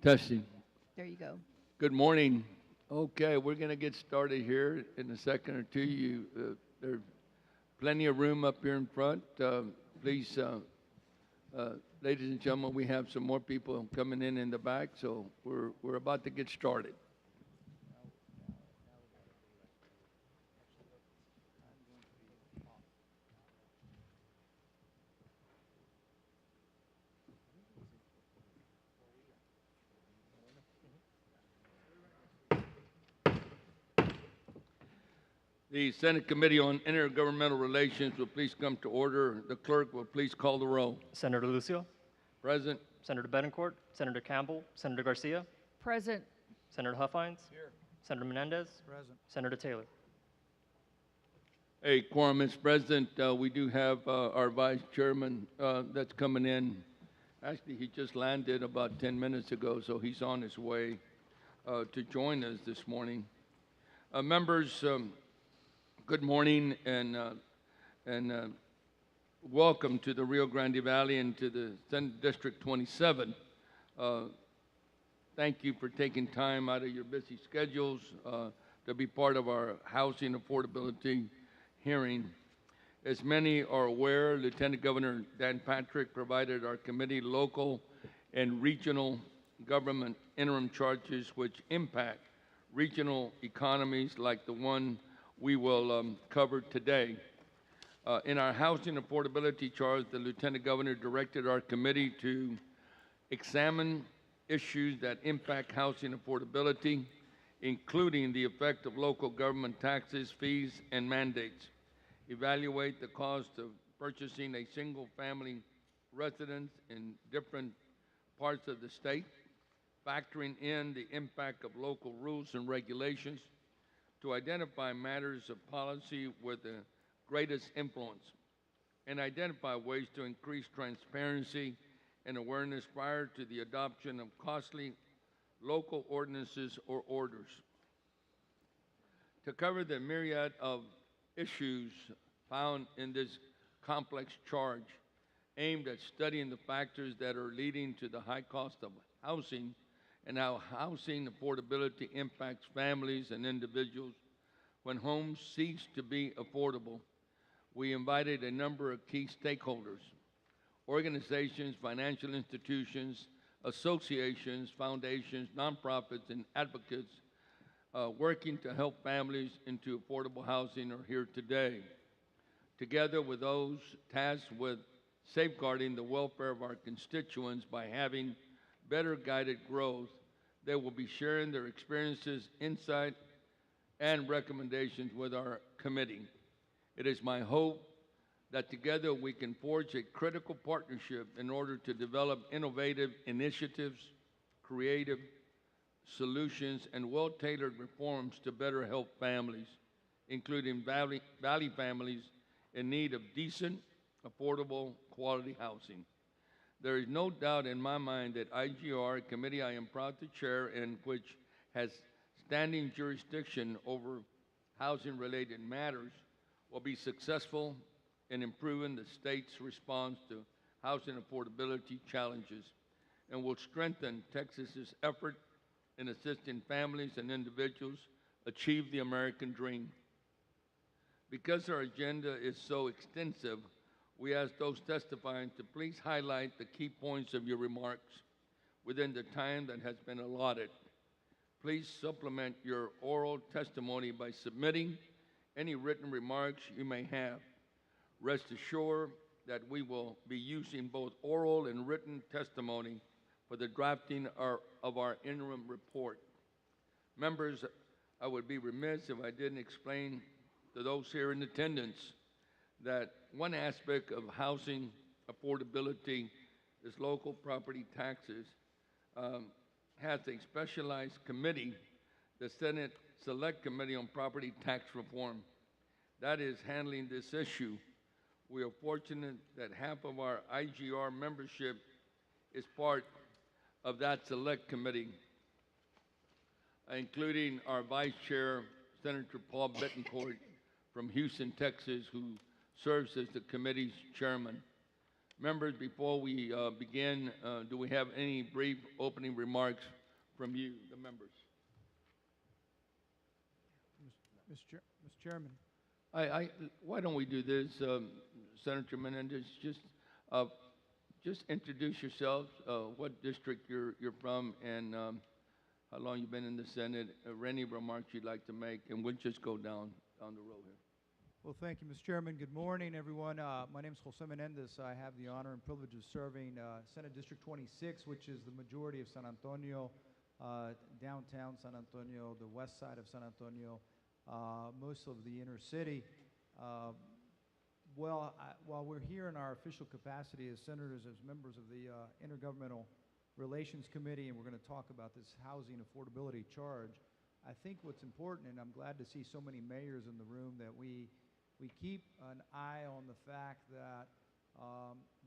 Testing. There you go. Good morning. Okay, we're going to get started here in a second or two. There's plenty of room up here in front. Please, ladies and gentlemen, we have some more people coming in the back, so we're about to get started. The Senate Committee on Intergovernmental Relations will please come to order. The clerk will please call the roll. Senator Lucio, Present. Senator Betancourt, Senator Campbell, Senator Garcia, Present. Senator Huffines, here. Senator Menendez, present. Senator Taylor. A quorum is present. We do have our vice chairman that's coming in. Actually, he just landed about 10 minutes ago, so he's on his way to join us this morning. Members, good morning and welcome to the Rio Grande Valley and to the Senate District 27. Thank you for taking time out of your busy schedules to be part of our housing affordability hearing. As many are aware, Lieutenant Governor Dan Patrick provided our committee local and regional government interim charges which impact regional economies like the one we will cover today. In our housing affordability charge, the Lieutenant Governor directed our committee to examine issues that impact housing affordability, including the effect of local government taxes, fees, and mandates. Evaluate the cost of purchasing a single-family residence in different parts of the state, factoring in the impact of local rules and regulations to identify matters of policy with the greatest influence and identify ways to increase transparency and awareness prior to the adoption of costly local ordinances or orders. To cover the myriad of issues found in this complex charge aimed at studying the factors that are leading to the high cost of housing and how housing affordability impacts families and individuals when homes cease to be affordable, we invited a number of key stakeholders, organizations, financial institutions, associations, foundations, nonprofits, and advocates working to help families into affordable housing are here today. Together with those tasked with safeguarding the welfare of our constituents by having better guided growth, they will be sharing their experiences, insight, and recommendations with our committee. It is my hope that together we can forge a critical partnership in order to develop innovative initiatives, creative solutions, and well-tailored reforms to better help families, including Valley families in need of decent, affordable, quality housing. There is no doubt in my mind that IGR, a committee I am proud to chair and which has standing jurisdiction over housing-related matters, will be successful in improving the state's response to housing affordability challenges and will strengthen Texas's effort in assisting families and individuals achieve the American dream. Because our agenda is so extensive, we ask those testifying to please highlight the key points of your remarks within the time that has been allotted. Please supplement your oral testimony by submitting any written remarks you may have. Rest assured that we will be using both oral and written testimony for the drafting of our interim report. Members, I would be remiss if I didn't explain to those here in attendance that one aspect of housing affordability is local property taxes. Has a specialized committee, the Senate Select Committee on Property Tax Reform, that is handling this issue. We are fortunate that half of our IGR membership is part of that select committee, including our Vice Chair, Senator Paul Betancourt from Houston, Texas, who serves as the committee's chairman. Members, before we begin, do we have any brief opening remarks from you, the members? Mr. Chairman, Why don't we do this, Senator Menendez? Just introduce yourselves, what district you're from, and how long you've been in the Senate, or any remarks you'd like to make, and we'll just go down the road here. well, thank you, Mr. Chairman. Good morning, everyone. My name is Jose Menendez. I have the honor and privilege of serving Senate District 26, which is the majority of San Antonio, downtown San Antonio, the west side of San Antonio, most of the inner city. While we're here in our official capacity as senators, as members of the Intergovernmental Relations Committee, and we're going to talk about this housing affordability charge, I think what's important, and I'm glad to see so many mayors in the room, that we keep an eye on the fact that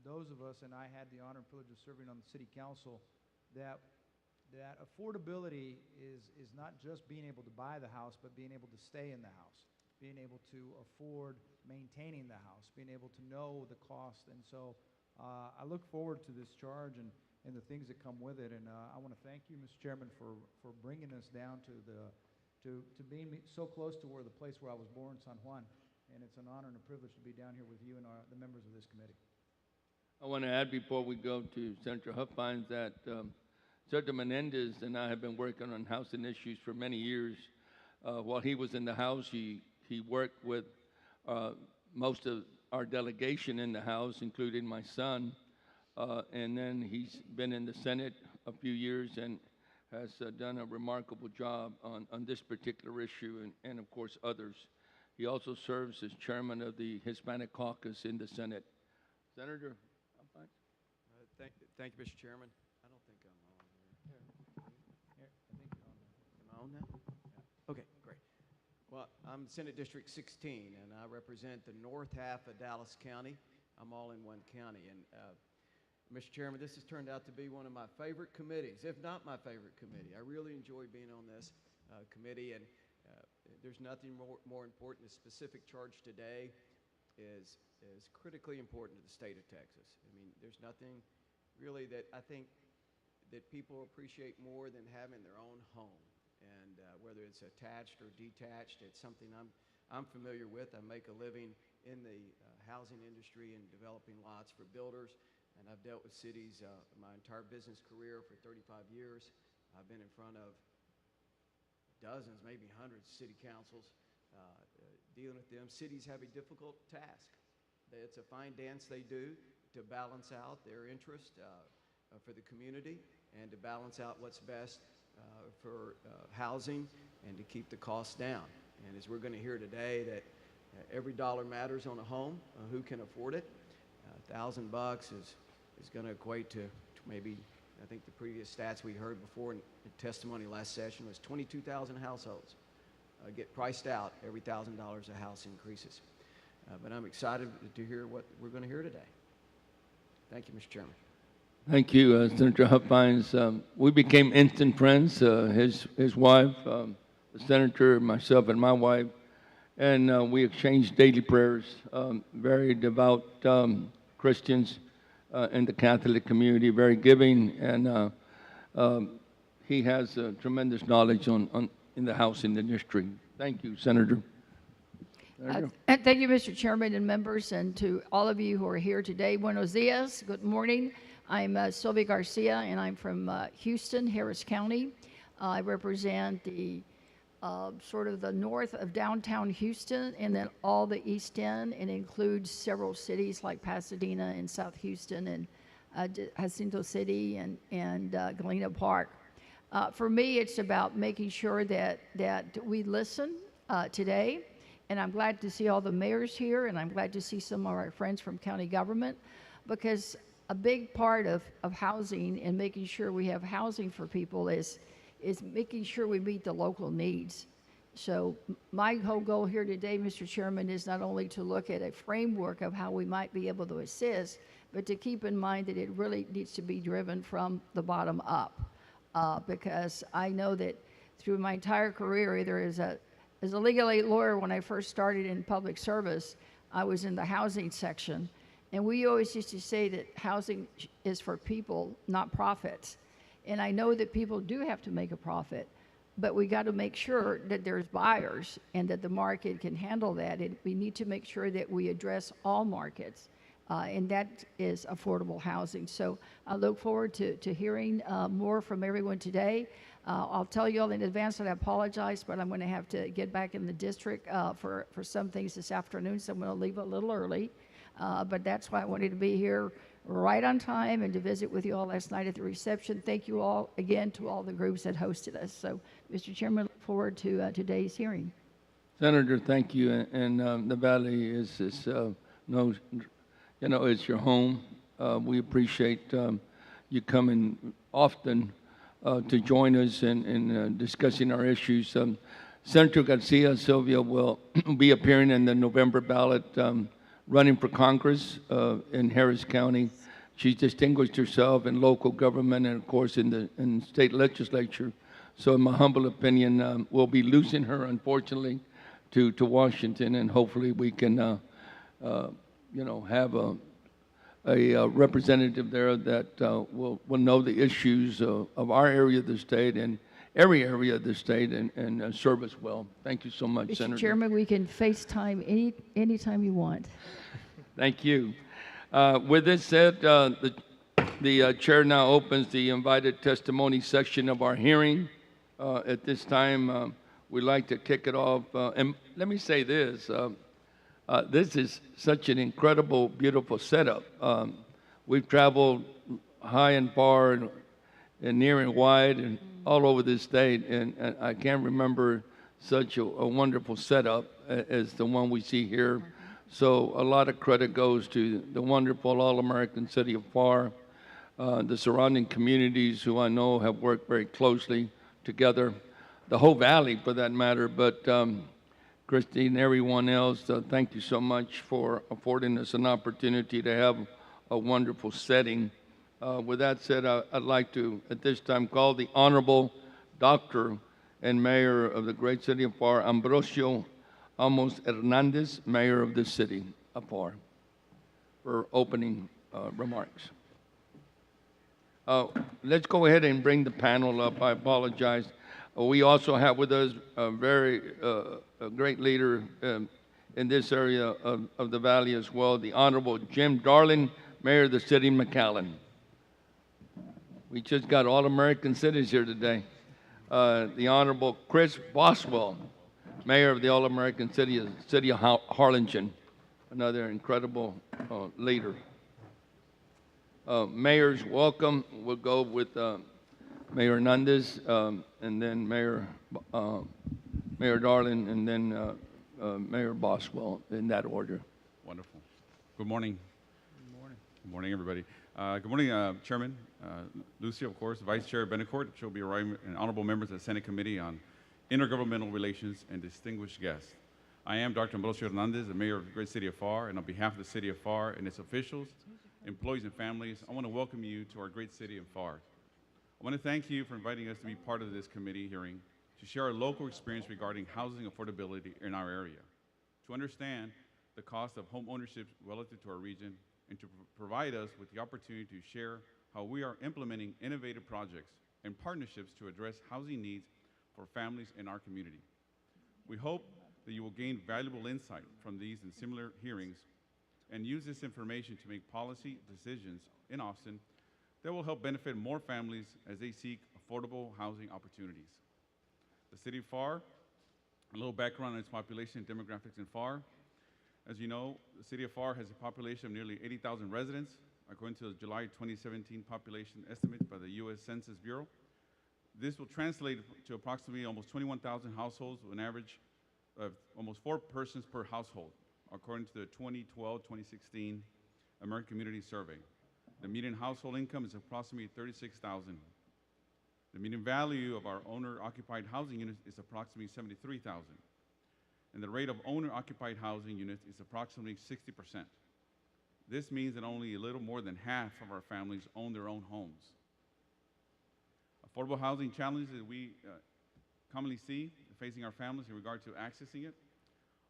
those of us, and I had the honor and privilege of serving on the city council, that affordability is not just being able to buy the house, but being able to stay in the house, being able to afford maintaining the house, being able to know the cost. And so I look forward to this charge and the things that come with it. And I want to thank you, Mr. Chairman, for bringing us down to being so close to the place where I was born, San Juan. And it's an honor and a privilege to be down here with you and the members of this committee. I want to add before we go to Senator Huffines that Senator Menendez and I have been working on housing issues for many years. While he was in the House, he worked with most of our delegation in the House, including my son, and then he's been in the Senate a few years and has done a remarkable job on this particular issue and of course others. He also serves as chairman of the Hispanic Caucus in the Senate. Senator? Thank you, Mr. Chairman. I don't think I'm on here. Here, I think you're on there. Am I on now? Yeah. Okay, great. Well, I'm Senate District 16, and I represent the north half of Dallas County. I'm all in one county. And, Mr. Chairman, this has turned out to be one of my favorite committees, if not my favorite committee. I really enjoy being on this committee, and there's nothing more important. The specific charge today is critically important to the state of Texas. I mean, there's nothing really that I think that people appreciate more than having their own home. And whether it's attached or detached, it's something I'm familiar with. I make a living in the housing industry and developing lots for builders, and I've dealt with cities my entire business career for 35 years. I've been in front of dozens, maybe hundreds of city councils, dealing with them. Cities have a difficult task. It's a fine dance they do to balance out their interest for the community and to balance out what's best for housing and to keep the costs down. And as we're going to hear today, that every dollar matters on a home. Who can afford it? $1,000 is going to equate to maybe, I think the previous stats we heard before in testimony last session was 22,000 households get priced out every $1,000 a house increases. But I'm excited to hear what we're going to hear today. Thank you, Mr. Chairman. Thank you, Senator Huffines. We became instant friends, his wife, the senator, myself, and my wife, and we exchanged daily prayers. Very devout Christians in the Catholic community, very giving, and he has tremendous knowledge in the housing industry. Thank you, Senator. And thank you, Mr. Chairman and members, and to all of you who are here today. Buenos dias. Good morning. I'm Sylvia Garcia, and I'm from Houston, Harris County. I represent the sort of the north of downtown Houston, and then all the East End, and includes several cities like Pasadena and South Houston and Jacinto City and Galena Park. For me, it's about making sure that we listen today. And I'm glad to see all the mayors here, and I'm glad to see some of our friends from county government, because a big part of housing and making sure we have housing for people is making sure we meet the local needs. So my whole goal here today, Mr. Chairman, is not only to look at a framework of how we might be able to assist, but to keep in mind that it really needs to be driven from the bottom up. Because I know that through my entire career, either as a legal aid lawyer, when I first started in public service, I was in the housing section. And we always used to say that housing is for people, not profits. And I know that people do have to make a profit, but we got to make sure that there's buyers and that the market can handle that. And we need to make sure that we address all markets, and that is affordable housing. So I look forward to hearing more from everyone today. I'll tell you all in advance that I apologize, but I'm going to have to get back in the district for some things this afternoon, so I'm going to leave a little early. But that's why I wanted to be here right on time and to visit with you all last night at the reception. Thank you all again to all the groups that hosted us. So, Mr. Chairman, look forward to today's hearing. Senator, thank you. And the Valley is no, you know, it's your home. We appreciate you coming often to join us in discussing our issues. Senator Garcia Sylvia will be appearing in the November ballot, running for Congress in Harris County. She's distinguished herself in local government and, of course, in the state legislature. So, in my humble opinion, we'll be losing her, unfortunately, to Washington, and hopefully we can, you know, have a representative there that will know the issues of our area of the state and every area of the state and serve us well. Thank you so much, Mr. Senator. Chairman, we can FaceTime anytime you want. Thank you. With this said, the chair now opens the invited testimony section of our hearing. At this time, we'd like to kick it off. And let me say this. This is such an incredible, beautiful setup. We've traveled high and far and near and wide and all over the state, and I can't remember such a wonderful setup as the one we see here. So a lot of credit goes to the wonderful All-American city of Pharr, the surrounding communities who I know have worked very closely together, the whole valley for that matter, but Christy and everyone else, thank you so much for affording us an opportunity to have a wonderful setting. With that said, I'd like to, at this time, call the Honorable Doctor and Mayor of the great city of Pharr, Ambrosio Amos Hernandez, Mayor of the city of Pharr, for opening remarks. Let's go ahead and bring the panel up. I apologize. We also have with us a great leader in this area of the valley as well, the Honorable Jim Darling, Mayor of the city of McAllen. We just got all-American cities here today. The Honorable Chris Boswell, Mayor of the all-American city of Harlingen, another incredible leader. Mayors, welcome. We'll go with Mayor Hernandez, and then Mayor Darling, and then Mayor Boswell, in that order. Wonderful. Good morning. Good morning. Good morning, everybody. Good morning, Chairman Lucio, of course, Vice Chair Benecourt. She'll be arriving, and honorable members of the Senate Committee on Intergovernmental Relations and distinguished guests. I am Dr. Ambrosio Hernandez, the Mayor of the great city of Pharr, and on behalf of the city of Pharr and its officials, employees, and families, I want to welcome you to our great city of Pharr. I want to thank you for inviting us to be part of this committee hearing to share our local experience regarding housing affordability in our area, to understand the cost of home ownership relative to our region, and to provide us with the opportunity to share how we are implementing innovative projects and partnerships to address housing needs for families in our community. We hope that you will gain valuable insight from these and similar hearings and use this information to make policy decisions in Austin that will help benefit more families as they seek affordable housing opportunities. The city of Pharr, a little background on its population and demographics in Pharr. As you know, the city of Pharr has a population of nearly 80,000 residents, according to the July 2017 population estimates by the U.S. Census Bureau. This will translate to approximately almost 21,000 households with an average of almost 4 persons per household, according to the 2012-2016 American Community Survey. The median household income is approximately $36,000. The median value of our owner-occupied housing units is approximately $73,000. And the rate of owner-occupied housing units is approximately 60%. This means that only a little more than half of our families own their own homes. Affordable housing challenges that we commonly see facing our families in regard to accessing it.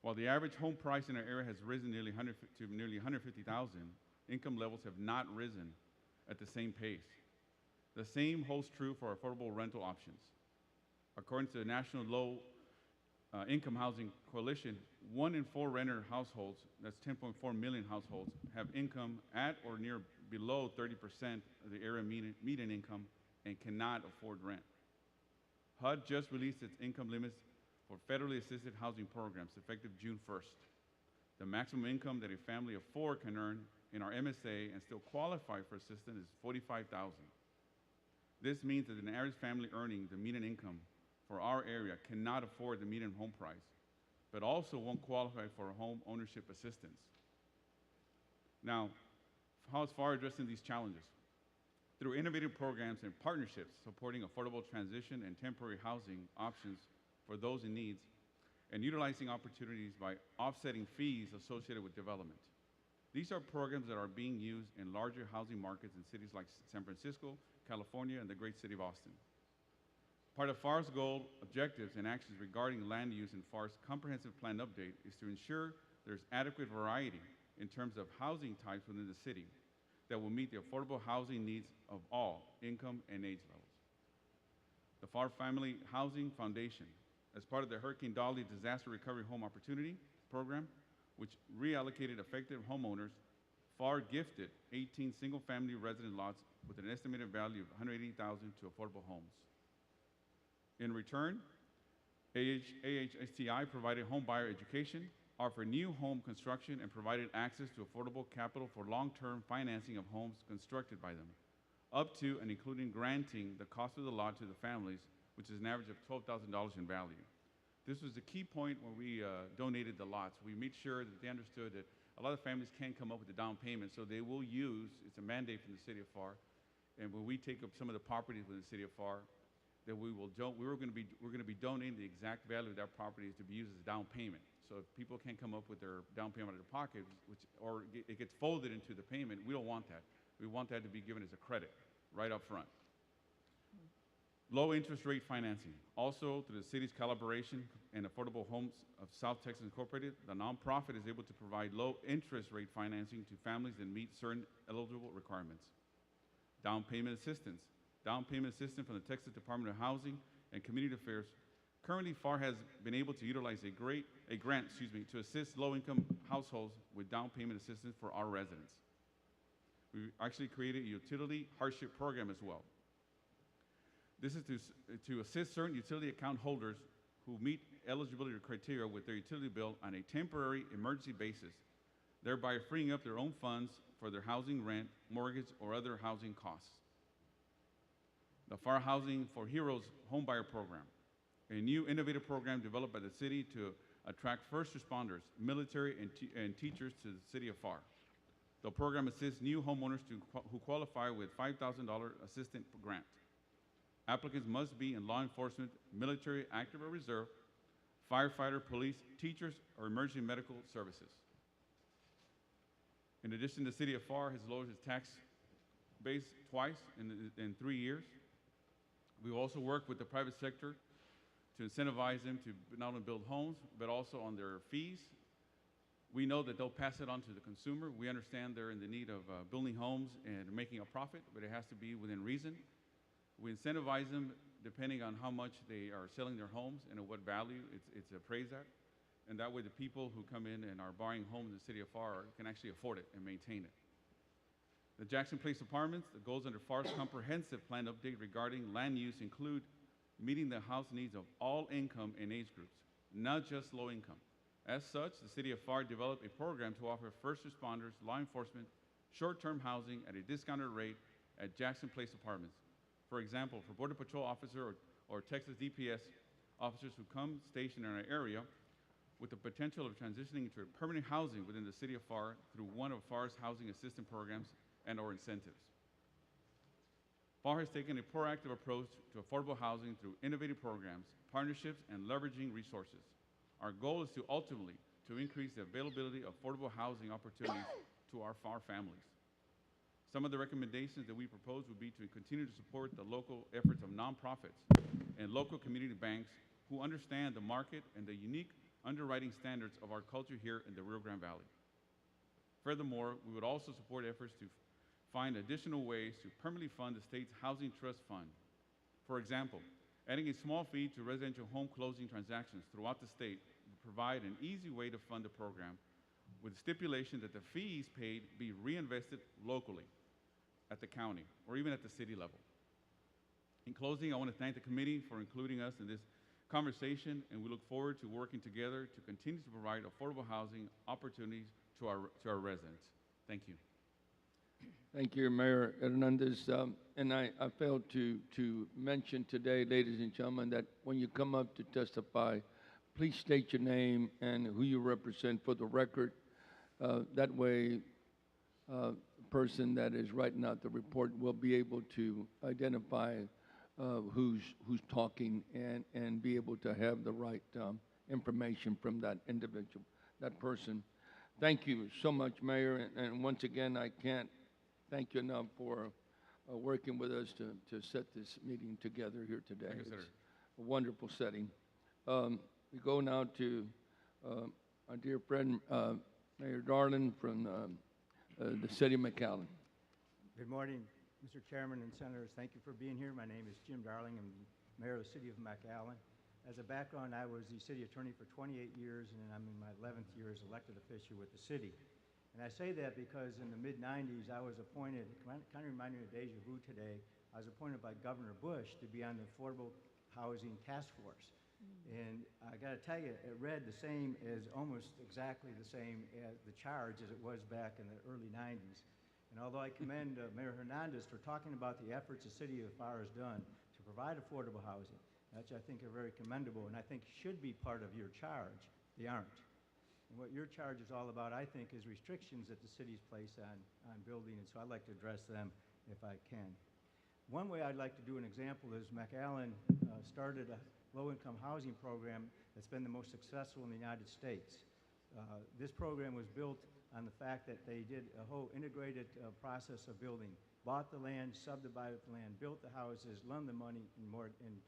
While the average home price in our area has risen to nearly $150,000, income levels have not risen at the same pace. The same holds true for affordable rental options. According to the National Low Income Housing Coalition, 1 in 4 renter households, that's 10.4 million households, have income at or near below 30% of the area median income and cannot afford rent. HUD just released its income limits for federally assisted housing programs effective June 1st. The maximum income that a family of 4 can earn in our MSA and still qualify for assistance is $45,000. This means that an average family earning the median income for our area cannot afford the median home price, but also won't qualify for home ownership assistance. Now, how is Pharr addressing these challenges? Through innovative programs and partnerships supporting affordable transition and temporary housing options for those in need, and utilizing opportunities by offsetting fees associated with development. These are programs that are being used in larger housing markets in cities like San Francisco, California, and the great city of Austin. Part of Pharr's goal, objectives, and actions regarding land use in Pharr's comprehensive plan update is to ensure there's adequate variety in terms of housing types within the city that will meet the affordable housing needs of all income and age levels. The Pharr Family Housing Foundation, as part of the Hurricane Dolly Disaster Recovery Home Opportunity Program, which reallocated affected homeowners, Pharr gifted 18 single-family resident lots with an estimated value of $180,000 to affordable homes. In return, AHSTI provided home buyer education, offered new home construction, and provided access to affordable capital for long-term financing of homes constructed by them, up to and including granting the cost of the lot to the families, which is an average of $12,000 in value. This was the key point when we donated the lots. We made sure that they understood that a lot of families can't come up with a down payment, so they will use, it's a mandate from the city of Pharr, and when we take up some of the properties within the city of Pharr, that we're going to be donating the exact value of that property to be used as a down payment. So if people can't come up with their down payment out of their pocket, or it gets folded into the payment, we don't want that. We want that to be given as a credit right up front. Low interest rate financing. Also, through the city's collaboration and Affordable Homes of South Texas Incorporated, the nonprofit is able to provide low interest rate financing to families that meet certain eligible requirements. Down payment assistance. Down payment assistance from the Texas Department of Housing and Community Affairs. Currently, Pharr has been able to utilize a grant to assist low-income households with down payment assistance for our residents. We actually created a utility hardship program as well. This is to assist certain utility account holders who meet eligibility criteria with their utility bill on a temporary emergency basis, thereby freeing up their own funds for their housing rent, mortgage, or other housing costs. The Pharr Housing for Heroes Homebuyer Program, a new innovative program developed by the city to attract first responders, military, and teachers to the city of Pharr. The program assists new homeowners who qualify with $5,000 assistance grant. Applicants must be in law enforcement, military, active or reserve, firefighter, police, teachers, or emergency medical services. In addition, the city of Pharr has lowered its tax base twice in 3 years. We also work with the private sector to incentivize them to not only build homes, but also on their fees. We know that they'll pass it on to the consumer. We understand they're in the need of building homes and making a profit, but it has to be within reason. We incentivize them depending on how much they are selling their homes and at what value it's appraised at. And that way the people who come in and are buying homes in the city of Pharr can actually afford it and maintain it. The Jackson Place Apartments, the goals under Pharr's comprehensive plan update regarding land use include meeting the house needs of all income and age groups, not just low income. As such, the city of Pharr developed a program to offer first responders, law enforcement, short-term housing at a discounted rate at Jackson Place Apartments. For example, for Border Patrol officer or Texas DPS officers who come stationed in our area with the potential of transitioning into permanent housing within the city of Pharr through one of Pharr's housing assistance programs and/or incentives. Pharr has taken a proactive approach to affordable housing through innovative programs, partnerships, and leveraging resources. Our goal is to ultimately increase the availability of affordable housing opportunities to our Pharr families. Some of the recommendations that we propose would be to continue to support the local efforts of nonprofits and local community banks who understand the market and the unique underwriting standards of our culture here in the Rio Grande Valley. Furthermore, we would also support efforts to find additional ways to permanently fund the state's housing trust fund. For example, adding a small fee to residential home closing transactions throughout the state would provide an easy way to fund the program, with the stipulation that the fees paid be reinvested locally at the county or even at the city level. In closing, I want to thank the committee for including us in this conversation, and we look forward to working together to continue to provide affordable housing opportunities to our residents. Thank you. Thank you, Mayor Hernandez. And I failed to mention today, ladies and gentlemen, that when you come up to testify, please state your name and who you represent for the record. That way, the person that is writing out the report will be able to identify who's talking and be able to have the right information from that individual, that person. Thank you so much, Mayor. And once again, I can't thank you enough for working with us to set this meeting together here today. Thank you, sir. It's a wonderful setting. We go now to our dear friend, Mayor Darling from the city of McAllen. Good morning, Mr. Chairman and Senators. Thank you for being here. My name is Jim Darling. I'm the mayor of the city of McAllen. As a background, I was the city attorney for 28 years, and I'm in my 11th year as elected official with the city. And I say that because in the mid-90s, I was appointed, kind of reminding me of deja vu today, I was appointed by Governor Bush to be on the Affordable Housing Task Force. And I got to tell you, it read the same as almost exactly the same as the charge as it was back in the early 90s. And although I commend Mayor Hernandez for talking about the efforts the city of Pharr has done to provide affordable housing, which I think are very commendable and I think should be part of your charge, they aren't. And what your charge is all about, I think, is restrictions that the city's placed on building, and so I'd like to address them if I can. One way I'd like to do an example is McAllen started a low-income housing program that's been the most successful in the United States. This program was built on the fact that they did a whole integrated process of building, bought the land, subdivided the land, built the houses, loaned the money, and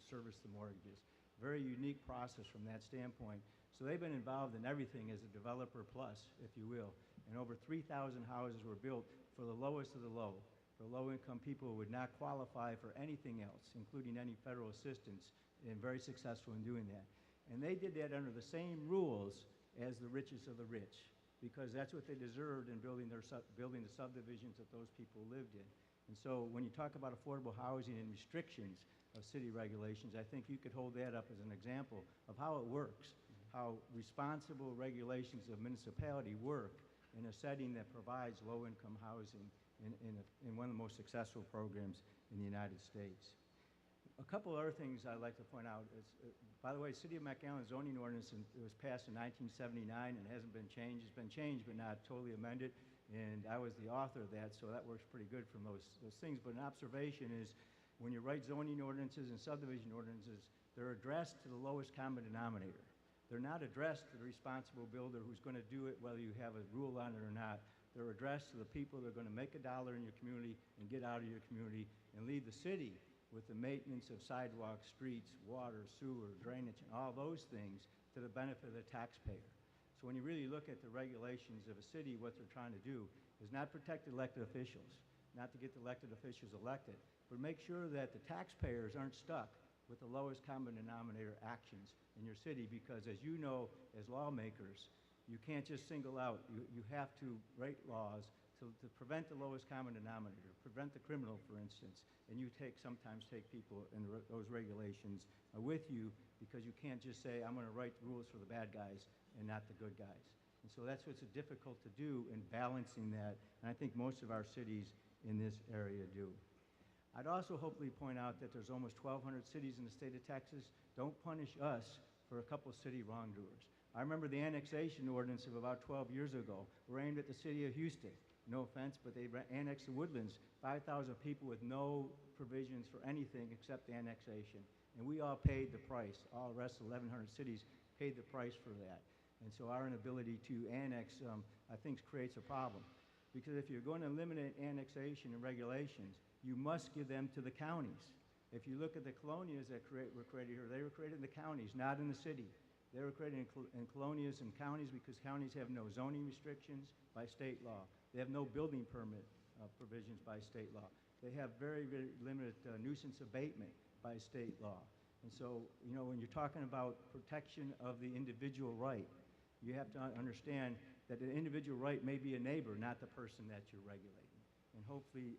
serviced the mortgages. Very unique process from that standpoint. So they've been involved in everything as a developer plus, if you will. And over 3,000 houses were built for the lowest of the low, for low-income people who would not qualify for anything else, including any federal assistance, and very successful in doing that. And they did that under the same rules as the richest of the rich, because that's what they deserved in building the subdivisions that those people lived in. And so when you talk about affordable housing and restrictions of city regulations, I think you could hold that up as an example of how it works, how responsible regulations of municipality work in a setting that provides low-income housing in one of the most successful programs in the United States. A couple other things I'd like to point out is, by the way, City of McAllen zoning ordinance was passed in 1979 and hasn't been changed. It's been changed but not totally amended, and I was the author of that, so that works pretty good from those things. But an observation is when you write zoning ordinances and subdivision ordinances, they're addressed to the lowest common denominator. They're not addressed to the responsible builder who's going to do it whether you have a rule on it or not. They're addressed to the people that are going to make $1 in your community and get out of your community and leave the city with the maintenance of sidewalks, streets, water, sewer, drainage, and all those things to the benefit of the taxpayer. So when you really look at the regulations of a city, what they're trying to do is not protect elected officials, not to get the elected officials elected, but make sure that the taxpayers aren't stuck with the lowest common denominator actions in your city, because as you know, as lawmakers, you can't just single out. You have to write laws to prevent the lowest common denominator, prevent the criminal, for instance, and you sometimes take people in those regulations with you, because you can't just say, I'm going to write the rules for the bad guys and not the good guys. And so that's what's difficult to do in balancing that, and I think most of our cities in this area do. I'd also hopefully point out that there's almost 1,200 cities in the state of Texas. Don't punish us for a couple of city wrongdoers. I remember the annexation ordinance of about 12 years ago were aimed at the city of Houston. No offense, but they annexed the Woodlands, 5,000 people with no provisions for anything except the annexation. And we all paid the price. All the rest of 1,100 cities paid the price for that. And so our inability to annex, I think, creates a problem. Because if you're going to eliminate annexation and regulations, you must give them to the counties. If you look at the colonias that were created here, they were created in the counties, not in the city. They were created in colonias and counties because counties have no zoning restrictions by state law. They have no building permit provisions by state law. They have very, very limited nuisance abatement by state law. And so, you know, when you're talking about protection of the individual right, you have to understand that the individual right may be a neighbor, not the person that you're regulating. And hopefully,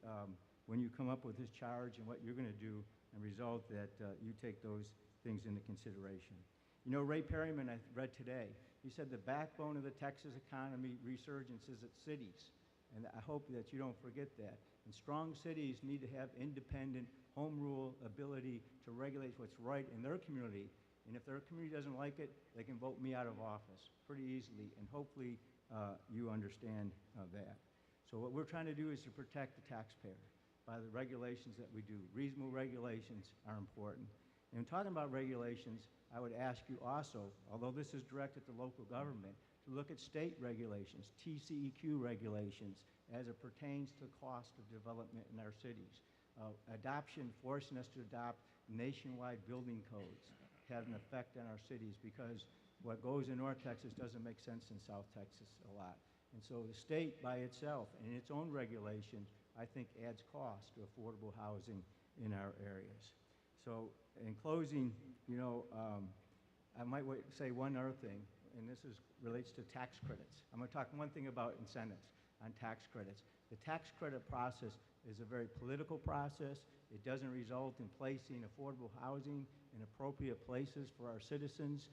when you come up with this charge and what you're going to do and result, that you take those things into consideration. You know, Ray Perryman, I read today, he said the backbone of the Texas economy resurgence is its cities. And I hope that you don't forget that. And strong cities need to have independent home rule ability to regulate what's right in their community. And if their community doesn't like it, they can vote me out of office pretty easily. And hopefully you understand that. So what we're trying to do is to protect the taxpayer by the regulations that we do. Reasonable regulations are important. And talking about regulations, I would ask you also, although this is directed to local government, to look at state regulations, TCEQ regulations, as it pertains to cost of development in our cities. Adoption, forcing us to adopt nationwide building codes, has an effect on our cities because what goes in North Texas doesn't make sense in South Texas a lot. And so the state by itself and its own regulations, I think, adds cost to affordable housing in our areas. So in closing, you know, I might say one other thing, and this relates to tax credits. I'm going to talk one thing about incentives on tax credits. The tax credit process is a very political process. It doesn't result in placing affordable housing in appropriate places for our citizens,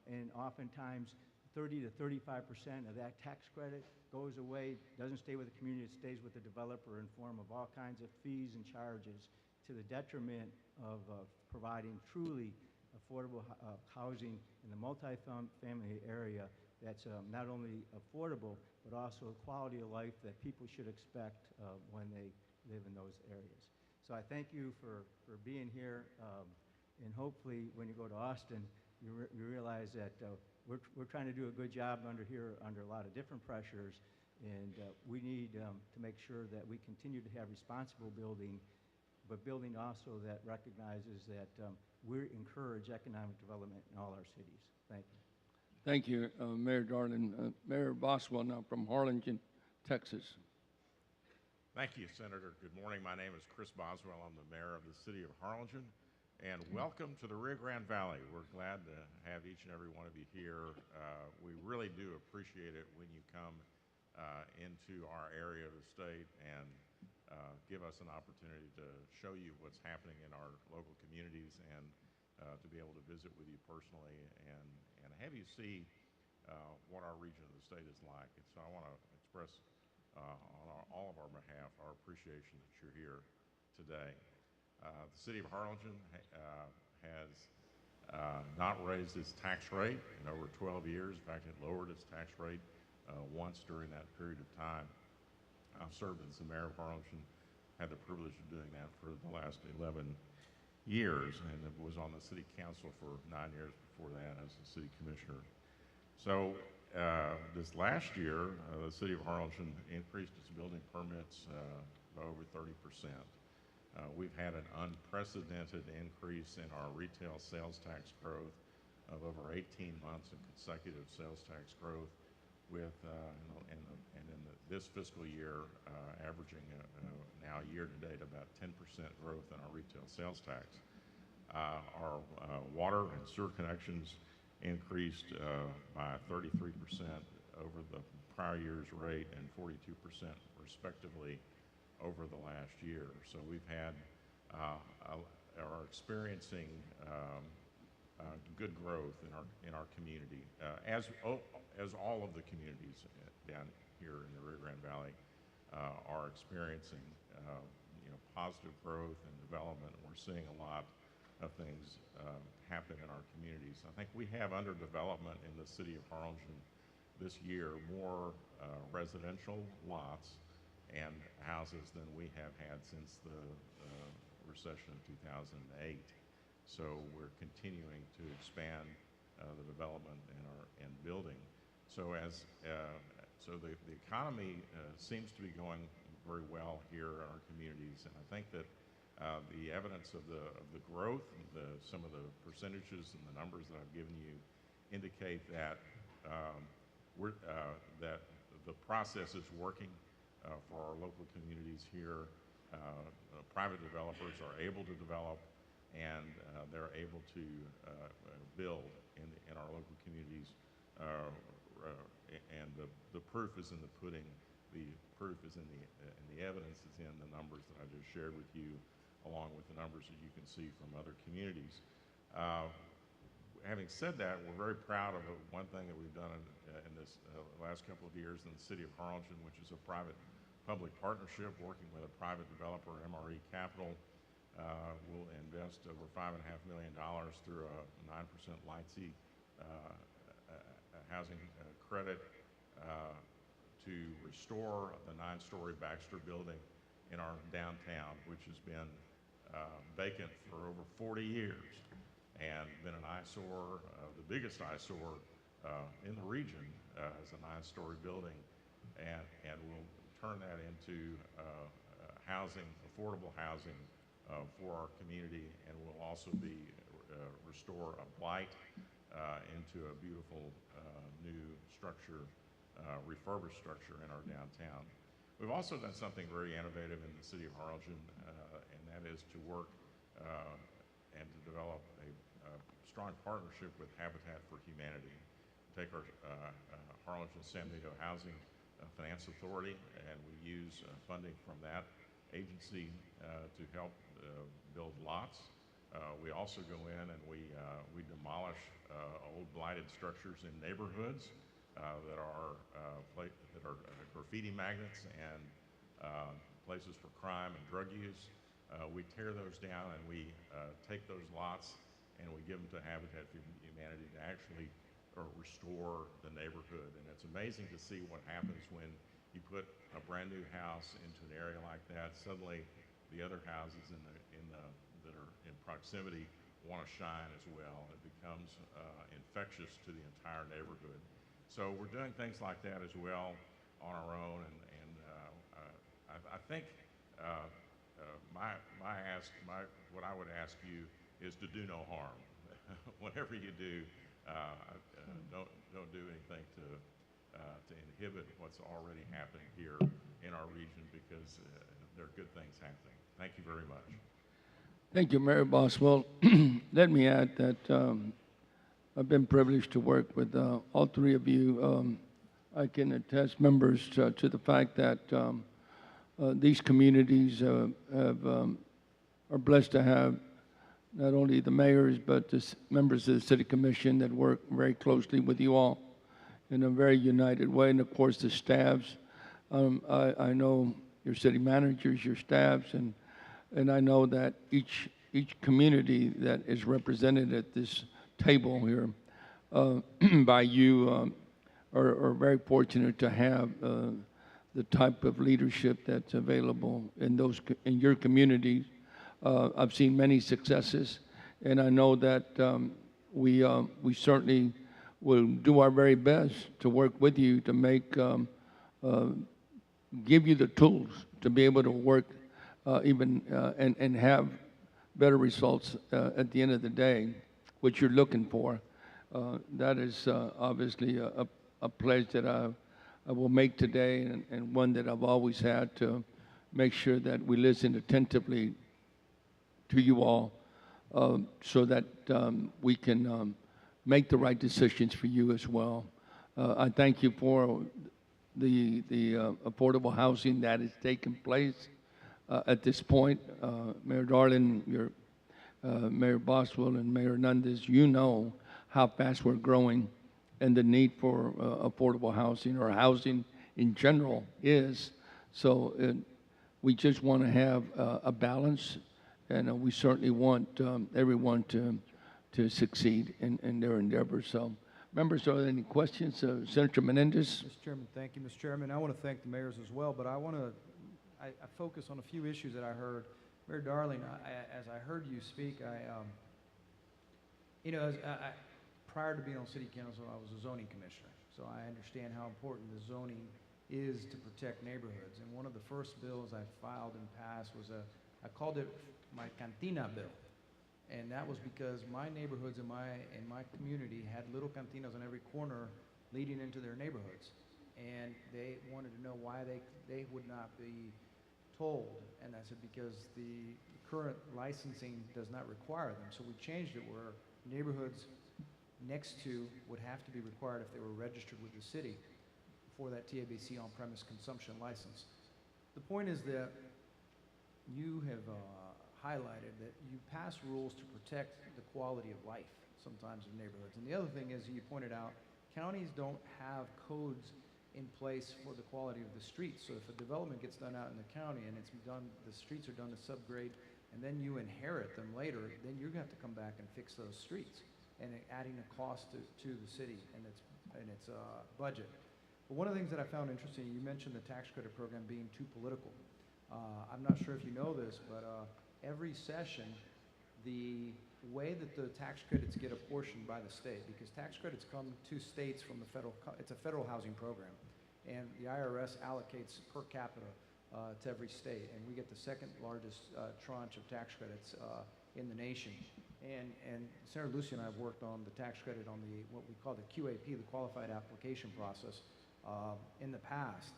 and oftentimes 30 to 35% of that tax credit goes away, doesn't stay with the community, it stays with the developer in form of all kinds of fees and charges to the detriment of providing truly affordable housing in the multifamily area that's not only affordable, but also a quality of life that people should expect when they live in those areas. So I thank you for being here, and hopefully when you go to Austin, you realize that we're trying to do a good job under a lot of different pressures, and we need to make sure that we continue to have responsible building, but building also that recognizes that we encourage economic development in all our cities. Thank you. Thank you, Mayor Darling. Mayor Boswell now from Harlingen, Texas. Thank you, Senator. Good morning. My name is Chris Boswell. I'm the mayor of the city of Harlingen. And welcome to the Rio Grande Valley. We're glad to have each and every one of you here. We really do appreciate it when you come into our area of the state and give us an opportunity to show you what's happening in our local communities and to be able to visit with you personally and have you see what our region of the state is like. And so I want to express on all of our behalf our appreciation that you're here today. The city of Harlingen has not raised its tax rate in over 12 years. In fact, it lowered its tax rate once during that period of time. I've served as the mayor of Harlingen, had the privilege of doing that for the last 11 years, and was on the city council for 9 years before that as a city commissioner. So this last year, the city of Harlingen increased its building permits by over 30%. We've had an unprecedented increase in our retail sales tax growth of over 18 months of consecutive sales tax growth, with this fiscal year averaging now year to date about 10% growth in our retail sales tax. Our water and sewer connections increased by 33% over the prior year's rate and 42% respectively over the last year. So we've had, are experiencing good growth in our community, as all of the communities down here in the Rio Grande Valley are experiencing, positive growth and development. We're seeing a lot of things happen in our communities. I think we have under development in the city of Harlingen this year more residential lots and houses than we have had since the recession of 2008. So we're continuing to expand the development and building. So the economy seems to be going very well here in our communities, and I think that the evidence of the growth, some of the percentages and the numbers that I've given you indicate that that the process is working for our local communities here. Private developers are able to develop, and they're able to build in our local communities. And the proof is in the pudding. The proof is in the evidence is in the numbers that I just shared with you, along with the numbers that you can see from other communities. Having said that, we're very proud of one thing that we've done in this last couple of years in the city of Harlingen, which is a private-public partnership working with a private developer, MRE Capital. We'll invest over $5.5 million through a 9% LIHTC housing credit to restore the 9-story Baxter building in our downtown, which has been vacant for over 40 years and been an eyesore, the biggest eyesore in the region as a 9-story building, and we'll turn that into housing, affordable housing for our community, and we'll also restore a blight into a beautiful new structure, refurbished structure in our downtown. We've also done something very innovative in the city of Harlingen, and that is to work and to develop a strong partnership with Habitat for Humanity. Take our Harlingen San Benito Housing Finance Authority, and we use funding from that agency to help build lots. We also go in and we demolish old blighted structures in neighborhoods that are graffiti magnets and places for crime and drug use. We tear those down and we take those lots and we give them to Habitat for Humanity to actually restore the neighborhood. And it's amazing to see what happens when you put a brand new house into an area like that. Suddenly, the other houses that are in proximity want to shine as well. It becomes infectious to the entire neighborhood. So we're doing things like that as well on our own, and I think what I would ask you is to do no harm. Whatever you do, don't do anything to inhibit what's already happening here in our region, because there are good things happening. Thank you very much. Thank you, Mayor Boswell. Let me add that I've been privileged to work with all three of you. I can attest, members, to the fact that these communities are blessed to have not only the mayors, but the members of the city commission that work very closely with you all in a very united way, and of course the staffs. I know your city managers, your staffs, and I know that each community that is represented at this table here by you are very fortunate to have the type of leadership that's available in your communities. I've seen many successes, and I know that we certainly will do our very best to work with you to give you the tools to be able to work and have better results at the end of the day, what you're looking for. That is obviously a pledge that I will make today, and one that I've always had, to make sure that we listen attentively to you all so that we can make the right decisions for you as well. I thank you for the affordable housing that is taking place at this point. Mayor Darling, Mayor Boswell, and Mayor Hernandez, you know how fast we're growing, and the need for affordable housing, or housing in general, is. So we just want to have a balance, and we certainly want everyone to succeed in their endeavors. So, members, are there any questions? Senator Menendez? Mr. Chairman, thank you, Mr. Chairman. I want to thank the mayors as well, but I focus on a few issues that I heard. Mayor Darling, as I heard you speak, prior to being on city council, I was a zoning commissioner, so I understand how important the zoning is to protect neighborhoods. And one of the first bills I filed and passed was I called it my Cantina bill. And that was because my neighborhoods in my community had little cantinas on every corner leading into their neighborhoods. And they wanted to know why they would not be told. And I said, because the current licensing does not require them. So we changed it where neighborhoods next to would have to be required if they were registered with the city for that TABC on-premise consumption license. The point is that you have highlighted that you pass rules to protect the quality of life sometimes in neighborhoods. And the other thing is, you pointed out, counties don't have codes in place for the quality of the streets. So if a development gets done out in the county and it's done, the streets are done to subgrade, and then you inherit them later, then you're gonna have to come back and fix those streets, and adding a cost to the city and its budget. But one of the things that I found interesting, you mentioned the tax credit program being too political. I'm not sure if you know this, but every session, the way that the tax credits get apportioned by the state, because tax credits come to states from the federal, it's a federal housing program, and the IRS allocates per capita to every state, and we get the second largest tranche of tax credits in the nation. And Senator Lucy and I have worked on the tax credit on the, what we call the QAP, the Qualified Application Process, in the past.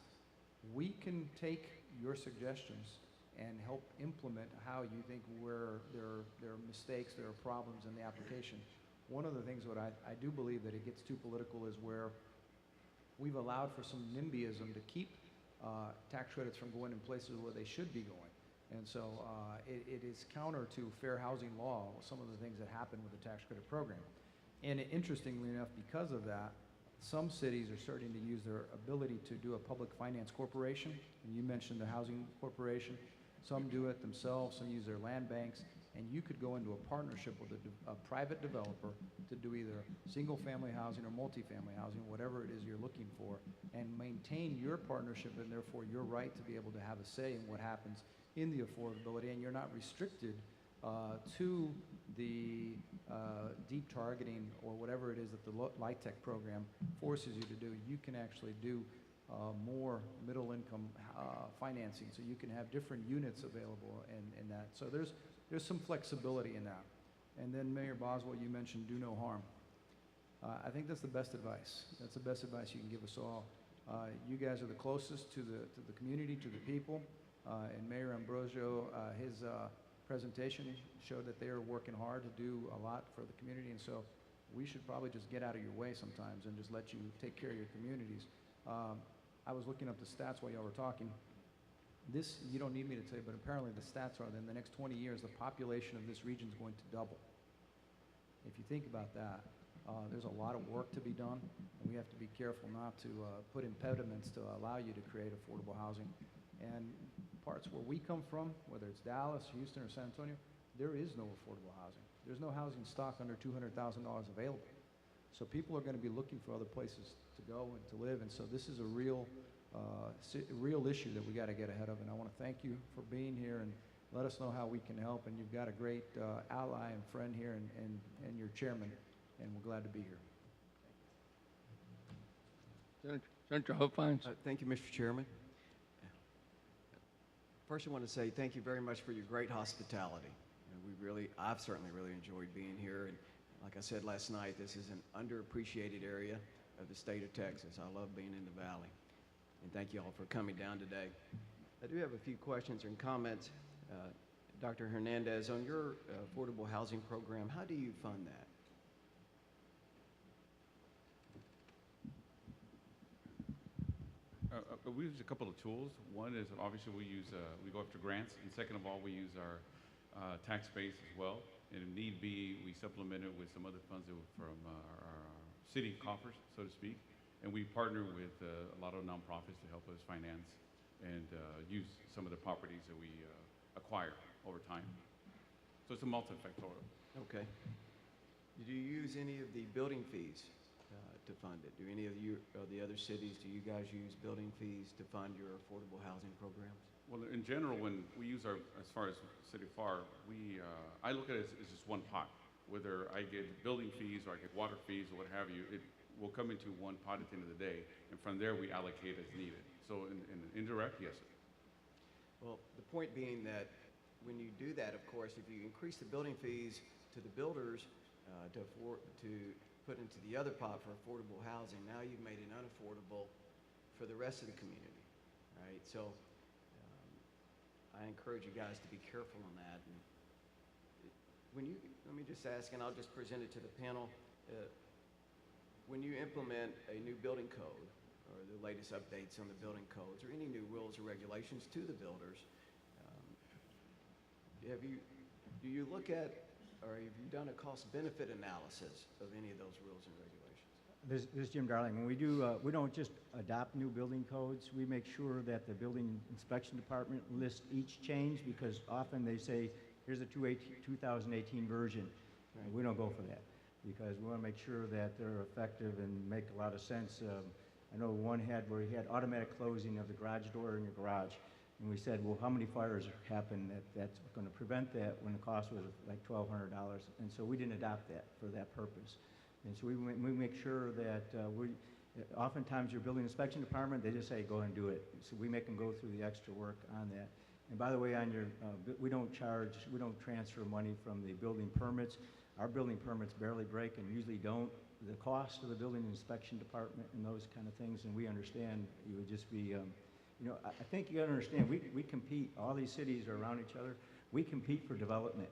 We can take your suggestions and help implement how you think where there are mistakes, there are problems in the application. One of the things that I do believe that it gets too political is where we've allowed for some NIMBYism to keep tax credits from going in places where they should be going. And so it is counter to fair housing law, some of the things that happen with the tax credit program. And interestingly enough, because of that, some cities are starting to use their ability to do a public finance corporation, and you mentioned the housing corporation. Some do it themselves, some use their land banks, and you could go into a partnership with a private developer to do either single-family housing or multifamily housing, whatever it is you're looking for, and maintain your partnership and therefore your right to be able to have a say in what happens in the affordability, and you're not restricted to the deep targeting or whatever it is that the LIHTC program forces you to do. You can actually do more middle income financing, so you can have different units available in that. So there's some flexibility in that. And then Mayor Boswell, you mentioned do no harm. I think that's the best advice. That's the best advice you can give us all. You guys are the closest to the community, to the people. And Mayor Ambrosio, his presentation showed that they are working hard to do a lot for the community, and so we should probably just get out of your way sometimes and just let you take care of your communities. I was looking up the stats while y'all were talking. This, you don't need me to tell you, but apparently the stats are that in the next 20 years, the population of this region is going to double. If you think about that, there's a lot of work to be done, and we have to be careful not to put impediments to allow you to create affordable housing. And parts where we come from, whether it's Dallas, Houston, or San Antonio, there is no affordable housing. There's no housing stock under $200,000 available. So people are going to be looking for other places to go and to live, and so this is a real issue that we got to get ahead of. And I want to thank you for being here and let us know how we can help. And you've got a great ally and friend here, and your chairman, and we're glad to be here. Senator Huffines. Thank you, Mr. Chairman. First, I want to say thank you very much for your great hospitality. I've certainly really enjoyed being here. And like I said last night, this is an underappreciated area of the state of Texas. I love being in the Valley. And thank you all for coming down today. I do have a few questions and comments. Dr. Hernandez, on your affordable housing program, how do you fund that? We use a couple of tools. One is obviously we go after grants, and second of all, we use our tax base as well. And if need be, we supplement it with some other funds from our city coffers, so to speak. And we partner with a lot of nonprofits to help us finance and use some of the properties that we acquire over time. So it's a multifactorial. Okay. Do you use any of the building fees to fund it? Do any of the other cities, do you guys use building fees to fund your affordable housing programs? Well, in general, when we use as far as City of Pharr, I look at it as just one pot. Whether I get building fees or I get water fees or what have you, it will come into one pot at the end of the day, and from there we allocate as needed. So in indirect, yes, sir. Well, the point being that when you do that, of course, if you increase the building fees, to the builders to put into the other pot for affordable housing. Now you've made it unaffordable for the rest of the community, right? So I encourage you guys to be careful on that. And let me just ask, and I'll just present it to the panel. When you implement a new building code or the latest updates on the building codes or any new rules or regulations to the builders, do you look at, or have you done a cost-benefit analysis of any of those rules and regulations? This is Jim Darling. When we do, we don't just adopt new building codes. We make sure that the building inspection department lists each change, because often they say, here's a 2018 version. Right. We don't go for that, because we want to make sure that they're effective and make a lot of sense. I know one had where he had automatic closing of the garage door in your garage. And we said, well, how many fires happen that's going to prevent that, when the cost was like $1,200? And so we didn't adopt that for that purpose. And so we make sure that oftentimes your building inspection department, they just say, go and do it. So we make them go through the extra work on that. And by the way, on your, we don't transfer money from the building permits. Our building permits barely break and usually don't. The cost of the building inspection department and those kind of things, and we understand you would just be, I think you gotta understand, we compete, all these cities are around each other. We compete for development.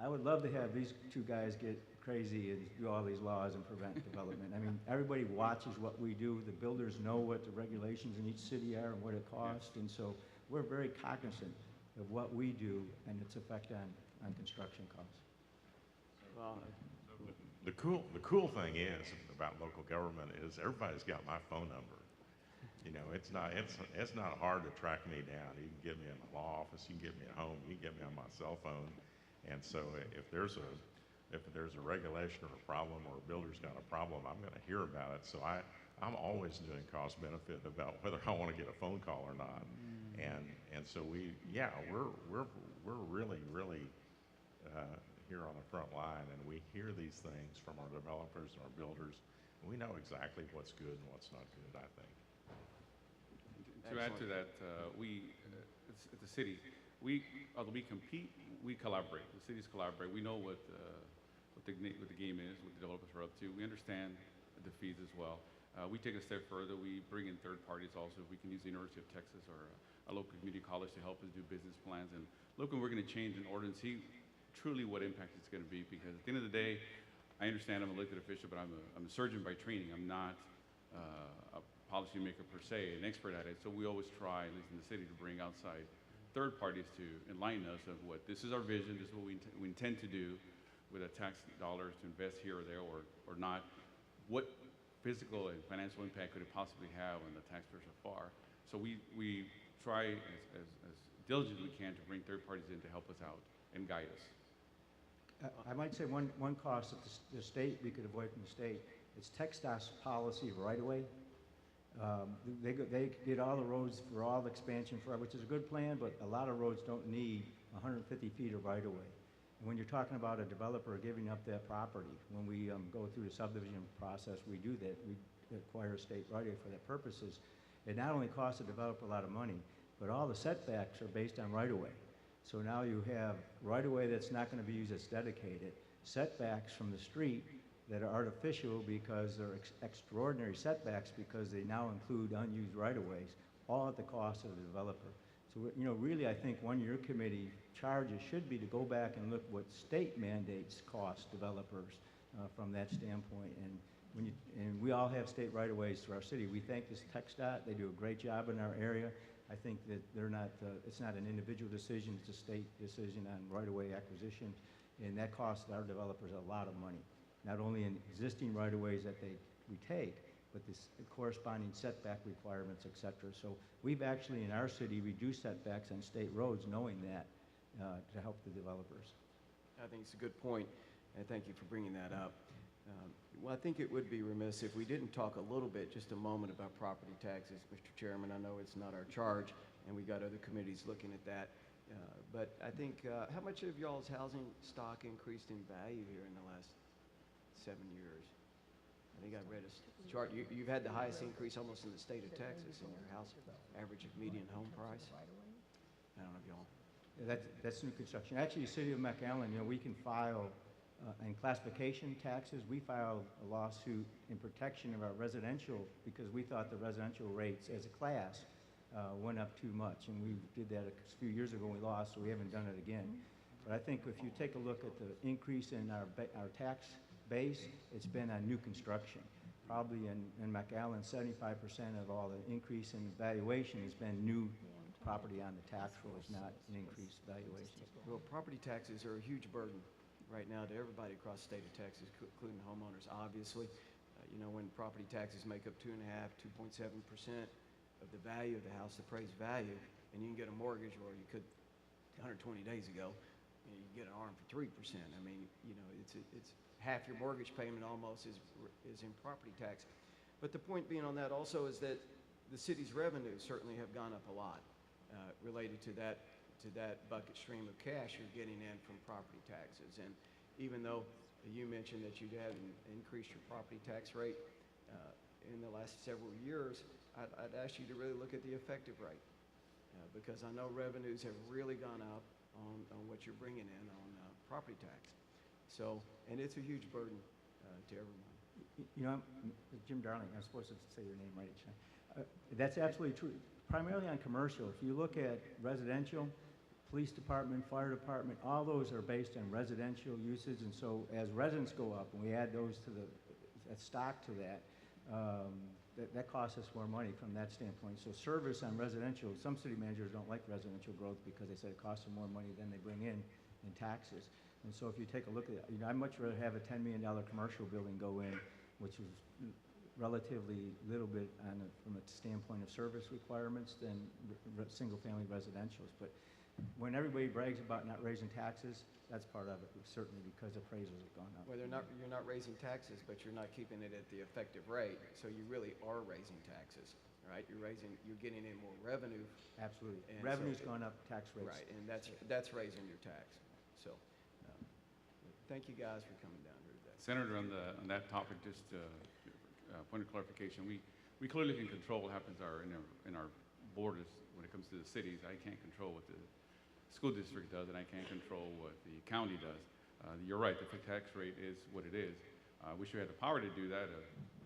I would love to have these two guys get crazy and do all these laws and prevent development. I mean, everybody watches what we do. The builders know what the regulations in each city are and what it costs, and so we're very cognizant of what we do and its effect on construction costs. Well, The cool thing is about local government is everybody's got my phone number. You know, it's not hard to track me down. You can get me in the law office, you can get me at home, you can get me on my cell phone. And so if there's a regulation or a problem, or a builder's got a problem, I'm going to hear about it. So I'm always doing cost benefit about whether I want to get a phone call or not. And so we're really here on the front line, and we hear these things from our developers and our builders, and we know exactly what's good and what's not good, I think. To add to that, it's the city. Although we compete, we collaborate. The cities collaborate. We know what the game is, what the developers are up to. We understand the fees as well. We take a step further. We bring in third parties also. We can use the University of Texas or a local community college to help us do business plans and look when we're going to change an ordinance, see truly what impact it's going to be. Because at the end of the day, I understand I'm an elected official, but I'm a surgeon by training. I'm not a policymaker per se, an expert at it. So we always try, at least in the city, to bring outside third parties to enlighten us of what this is our vision, this is what we intend to do with the tax dollars to invest here or there or not. What physical and financial impact could it possibly have on the taxpayers of Pharr? So we try as diligently as we can to bring third parties in to help us out and guide us. I might say one cost that the state, we could avoid from the state, it's TxDOT's policy of right-of-way. They did all the roads for all the expansion, which is a good plan, but a lot of roads don't need 150 feet of right-of-way. And when you're talking about a developer giving up that property, when we go through the subdivision process, we do that. We acquire a state right-of-way for that purposes. It not only costs the developer a lot of money, but all the setbacks are based on right-of-way. So now you have right-of-way that's not going to be used as dedicated, setbacks from the street that are artificial because they're extraordinary setbacks because they now include unused right-of-ways, all at the cost of the developer. So, really I think one of your committee charges should be to go back and look what state mandates cost developers from that standpoint. And we all have state right-of-ways through our city. We thank this TxDOT. They do a great job in our area. I think that it's not an individual decision, it's a state decision on right-of-way acquisition, and that costs our developers a lot of money, not only in existing right-of-ways that we take, but the corresponding setback requirements, et cetera. So we've actually, in our city, reduced setbacks on state roads, knowing that, to help the developers. I think it's a good point, and thank you for bringing that up. Well, I think it would be remiss if we didn't talk a little bit, just a moment, about property taxes, Mr. Chairman. I know it's not our charge, and we got other committees looking at that. But I think, how much of y'all's housing stock increased in value here in the last 7 years? I think I read a chart. You've had the highest increase almost in the state of Texas in your house average median home price. I don't know if y'all. That's new construction. Actually, the city of McAllen, we can file and classification taxes. We filed a lawsuit in protection of our residential because we thought the residential rates as a class went up too much. And we did that a few years ago and we lost, so we haven't done it again. But I think if you take a look at the increase in our tax base, it's been on new construction. Probably in McAllen, 75% of all the increase in valuation has been new property on the tax rolls, not an increased valuation. Well, property taxes are a huge burden right now to everybody across the state of Texas, including homeowners, obviously. You know, when property taxes make up 2.5%, 2.7% of the value of the house, the appraised value, and you can get a mortgage, or you could 120 days ago, you can get an ARM for 3%. I mean, you know, it's half your mortgage payment almost is in property tax. But the point being on that also is that the city's revenues certainly have gone up a lot related to that bucket stream of cash you're getting in from property taxes. And even though you mentioned that you had increased your property tax rate in the last several years, I'd ask you to really look at the effective rate because I know revenues have really gone up on what you're bringing in on property tax. So, and it's a huge burden to everyone. You know, Jim Darling, I'm supposed to say your name right each time. That's absolutely true. Primarily on commercial. If you look at residential, police department, fire department, all those are based on residential usage. And so as residents go up and we add those to the stock to that, that costs us more money from that standpoint. So service on residential, some city managers don't like residential growth because they say it costs them more money than they bring in taxes. And so if you take a look at it, you know, I'd much rather have a $10 million commercial building go in, which is relatively little bit from a standpoint of service requirements than single-family residentials. But when everybody brags about not raising taxes, that's part of it, certainly because appraisals have gone up. Well, you're not raising taxes, but you're not keeping it at the effective rate. So you really are raising taxes, right? You're getting in more revenue. Absolutely. And Revenue's so, gone up, tax rates. Right, and that's raising your tax. So thank you guys for coming down here today. Senator, on that topic, just point of clarification, we clearly can control what happens in our borders when it comes to the cities. I can't control what the school district does, and I can't control what the county does. You're right, the tax rate is what it is. I wish we had the power to do that.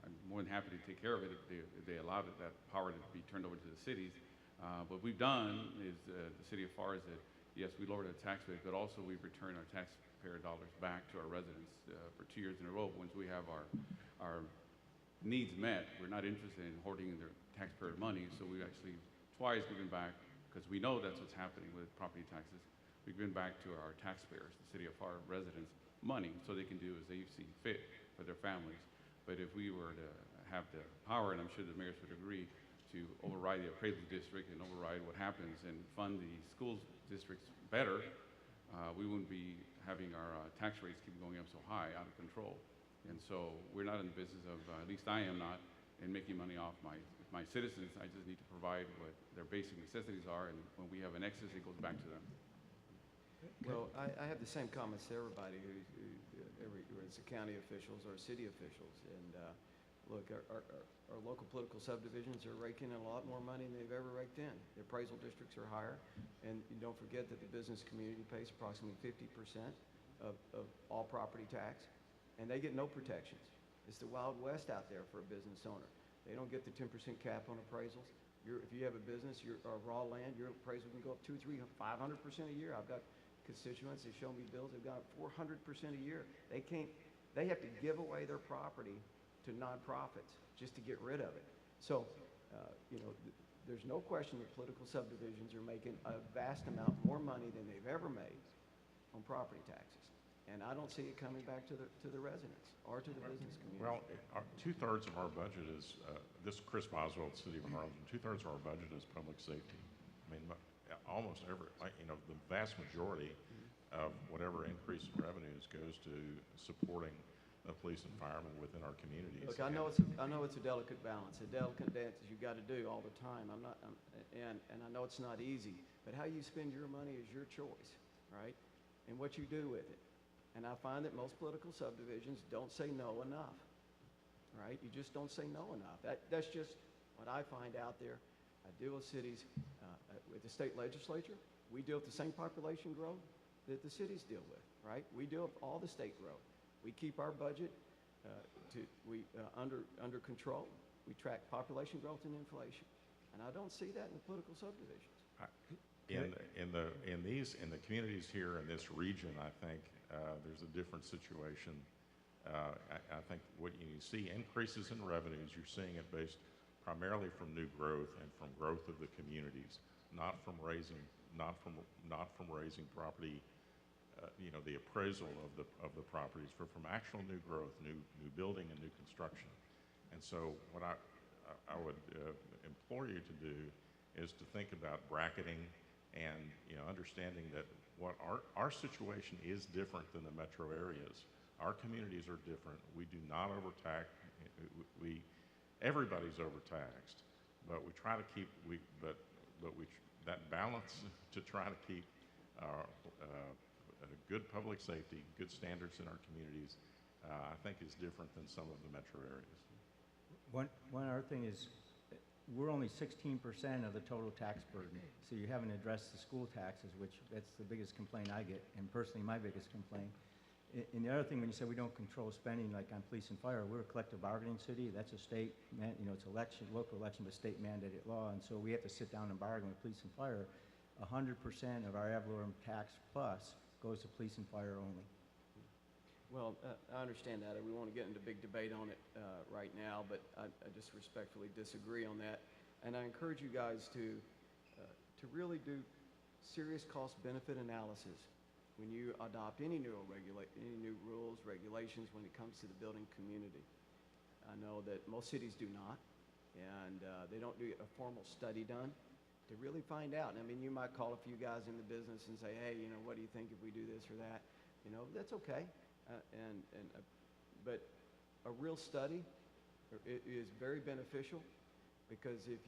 I'm more than happy to take care of it if they allowed that power to be turned over to the cities. What we've done is the city of Pharr is that, yes, we lowered the tax rate, but also we've returned our taxpayer dollars back to our residents for 2 years in a row. Once we have our needs met, we're not interested in hoarding their taxpayer money, so we've actually twice given back, because we know that's what's happening with property taxes. We've given back to our taxpayers, the city of Pharr residents, money so they can do as they see fit for their families. But if we were to have the power, and I'm sure the mayors would agree, to override the appraisal district and override what happens and fund the school districts better, we wouldn't be having our tax rates keep going up so high, out of control. And so we're not in the business of, at least I am not, in making money off my citizens. I just need to provide what their basic necessities are, and when we have an excess, it goes back to them. Well, I have the same comments to everybody whether it's the county officials or city officials. And look, our local political subdivisions are raking in a lot more money than they've ever raked in. The appraisal districts are higher, and you don't forget that the business community pays approximately 50% of all property tax, and they get no protections. It's the Wild West out there for a business owner. They don't get the 10% cap on appraisals. If you have a business, raw land, your appraisal can go up 200%, 300%, 500% a year. I've got constituents that show me bills they've got 400% a year. They have to give away their property to nonprofits just to get rid of it. So, you know, there's no question that political subdivisions are making a vast amount more money than they've ever made on property taxes. And I don't see it coming back to the residents or to the business community. Well, 2/3 of our budget is, this is Chris Boswell, the city of Harlingen, 2/3 of our budget is public safety. I mean, almost the vast majority of whatever increase in revenues goes to supporting the police and firemen within our communities. Look, I know it's a delicate balance, a delicate dance that you've got to do all the time. And I know it's not easy, but how you spend your money is your choice, right? And what you do with it. And I find that most political subdivisions don't say no enough, right? You just don't say no enough. That's just what I find out there. I deal with cities, with the state legislature. We deal with the same population growth that the cities deal with. right? We deal with all the state growth. We keep our budget under control. We track population growth and inflation. And I don't see that in the political subdivisions. In the communities here in this region, I think there's a different situation. I think what you see increases in revenues. You're seeing it based primarily from new growth and from growth of the communities, not from raising property. The appraisal of the properties, from actual new growth, new building and new construction. And so what I would implore you to do is to think about bracketing and understanding that what our situation is different than the metro areas. Our communities are different. We do not overtax. Everybody's overtaxed, but we try to keep that balance to try to keep good public safety, good standards in our communities, I think is different than some of the metro areas. One other thing is, we're only 16% of the total tax burden. So you haven't addressed the school taxes, which that's the biggest complaint I get, and personally my biggest complaint. And the other thing, when you say we don't control spending like on police and fire, we're a collective bargaining city. That's a state, it's election, local election, but state mandated law. And so we have to sit down and bargain with police and fire. 100% of our ad valorem tax plus goes to police and fire only. Well, I understand that. We won't get into big debate on it right now, but I just respectfully disagree on that. And I encourage you guys to really do serious cost-benefit analysis when you adopt any new rules, regulations when it comes to the building community. I know that most cities do not, and they don't do a formal study done to really find out. I mean, you might call a few guys in the business and say, hey, what do you think if we do this or that? That's okay. But a real study is very beneficial, because if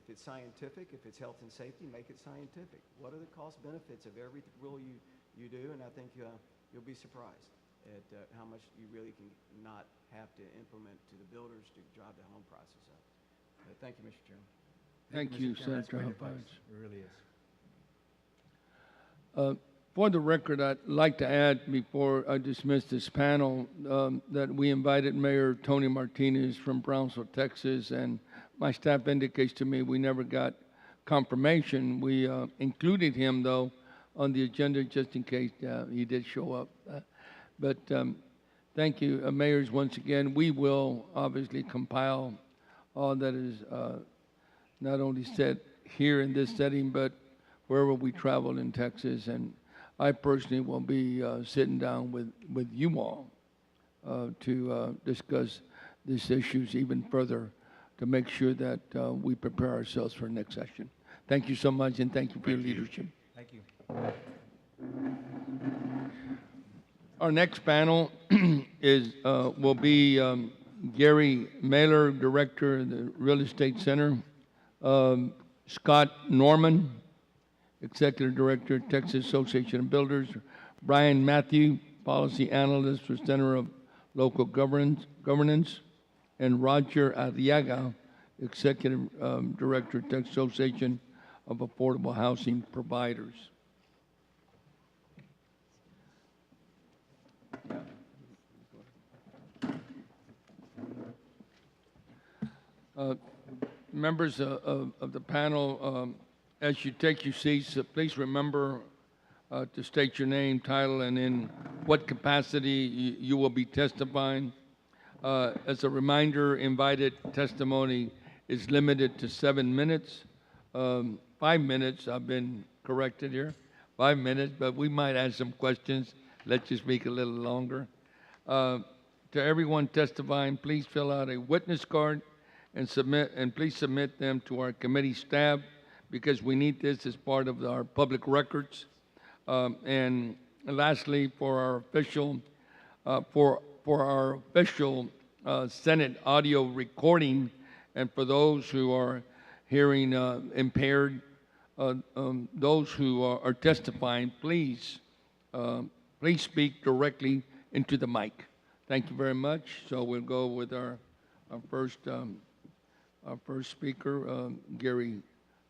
it's scientific, if it's health and safety, make it scientific. What are the cost benefits of every rule you do? And I think you'll be surprised at how much you really can not have to implement to the builders to drive the home process up. Thank you, Mr. Chairman. Thank you, Mr. Chairman. That's Senator great advice. Hopkins. It really is. For the record, I'd like to add, before I dismiss this panel, that we invited Mayor Tony Martinez from Brownsville, Texas, and my staff indicates to me we never got confirmation. We included him, though, on the agenda just in case he did show up. But thank you, mayors, once again. We will obviously compile all that is not only said here in this setting, but wherever we travel in Texas. And I personally will be sitting down with you all to discuss these issues even further, to make sure that we prepare ourselves for the next session. Thank you so much, and thank you for your leadership. Thank you. Our next panel will be Gary Mailer, Director of the Real Estate Center, Scott Norman, Executive Director, Texas Association of Builders, Brian Matthew, Policy Analyst for Center of Local Governance, and Roger Arriaga, Executive Director, Texas Association of Affordable Housing Providers. Members of the panel, as you take your seats, please remember to state your name, title, and in what capacity you will be testifying. As a reminder, invited testimony is limited to 7 minutes. 5 minutes, I've been corrected here, 5 minutes, but we might ask some questions, let you speak a little longer. To everyone testifying, please fill out a witness card and please submit them to our committee staff, because we need this as part of our public records. And lastly, for our official Senate audio recording, and for those who are hearing impaired, those who are testifying, please speak directly into the mic. Thank you very much. So we'll go with our first speaker, Gary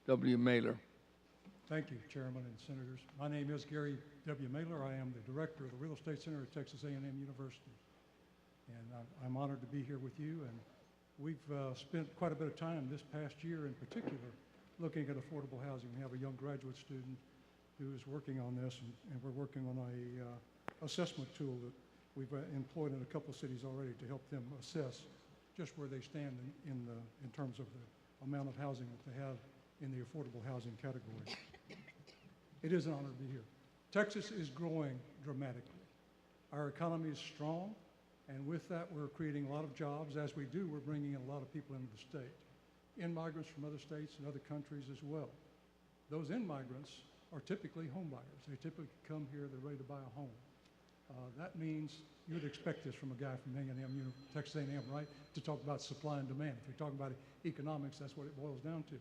W. Mailer. Thank you, Chairman and Senators. My name is Gary W. Mailer. I am the director of the Real Estate Center at Texas A&M University. And I'm honored to be here with you. And we've spent quite a bit of time this past year in particular looking at affordable housing. We have a young graduate student who is working on this, and we're working on a assessment tool that we've employed in a couple of cities already to help them assess just where they stand in terms of the amount of housing that they have in the affordable housing category. It is an honor to be here. Texas is growing dramatically. Our economy is strong, and with that, we're creating a lot of jobs. As we do, we're bringing in a lot of people into the state. In-migrants from other states and other countries as well. Those in-migrants are typically home buyers. They typically come here, they're ready to buy a home. That means you would expect this from a guy from A&M, Texas A&M, right? To talk about supply and demand. If you're talking about economics, that's what it boils down to.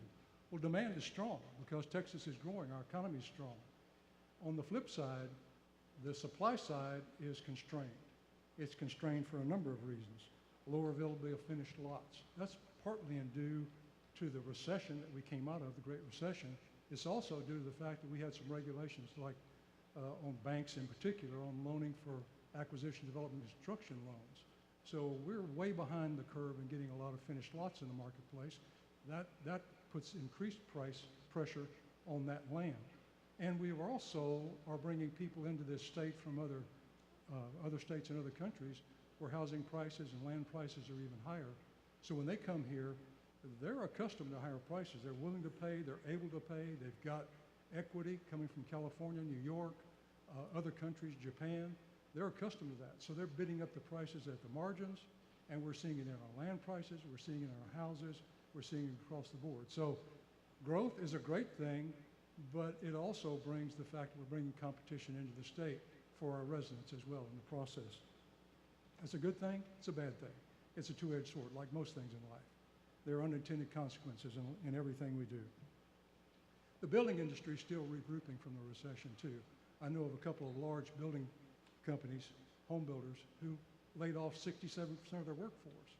Well, demand is strong because Texas is growing. Our economy is strong. On the flip side, the supply side is constrained. It's constrained for a number of reasons. Lower availability of finished lots. That's partly due to the recession that we came out of, the Great Recession. It's also due to the fact that we had some regulations like on banks in particular, on loaning for acquisition, development, and construction loans. So we're way behind the curve in getting a lot of finished lots in the marketplace. That puts increased price pressure on that land. And we also are bringing people into this state from other states and other countries where housing prices and land prices are even higher. So when they come here, they're accustomed to higher prices. They're willing to pay, they're able to pay, they've got equity coming from California, New York, other countries, Japan. They're accustomed to that. So they're bidding up the prices at the margins, and we're seeing it in our land prices, we're seeing it in our houses, we're seeing it across the board. So growth is a great thing, but it also brings the fact that we're bringing competition into the state for our residents as well in the process. That's a good thing, it's a bad thing. It's a two-edged sword, like most things in life. There are unintended consequences in everything we do. The building industry is still regrouping from the recession too. I know of a couple of large building companies, home builders, who laid off 67% of their workforce.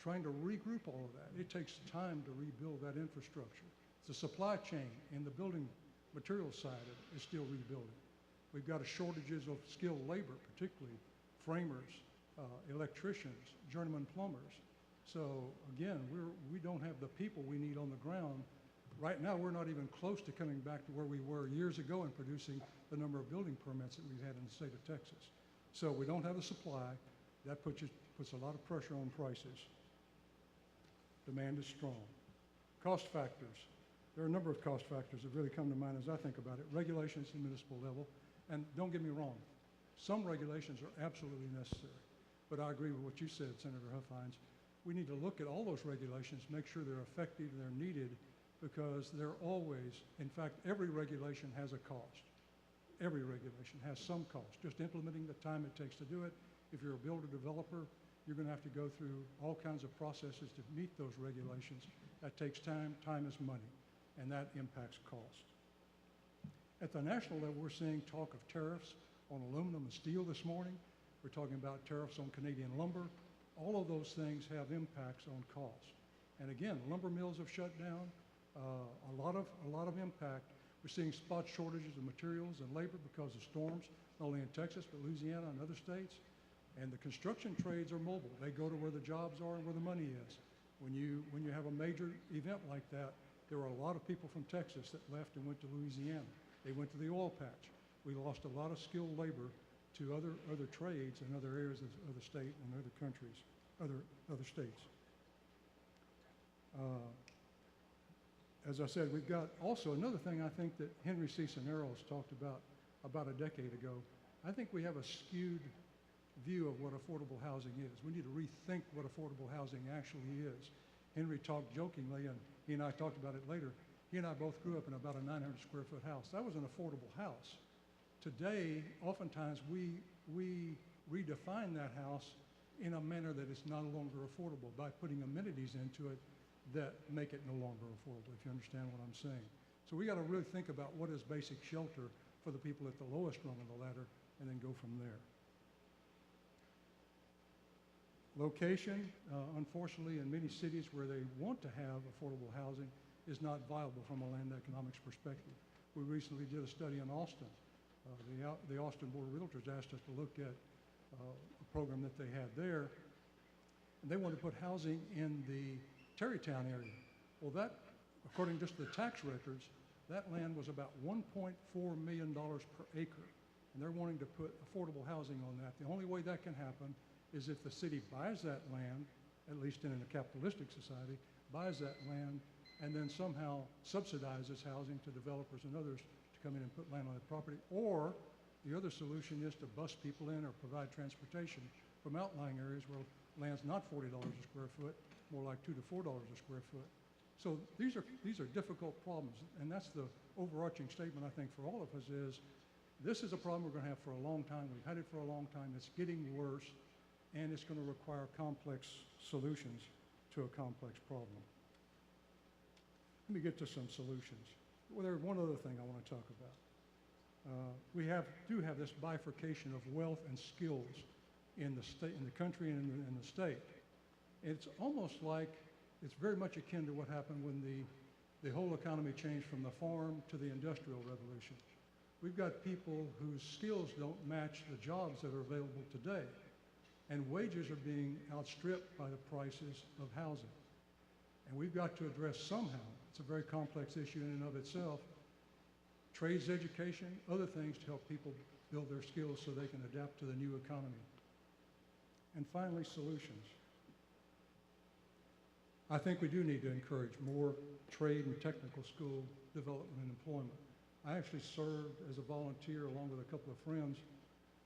Trying to regroup all of that. It takes time to rebuild that infrastructure. The supply chain and the building material side of it is still rebuilding. We've got shortages of skilled labor, particularly framers, electricians, journeyman plumbers. So again, we don't have the people we need on the ground. Right now, we're not even close to coming back to where we were years ago in producing the number of building permits that we've had in the state of Texas. So we don't have the supply. That puts a lot of pressure on prices. Demand is strong. Cost factors. There are a number of cost factors that really come to mind as I think about it. Regulations at the municipal level. And don't get me wrong, some regulations are absolutely necessary. But I agree with what you said, Senator Huffines. We need to look at all those regulations, make sure they're effective and they're needed, because they're always, in fact, every regulation has a cost. Every regulation has some cost. Just implementing the time it takes to do it. If you're a builder developer, you're going to have to go through all kinds of processes to meet those regulations. That takes time. Time is money, and that impacts cost. At the national level, we're seeing talk of tariffs on aluminum and steel this morning. We're talking about tariffs on Canadian lumber. All of those things have impacts on cost. And again, lumber mills have shut down. A lot of impact. We're seeing spot shortages of materials and labor because of storms, not only in Texas, but Louisiana and other states. And the construction trades are mobile. They go to where the jobs are and where the money is. When you have a major event like that, there were a lot of people from Texas that left and went to Louisiana. They went to the oil patch. We lost a lot of skilled labor to other trades in other areas of the state and other countries, other states. As I said, we've got also another thing I think that Henry C. Cineros talked about a decade ago. I think we have a skewed view of what affordable housing is. We need to rethink what affordable housing actually is. Henry talked jokingly, and he and I talked about it later. He and I both grew up in about a 900 square foot house. That was an affordable house. Today, oftentimes we redefine that house in a manner that is no longer affordable by putting amenities into it that make it no longer affordable, if you understand what I'm saying. So we got to really think about what is basic shelter for the people at the lowest rung of the ladder and then go from there. Location, unfortunately, in many cities where they want to have affordable housing is not viable from a land economics perspective. We recently did a study in Austin. The Austin Board of Realtors asked us to look at a program that they had there, and they wanted to put housing in the Terrytown area. Well, that, according just to the tax records, that land was about $1.4 million per acre, and they're wanting to put affordable housing on that. The only way that can happen is if the city buys that land, at least in a capitalistic society, buys that land and then somehow subsidizes housing to developers and others to come in and put land on that property. Or the other solution is to bus people in or provide transportation from outlying areas where land's not $40 a square foot, more like $2 to $4 a square foot. So these are difficult problems, and that's the overarching statement I think for all of us is, this is a problem we're going to have for a long time. We've had it for a long time. It's getting worse, and it's going to require complex solutions to a complex problem. Let me get to some solutions. Well, there's one other thing I want to talk about. We do have this bifurcation of wealth and skills in the state, in the country, and in the state. It's almost like it's very much akin to what happened when the whole economy changed from the farm to the industrial revolution. We've got people whose skills don't match the jobs that are available today, and wages are being outstripped by the prices of housing. And we've got to address somehow, it's a very complex issue in and of itself, trades education, other things to help people build their skills so they can adapt to the new economy. And finally, solutions. I think we do need to encourage more trade and technical school development and employment. I actually served as a volunteer along with a couple of friends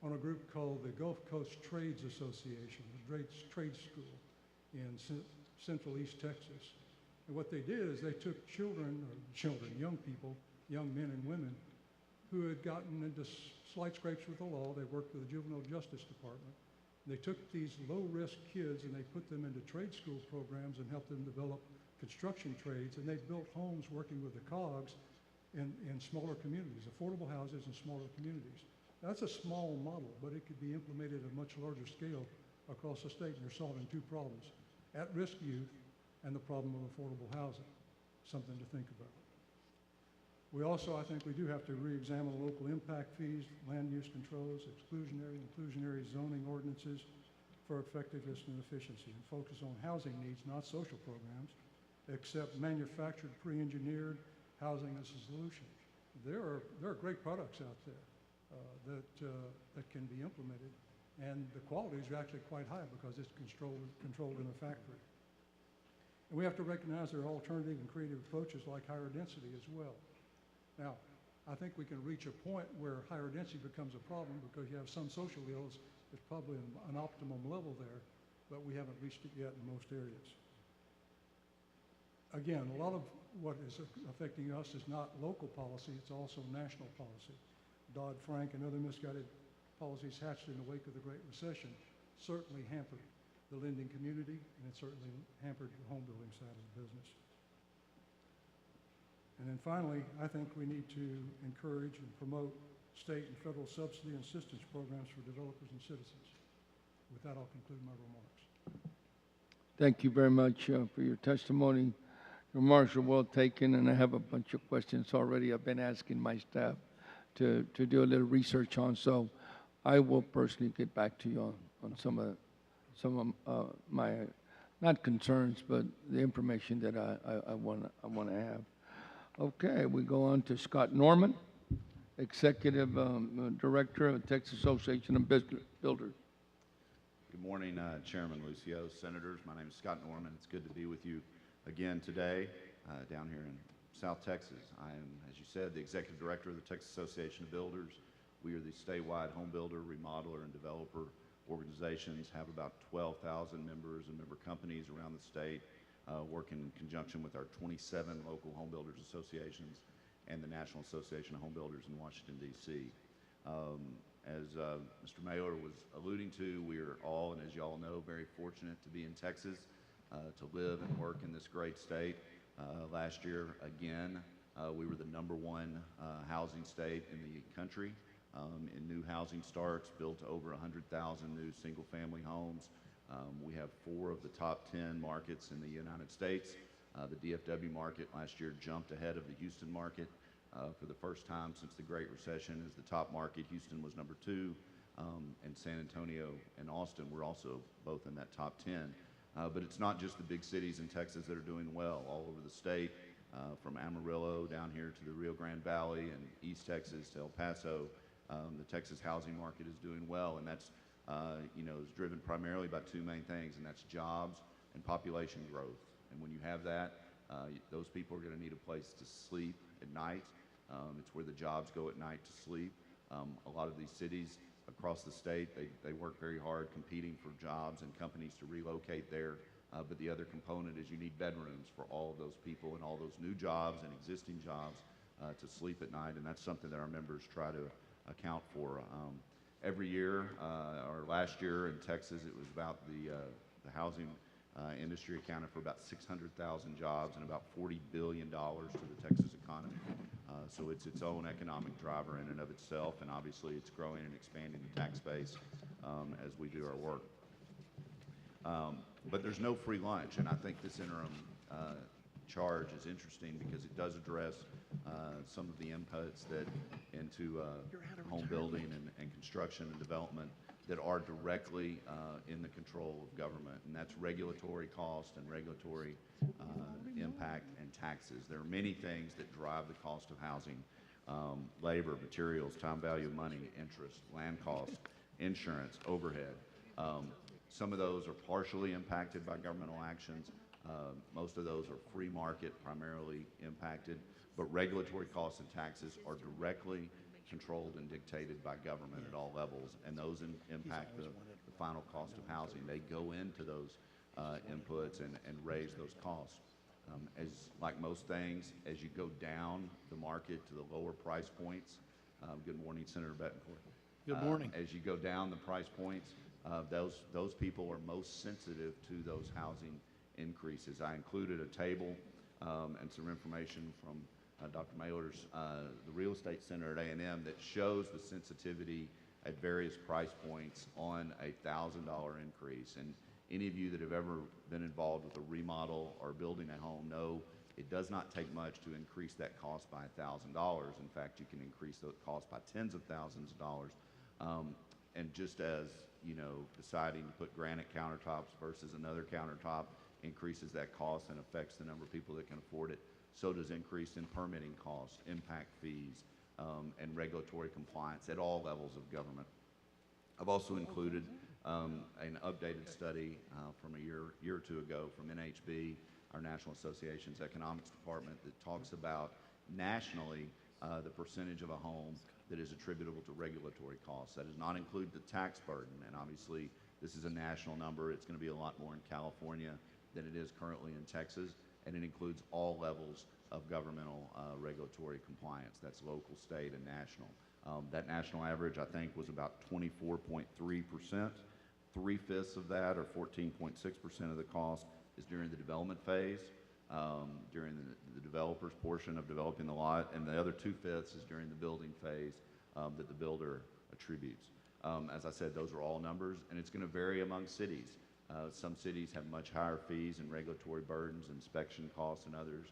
on a group called the Gulf Coast Trades Association, the trade school in central East Texas. And what they did is they took young people, young men and women who had gotten into slight scrapes with the law. They worked with the Juvenile Justice Department. They took these low-risk kids and they put them into trade school programs and helped them develop construction trades, and they built homes working with the COGS in smaller communities, affordable houses in smaller communities. That's a small model, but it could be implemented at a much larger scale across the state, and you're solving two problems: at-risk youth and the problem of affordable housing. Something to think about. We also, I think we do have to re-examine local impact fees, land use controls, inclusionary zoning ordinances for effectiveness and efficiency, and focus on housing needs, not social programs, except manufactured, pre-engineered housing as a solution. There are great products out there that can be implemented, and the quality is actually quite high because it's controlled in a factory. And we have to recognize there are alternative and creative approaches like higher density as well. Now, I think we can reach a point where higher density becomes a problem because you have some social ills. There's probably an optimum level there, but we haven't reached it yet in most areas. Again, a lot of what is affecting us is not local policy, it's also national policy. Dodd-Frank and other misguided policies hatched in the wake of the Great Recession certainly hampered the lending community, and it certainly hampered the home building side of the business. And then finally, I think we need to encourage and promote state and federal subsidy and assistance programs for developers and citizens. With that, I'll conclude my remarks. Thank you very much for your testimony. Your remarks are well taken, and I have a bunch of questions already I've been asking my staff to do a little research on. So I will personally get back to you on some of my, not concerns, but the information that I want to have. Okay, we go on to Scott Norman, Executive Director of the Texas Association of Builders. Good morning, Chairman Lucio, Senators. My name is Scott Norman. It's good to be with you again today down here in South Texas. I am, as you said, the Executive Director of the Texas Association of Builders. We are the statewide home builder, remodeler, and developer organizations, have about 12,000 members and member companies around the state, work in conjunction with our 27 local home builders associations and the National Association of Home Builders in Washington, D.C. As Mr. Mayor was alluding to, we are all, and as you all know, very fortunate to be in Texas, to live and work in this great state. Last year, again, we were the #1 housing state in the country in new housing starts, built over 100,000 new single-family homes. We have 4 of the top 10 markets in the United States. The DFW market last year jumped ahead of the Houston market. For the first time since the Great Recession is the top market. Houston was number 2, and San Antonio and Austin were also both in that top 10. But it's not just the big cities in Texas that are doing well. All over the state, from Amarillo down here to the Rio Grande Valley and East Texas to El Paso, the Texas housing market is doing well, and that's is driven primarily by 2 main things, and that's jobs and population growth. And when you have that, those people are going to need a place to sleep at night. It's where the jobs go at night to sleep. A lot of these cities across the state, they work very hard competing for jobs and companies to relocate there. But the other component is you need bedrooms for all of those people and all those new jobs and existing jobs to sleep at night. And that's something that our members try to account for. Every year, or last year in Texas, it was about the housing industry accounted for about 600,000 jobs and about $40 billion to the Texas economy. So it's its own economic driver in and of itself, and obviously it's growing and expanding the tax base as we do our work. But there's no free lunch, and I think this interim charge is interesting because it does address some of the inputs that into home building and construction and development that are directly in the control of government, and that's regulatory cost and regulatory impact and taxes. There are many things that drive the cost of housing: labor, materials, time value of money, interest, land costs, insurance, overhead. Some of those are partially impacted by governmental actions. Most of those are free market primarily impacted, but regulatory costs and taxes are directly controlled and dictated by government at all levels, and those impact the final cost of housing. They go into those inputs and raise those costs. As like most things, as you go down the market to the lower price points, good morning, Senator Betancourt. Good morning. As you go down the price points, those people are most sensitive to those housing increases. I included a table and some information from Dr. Mailer's, the Real Estate Center at A&M, that shows the sensitivity at various price points on a $1,000 increase. And any of you that have ever been involved with a remodel or building a home know it does not take much to increase that cost by $1,000. In fact, you can increase the cost by tens of thousands of dollars. And just as, deciding to put granite countertops versus another countertop increases that cost and affects the number of people that can afford it, so does increase in permitting costs, impact fees, and regulatory compliance at all levels of government. I've also included an updated study from a year or two ago from NHB, our National Association's Economics Department, that talks about nationally the percentage of a home that is attributable to regulatory costs. That does not include the tax burden, and obviously this is a national number. It's going to be a lot more in California than it is currently in Texas, and it includes all levels of governmental regulatory compliance. That's local, state, and national. That national average, I think, was about 24.3%. 3/5 of that, or 14.6% of the cost, is during the development phase, during the developer's portion of developing the lot, and the other 2/5 is during the building phase that the builder attributes. As I said, those are all numbers, and it's going to vary among cities. Some cities have much higher fees and regulatory burdens, inspection costs, and others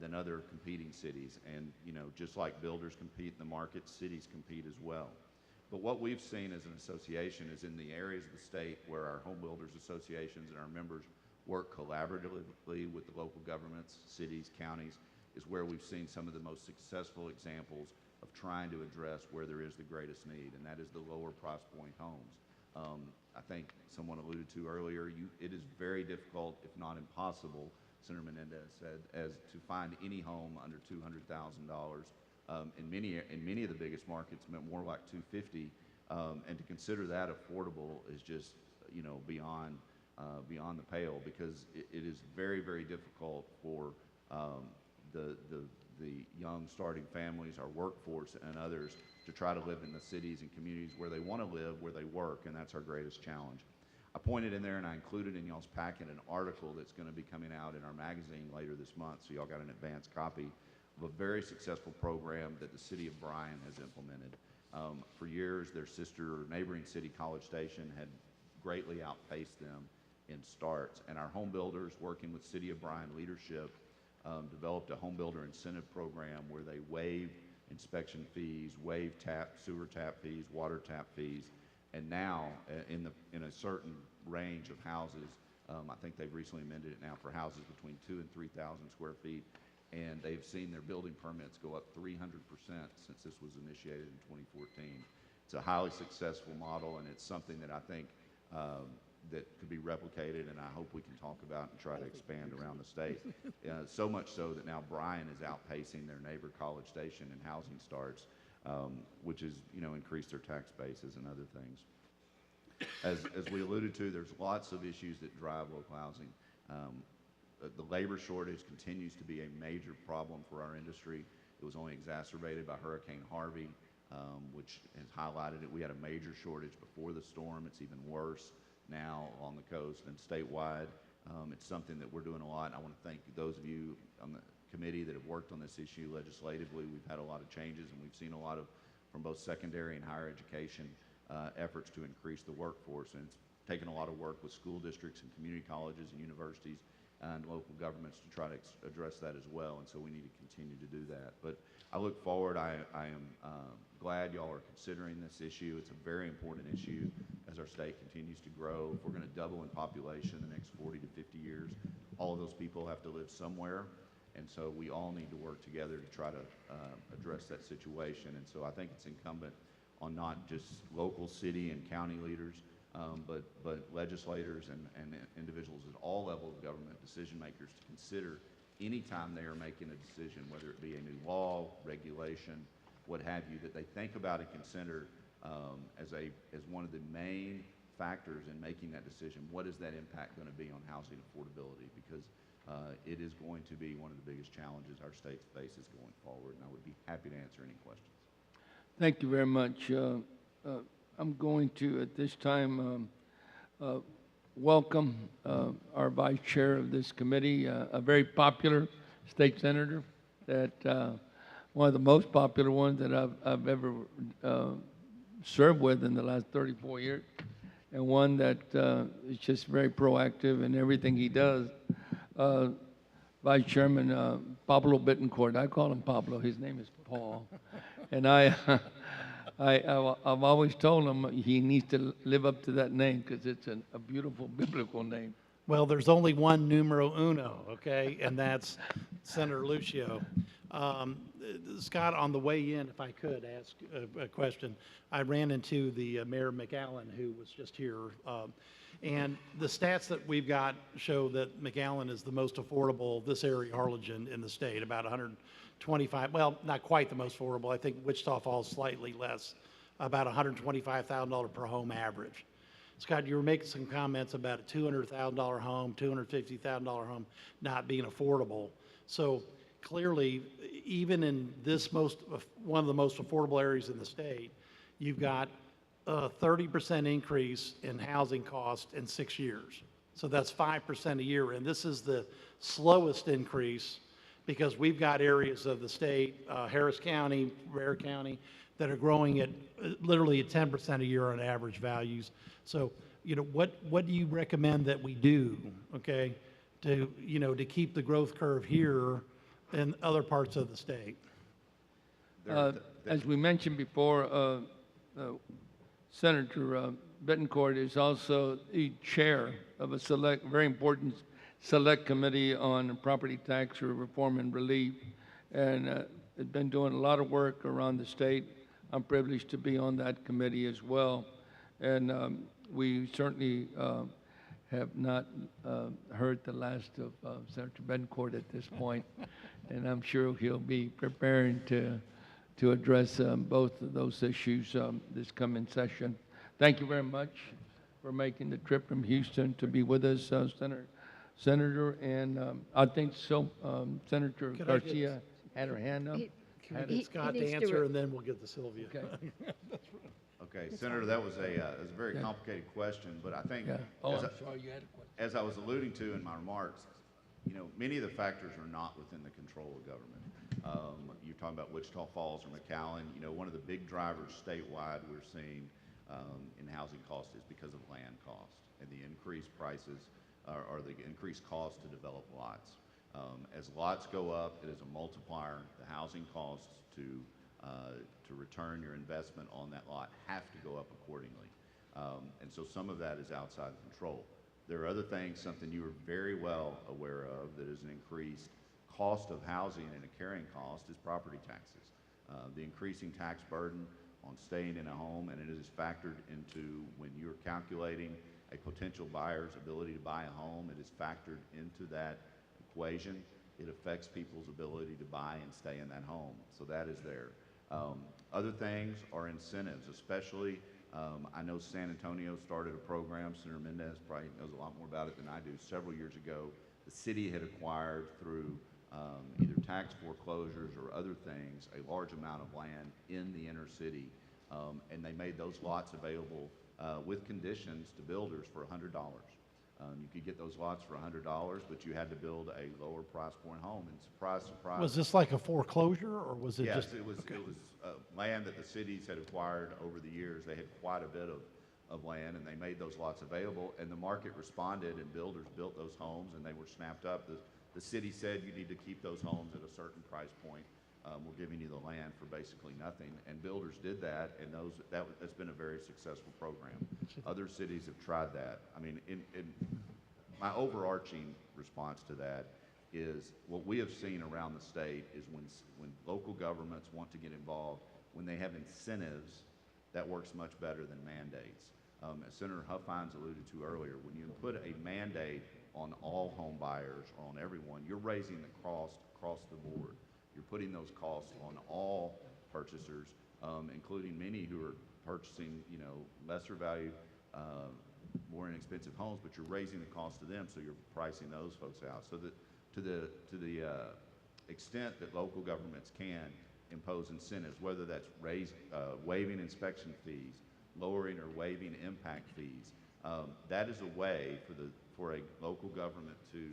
than other competing cities. And just like builders compete in the market, cities compete as well. But what we've seen as an association is in the areas of the state where our home builders associations and our members work collaboratively with the local governments, cities, counties, is where we've seen some of the most successful examples of trying to address where there is the greatest need, and that is the lower price point homes. I think someone alluded to earlier, it is very difficult, if not impossible, Senator Menendez said, as to find any home under $200,000. In many of the biggest markets, more like $250,000, and to consider that affordable is just beyond the pale, because it is very, very difficult for the young starting families, our workforce, and others to try to live in the cities and communities where they want to live, where they work, and that's our greatest challenge. I pointed in there and I included in y'all's packet an article that's going to be coming out in our magazine later this month, so y'all got an advance copy of a very successful program that the city of Bryan has implemented. For years, their sister neighboring city, College Station, had greatly outpaced them in starts, and our home builders, working with City of Bryan leadership, developed a home builder incentive program where they waive inspection fees, waive sewer tap fees, water tap fees, and now in a certain range of houses, I think they've recently amended it now for houses between 2,000 and 3,000 square feet, and they've seen their building permits go up 300% since this was initiated in 2014. It's a highly successful model, and it's something that I think that could be replicated, and I hope we can talk about and try to expand around the state. So much so that now Bryan is outpacing their neighbor College Station in housing starts, which has increased their tax bases and other things. As we alluded to, there's lots of issues that drive local housing. The labor shortage continues to be a major problem for our industry. It was only exacerbated by Hurricane Harvey, which has highlighted it. We had a major shortage before the storm. It's even worse now on the coast and statewide. It's something that we're doing a lot. I want to thank those of you on the committee that have worked on this issue legislatively. We've had a lot of changes, and we've seen a lot of, from both secondary and higher education, efforts to increase the workforce. And it's taken a lot of work with school districts and community colleges and universities and local governments to try to address that as well. And so we need to continue to do that. But I look forward. I am glad y'all are considering this issue. It's a very important issue as our state continues to grow. If we're going to double in population in the next 40 to 50 years, all of those people have to live somewhere. And so we all need to work together to try to address that situation. And so I think it's incumbent on not just local city and county leaders, but legislators and individuals at all levels of government, decision makers, to consider any time they are making a decision, whether it be a new law, regulation, what have you, that they think about and consider as one of the main factors in making that decision. What is that impact going to be on housing affordability? Because it is going to be one of the biggest challenges our state faces going forward, and I would be happy to answer any questions. Thank you very much. I'm going to, at this time, welcome our vice chair of this committee, a very popular state senator, that one of the most popular ones that I've ever served with in the last 34 years, and one that is just very proactive in everything he does. Vice Chairman Pablo Bittencourt. I call him Pablo. His name is Paul. And I've always told him he needs to live up to that name because it's a beautiful biblical name. Well, there's only one numero uno, okay, and that's Senator Lucio. Scott, on the way in, if I could ask a question, I ran into the Mayor McAllen, who was just here, and the stats that we've got show that McAllen is the most affordable, this area, Harlingen, in the state, about 125, well, not quite the most affordable. I think Wichita Falls slightly less, about $125,000 per home average. Scott, you were making some comments about a $200,000 home, $250,000 home not being affordable. So clearly, even in this one of the most affordable areas in the state, you've got a 30% increase in housing cost in 6 years. So that's 5% a year, and this is the slowest increase because we've got areas of the state, Harris County, Ware County, that are growing at literally at 10% a year on average values. So, what do you recommend that we do, okay, to keep the growth curve here in other parts of the state? As we mentioned before, Senator Betancourt is also the chair of a very important select committee on property tax reform and relief, and has been doing a lot of work around the state. I'm privileged to be on that committee as well, and we certainly have not heard the last of Senator Betancourt at this point, and I'm sure he'll be preparing to address both of those issues this coming session. Thank you very much for making the trip from Houston to be with us, Senator. And I think so. Senator Garcia had her hand up. Get Scott to answer, and then we'll get to Sylvia. Okay. Okay, Senator, that was a very complicated question, but I think, Oh, I'm sorry, you had a question. as I was alluding to in my remarks, many of the factors are not within the control of government. You're talking about Wichita Falls or McAllen. One of the big drivers statewide we're seeing in housing costs is because of land cost and the increased prices or the increased cost to develop lots. As lots go up, it is a multiplier. The housing costs to return your investment on that lot have to go up accordingly. And so some of that is outside control. There are other things, something you are very well aware of, that is an increased cost of housing and a carrying cost is property taxes. The increasing tax burden on staying in a home, and it is factored into when you're calculating a potential buyer's ability to buy a home, it is factored into that equation. It affects people's ability to buy and stay in that home. So that is there. Other things are incentives, especially I know San Antonio started a program. Senator Mendez probably knows a lot more about it than I do. Several years ago, the city had acquired through either tax foreclosures or other things a large amount of land in the inner city, and they made those lots available with conditions to builders for $100. You could get those lots for $100, but you had to build a lower price point home. And surprise, surprise. Was this like a foreclosure, or was it Yes, just? it was, okay. it was land that the cities had acquired over the years. They had quite a bit of land, and they made those lots available, and the market responded, and builders built those homes, and they were snapped up. The city said you need to keep those homes at a certain price point. We're giving you the land for basically nothing, and builders did that, and that's been a very successful program. Other cities have tried that. I mean, in my overarching response to that is what we have seen around the state is when local governments want to get involved, when they have incentives, that works much better than mandates. As Senator Huffines alluded to earlier, when you put a mandate on all home buyers or on everyone, you're raising the cost across the board. You're putting those costs on all purchasers, including many who are purchasing, lesser value, more inexpensive homes, but you're raising the cost to them, so you're pricing those folks out. So that to the extent that local governments can impose incentives, whether that's waiving inspection fees, lowering or waiving impact fees, that is a way for a local government to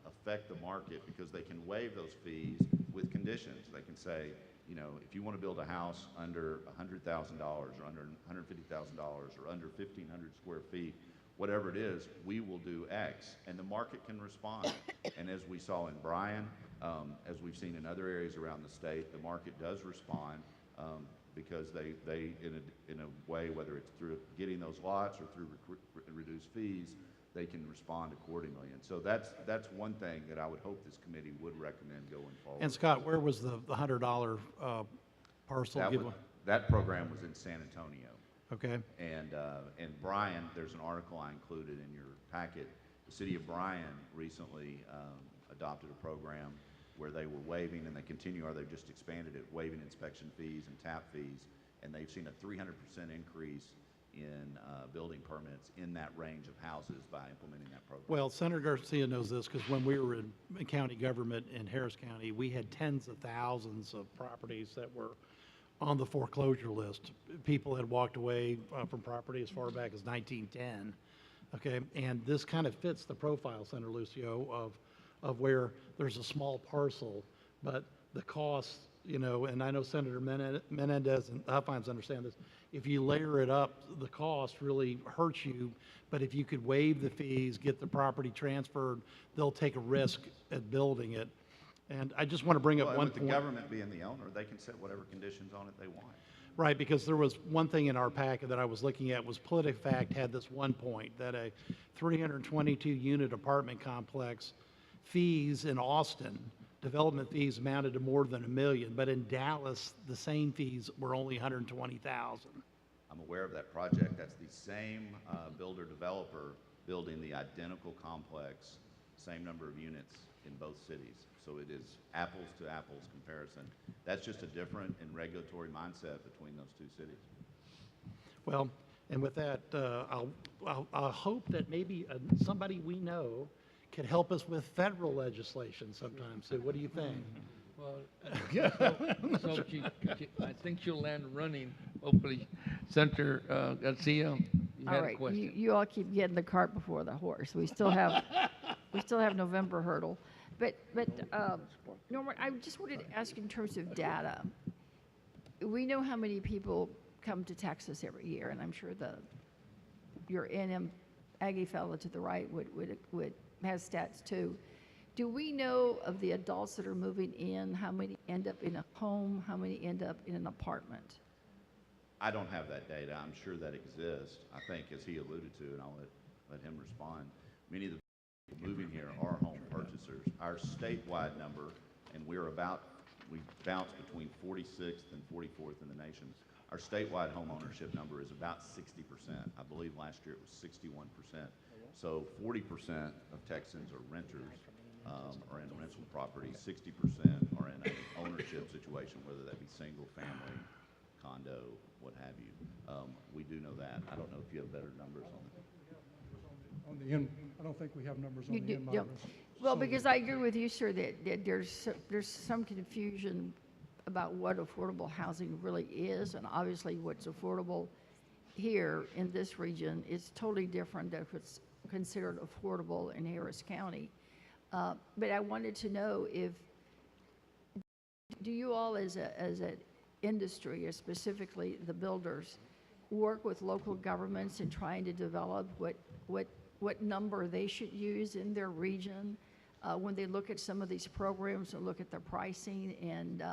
affect the market, because they can waive those fees with conditions. They can say, if you want to build a house under $100,000 or under $150,000 or under 1,500 square feet, whatever it is, we will do X, and the market can respond. And as we saw in Bryan, as we've seen in other areas around the state, the market does respond because they in a way, whether it's through getting those lots or through reduced fees, they can respond accordingly. And so that's one thing that I would hope this committee would recommend going forward. And Scott, where was the $100 parcel? That program was in San Antonio. Okay. And Bryan, there's an article I included in your packet. The city of Bryan recently adopted a program where they were waiving, and they continue, or they've just expanded it, waiving inspection fees and tap fees, and they've seen a 300% increase in building permits in that range of houses by implementing that program. Well, Senator Garcia knows this because when we were in county government in Harris County, we had tens of thousands of properties that were on the foreclosure list. People had walked away from property as far back as 1910. Okay, and this kind of fits the profile, Senator Lucio, of where there's a small parcel, but the costs, and I know Senator Menendez and Huffines understand this. If you layer it up, the cost really hurts you. But if you could waive the fees, get the property transferred, they'll take a risk at building it. And I just want to bring up one point. With the government being the owner, they can set whatever conditions on it they want. Right, because there was one thing in our packet that I was looking at was PolitiFact had this one point that a 322-unit apartment complex fees in Austin, development fees amounted to more than $1 million, but in Dallas, the same fees were only $120,000. I'm aware of that project. That's the same builder-developer building the identical complex, same number of units in both cities. So it is apples to apples comparison. That's just a different and regulatory mindset between those two cities. Well, and with that, I'll hope that maybe somebody we know could help us with federal legislation sometime. So what do you think? Well, so I think she'll land running, hopefully. Senator Garcia, you had a question. You all keep getting the cart before the horse. We still have November hurdle. But Norman, I just wanted to ask in terms of data. We know how many people come to Texas every year, and I'm sure your NM Aggie fellow to the right would has stats too. Do we know of the adults that are moving in, how many end up in a home, how many end up in an apartment? I don't have that data. I'm sure that exists. I think, as he alluded to, and I'll let him respond, many of the people moving here are home purchasers. Our statewide number, and we bounce between 46th and 44th in the nation. Our statewide home ownership number is about 60%. I believe last year it was 61%. So 40% of Texans are renters, are in rental property. 60% are in an ownership situation, whether that be single family, condo, what have you. We do know that. I don't know if you have better numbers on that. I don't think we have numbers on You the do- end yeah. migrants. Well, because I agree with you, sir, that there's some confusion about what affordable housing really is, and obviously what's affordable here in this region is totally different than what's considered affordable in Harris County. But I wanted to know do you all as an industry, or specifically the builders, work with local governments in trying to develop what number they should use in their region when they look at some of these programs and look at their pricing, and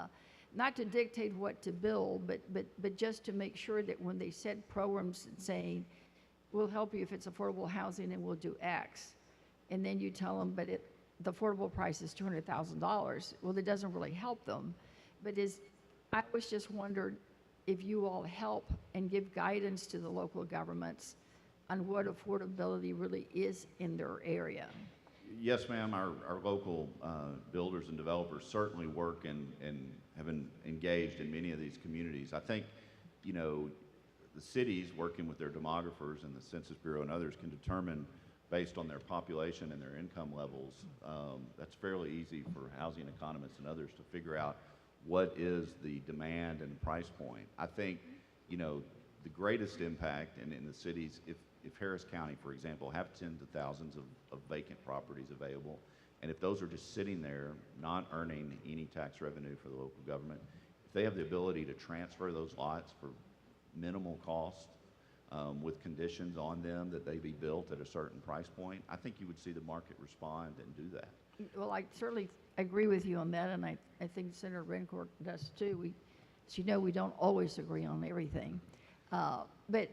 not to dictate what to build, but just to make sure that when they set programs saying, we'll help you if it's affordable housing and we'll do X, and then you tell them, but the affordable price is $200,000, well, that doesn't really help them. But I was just wondered if you all help and give guidance to the local governments on what affordability really is in their area. Yes, ma'am. Our local builders and developers certainly work and have been engaged in many of these communities. I think, the cities working with their demographers and the Census Bureau and others can determine, based on their population and their income levels, that's fairly easy for housing economists and others to figure out what is the demand and price point. I think, the greatest impact in the cities, if Harris County, for example, have tens of thousands of vacant properties available, and if those are just sitting there, not earning any tax revenue for the local government, if they have the ability to transfer those lots for minimal cost, with conditions on them that they be built at a certain price point, I think you would see the market respond and do that. Well, I certainly agree with you on that, and I think Senator Rencourt does too. As you know, we don't always agree on everything. But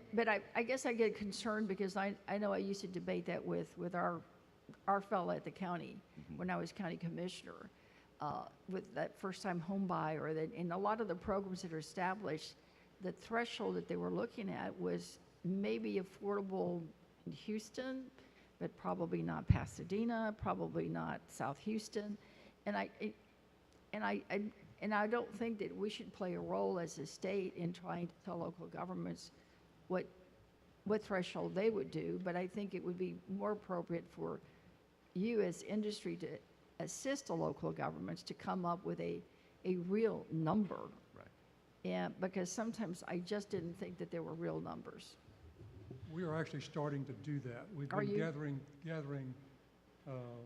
I guess I get concerned because I know I used to debate that with our fellow at the county when I was county commissioner, with that first-time home buyer, and a lot of the programs that are established, the threshold that they were looking at was maybe affordable in Houston, but probably not Pasadena, probably not South Houston, and I don't think that we should play a role as a state in trying to tell local governments what threshold they would do, but I think it would be more appropriate for you as industry to assist the local governments to come up with a real number. Right. And because sometimes I just didn't think that there were real numbers. We are actually starting to do that. We've Are been you? gathering.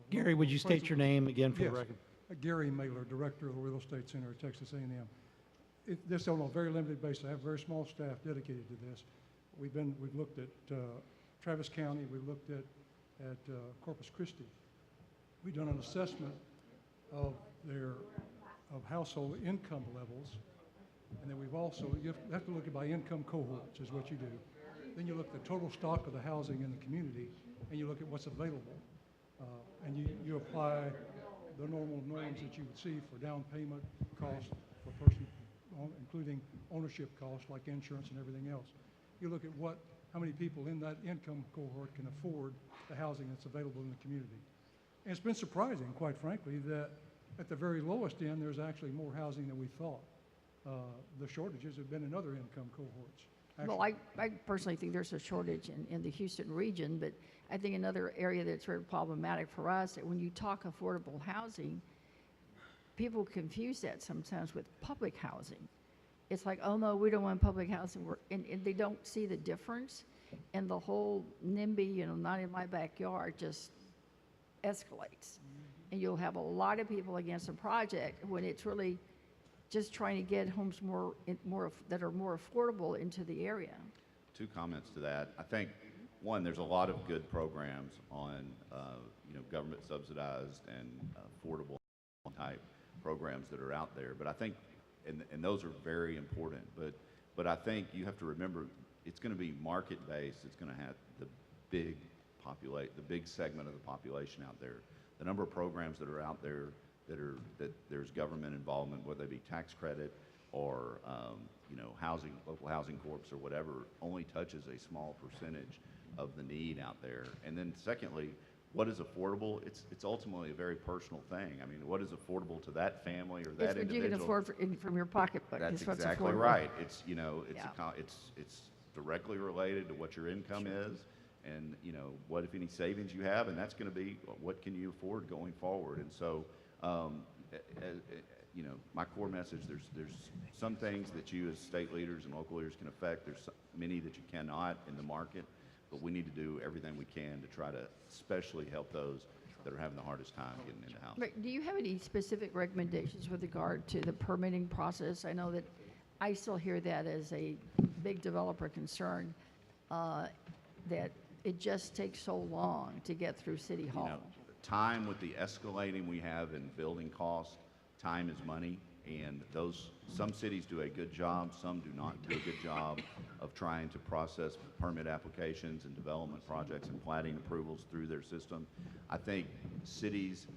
Gary, would you state your name again for the Yes. record? Gary Mailer, Director of the Real Estate Center at Texas A&M. This on a very limited basis. I have a very small staff dedicated to this. We've looked at Travis County. We've looked at Corpus Christi. We've done an assessment of household income levels, and then you have to look at by income cohorts is what you do. Then you look at the total stock of the housing in the community, and you look at what's available, and you apply the normal norms that you would see for down payment costs for a person, including ownership costs like insurance and everything else. You look at how many people in that income cohort can afford the housing that's available in the community. And it's been surprising, quite frankly, that at the very lowest end, there's actually more housing than we thought. The shortages have been in other income cohorts. Well, I personally think there's a shortage in the Houston region, but I think another area that's very problematic for us, that when you talk affordable housing, people confuse that sometimes with public housing. It's like, oh no, we don't want public housing, and they don't see the difference, and the whole NIMBY, not in my backyard, just escalates. And you'll have a lot of people against a project when it's really just trying to get homes that are more affordable into the area. Two comments to that. I think one, there's a lot of good programs on, government subsidized and affordable type programs that are out there. But I think, and those are very important, but I think you have to remember it's going to be market-based. It's going to have the big segment of the population out there. The number of programs that are out there that there's government involvement, whether they be tax credit or local housing corps or whatever, only touches a small percentage of the need out there. And then secondly, what is affordable? It's ultimately a very personal thing. I mean, what is affordable to that family or that It's what individual? you can afford from your pocketbook. That's is what's exactly affordable. right. It's Yeah. it's directly related to what your income is, and what if any savings you have, and that's going to be what can you afford going forward. And so, my core message: there's some things that you as state leaders and local leaders can affect. There's many that you cannot in the market, but we need to do everything we can to try to especially help those that are having the hardest time getting into housing. But do you have any specific recommendations with regard to the permitting process? I know that I still hear that as a big developer concern, that it just takes so long to get through City Hall. Time with the escalating we have in building costs, time is money, and some cities do a good job, some do not do a good job of trying to process permit applications and development projects and plating approvals through their system. I think cities,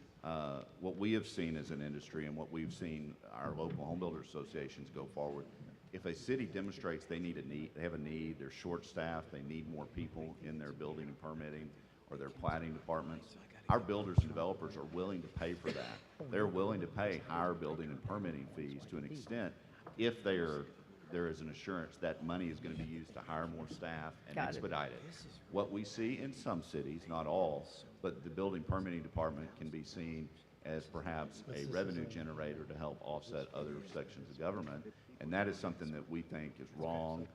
what we have seen as an industry and what we've seen our local home builder associations go forward, if a city demonstrates they have a need, they're short-staffed, they need more people in their building and permitting or their plating departments, our builders and developers are willing to pay for that. They're willing to pay higher building and permitting fees to an extent if there is an assurance that money is going to be used to hire more staff and expedite it. What we see in some cities, not all, but the building permitting department can be seen as perhaps a revenue generator to help offset other sections of government, and that is something that we think is wrong.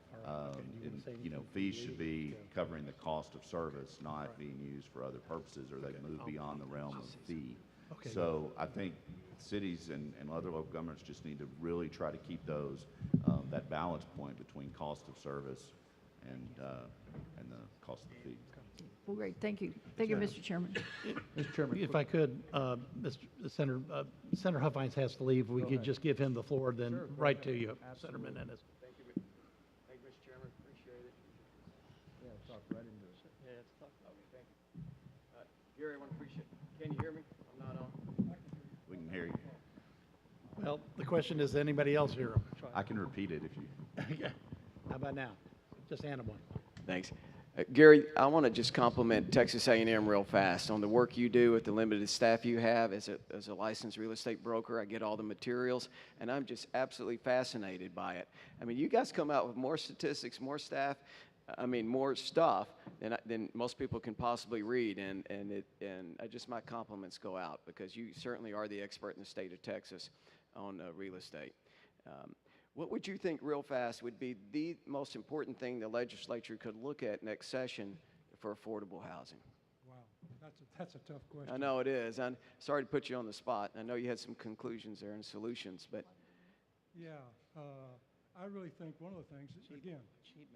Fees should be covering the cost of service, not being used for other purposes, or they move beyond the realm of fee. Okay. So I think cities and other local governments just need to really try to keep that balance point between cost of service and the cost of the fee. Well, great, thank you. Thank you, Mr. Chairman. Mr. Chairman. If I could, Senator Huffines has to leave. We could just give him the floor, then Sure, go right ahead. to you, Absolutely. Senator Menendez. Thank you, Mr. Chairman. Appreciate it. Yeah, talk right into it. Okay, thank you. Gary, I want to appreciate it. Can you hear me? I'm not on. We can hear you. Well, the question is, anybody else hear him? I can repeat it if you. Yeah. How about now? Just hand him one. Thanks. Gary, I want to just compliment Texas A&M real fast on the work you do with the limited staff you have. As a licensed real estate broker, I get all the materials, and I'm just absolutely fascinated by it. I mean, you guys come out with more statistics, more staff, more stuff than most people can possibly read, and my compliments go out, because you certainly are the expert in the state of Texas on real estate. What would you think, real fast, would be the most important thing the legislature could look at next session for affordable housing? Wow, that's a tough question. I know it is. I'm sorry to put you on the spot. I know you had some conclusions there and solutions, but Yeah, I really think one of the things, again,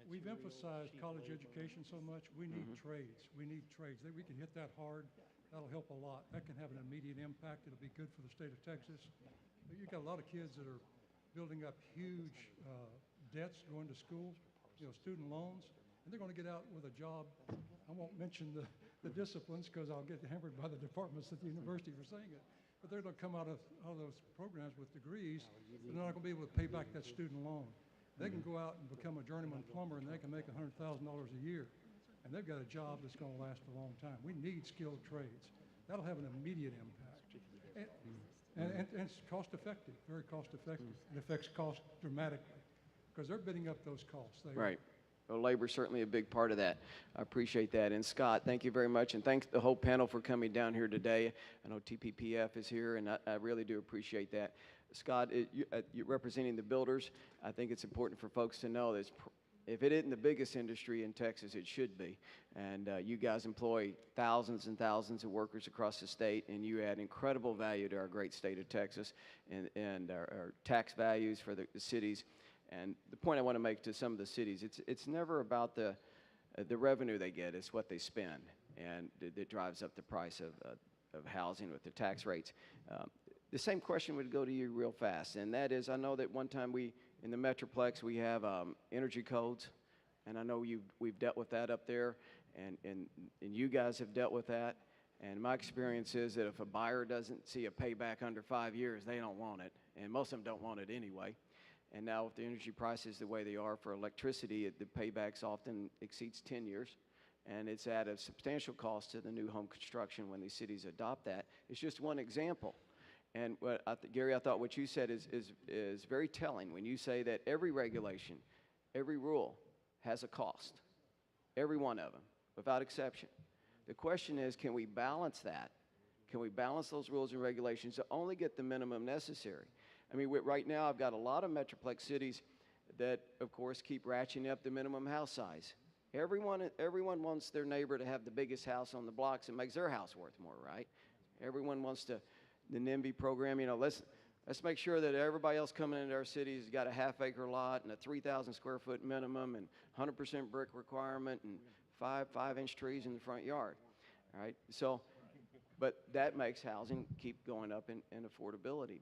we've emphasized college education so much. We need trades. We need trades. We can hit that hard. That'll help a lot. That can have an immediate impact. It'll be good for the state of Texas. You've got a lot of kids that are building up huge debts going to school, student loans, and they're going to get out with a job. I won't mention the disciplines, because I'll get hammered by the departments at the university for saying it, but they're going to come out of those programs with degrees, and they're not going to be able to pay back that student loan. They can go out and become a journeyman plumber, and they can make $100,000 a year, and they've got a job that's going to last a long time. We need skilled trades. That'll have an immediate impact. And it's cost-effective, very cost-effective. It affects cost dramatically, because they're bidding up those costs. right. Well, labor's certainly a big part of that. I appreciate that. And Scott, thank you very much, and thanks the whole panel for coming down here today. I know TPPF is here, and I really do appreciate that. Scott, you're representing the builders. I think it's important for folks to know that if it isn't the biggest industry in Texas, it should be. And you guys employ thousands and thousands of workers across the state, and you add incredible value to our great state of Texas and our tax values for the cities. And the point I want to make to some of the cities, it's never about the the revenue they get is what they spend, and it drives up the price of housing with the tax rates. The same question would go to you real fast, and that is, I know that one time in the Metroplex, we have energy codes, and I know we've dealt with that up there, and you guys have dealt with that. And my experience is that if a buyer doesn't see a payback under 5 years, they don't want it, and most of them don't want it anyway. And now with the energy prices the way they are for electricity, the paybacks often exceeds 10 years, and it's at a substantial cost to the new home construction when these cities adopt that. It's just one example. And Gary, I thought what you said is very telling when you say that every regulation, every rule has a cost, every one of them, without exception. The question is, can we balance that? Can we balance those rules and regulations to only get the minimum necessary? I mean, right now I've got a lot of Metroplex cities that, of course, keep ratcheting up the minimum house size. Everyone wants their neighbor to have the biggest house on the blocks. It makes their house worth more, right? Everyone wants the NIMBY program, you know, let's make sure that everybody else coming into our city has got a half-acre lot and a 3,000 square foot minimum and 100% brick requirement and five-inch trees in the front yard, all right? So, but that makes housing keep going up in affordability.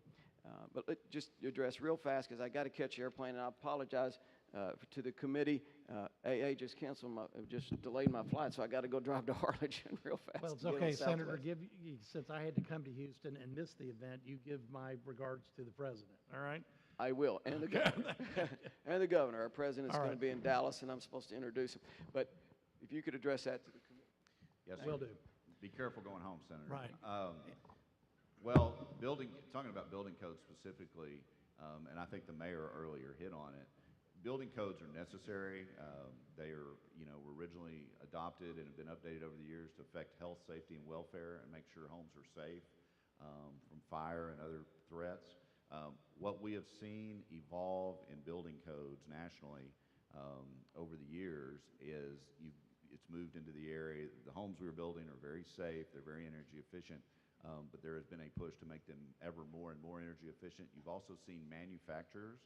But just address real fast, because I got to catch the airplane, and I apologize to the committee. AA just just delayed my flight, so I got to go drive to Harlingen real fast. Well, it's okay, Senator. Since I had to come to Houston and miss the event, you give my regards to the president. All right. I will, and the governor. And the governor. Our president's going to be in Dallas, and I'm supposed to introduce him. But if you could address that to the committee. Yes, will sir. do. Be careful going home, Senator. Right. Well, talking about building codes specifically, and I think the mayor earlier hit on it. Building codes are necessary. They are, were originally adopted and have been updated over the years to affect health, safety, and welfare and make sure homes are safe from fire and other threats. What we have seen evolve in building codes nationally over the years is it's moved into the area. The homes we were building are very safe. They're very energy efficient. But there has been a push to make them ever more and more energy efficient. You've also seen manufacturers